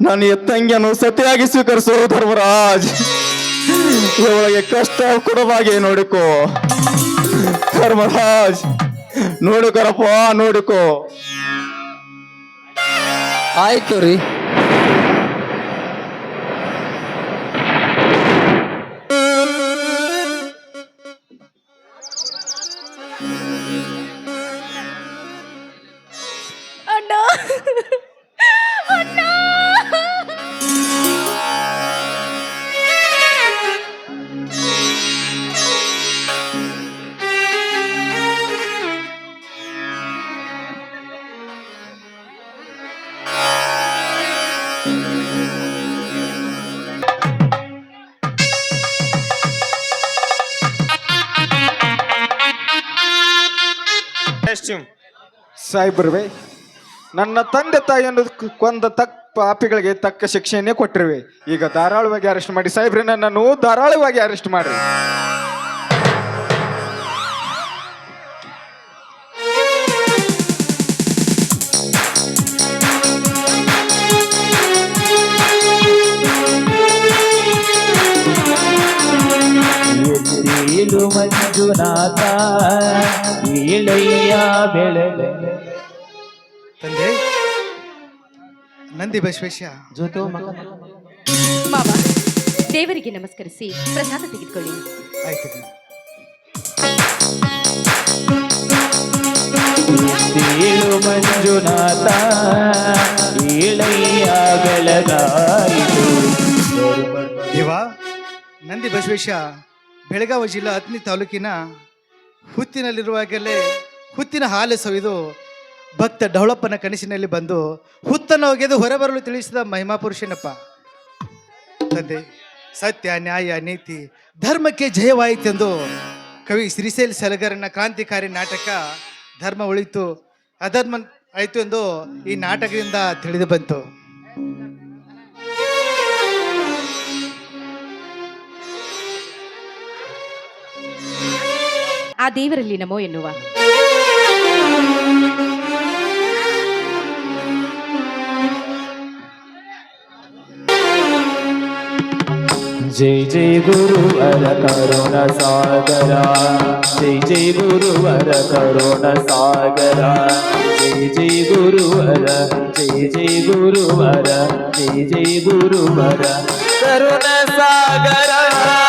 ನನ್ನ ಈ ತಂಗಿಯನ್ನು ಸತಿಯಾಗಿ ಸ್ವೀಕರಿಸು ಧರ್ಮರಾಜ್. ಇವಳಿಗೆ ಕಷ್ಟ ಕೊಡದಾಗೆ ನೋಡಿಕೋ ಧರ್ಮರಾಜ್. ನೋಡಿಕೊರಪ್ಪ, ನೋಡಿಕೋ. ಆಯ್ತು ರೀ. ಅಣ್ಣ, ಅಣ್ಣ. ಸಾಯಿಬ್ರವೇ, ನನ್ನ ತಂದೆ ತಾಯಿಯನ್ನು ಕೊಂದ ಪಾಪಿಗಳಿಗೆ ತಕ್ಕ ಶಿಕ್ಷೆಯನ್ನೇ ಕೊಟ್ಟಿರುವೆ. ಈಗ ಧಾರಾಳವಾಗಿ ಅರೆಸ್ಟ್ ಮಾಡಿ ಸಾಹೇಬ್ರೆ, ನನ್ನನ್ನು ಧಾರಾಳವಾಗಿ ಅರೆಸ್ಟ್ ಮಾಡ್ರಿ. ಮಂಜುನಾಥ ಇಳೆಯ ಬೆಳೆದ ತಂದೆ ನಂದಿ ಬಸವೇಶ ಜೊತೆ ಮಾವ, ದೇವರಿಗೆ ನಮಸ್ಕರಿಸಿ ಪ್ರಸಾದ ತೆಗೆದುಕೊಳ್ಳಿ. ಆಯ್ತು. ಏಳು ಮಂಜುನಾಥ ಇಳೆಯ ಬೆಳಗಾಯಿತು. ದೇವ, ನಂದಿ ಬಸವೇಶ ಬೆಳಗಾವಿ ಜಿಲ್ಲಾ ಹತ್ನಿ ತಾಲೂಕಿನ ಹುತ್ತಿನಲ್ಲಿರುವಾಗಲೇ ಹುತ್ತಿನ ಹಾಲು ಸವಿದು ಭಕ್ತ ಡವಳಪ್ಪನ ಕನಸಿನಲ್ಲಿ ಬಂದು ಹುತ್ತನ್ನು ಒಗೆದು ಹೊರಬರಲು ತಿಳಿಸಿದ ಮಹಿಮಾ ಪುರುಷನಪ್ಪ. ತಂದೆ, ಸತ್ಯ ನ್ಯಾಯ ನೀತಿ ಧರ್ಮಕ್ಕೆ ಜಯವಾಯಿತೆಂದು ಕವಿ ಶ್ರೀಶೈಲ ಸಲಗರನ ಕ್ರಾಂತಿಕಾರಿ ನಾಟಕ ಧರ್ಮ ಉಳಿತು ಅಧರ್ಮ ಆಯಿತು ಎಂದು ಈ ನಾಟಕದಿಂದ ತಿಳಿದು ಬಂತು. ಆ ದೇವರಲ್ಲಿ ನಮೋ ಎನ್ನುವ. जय जय गुरुवर करुण सागर, जय जय गुरुवर करुण सागर, जय जय गुरुवर, जय जय गुरुवर, जय जय गुरुवर करुण सागर.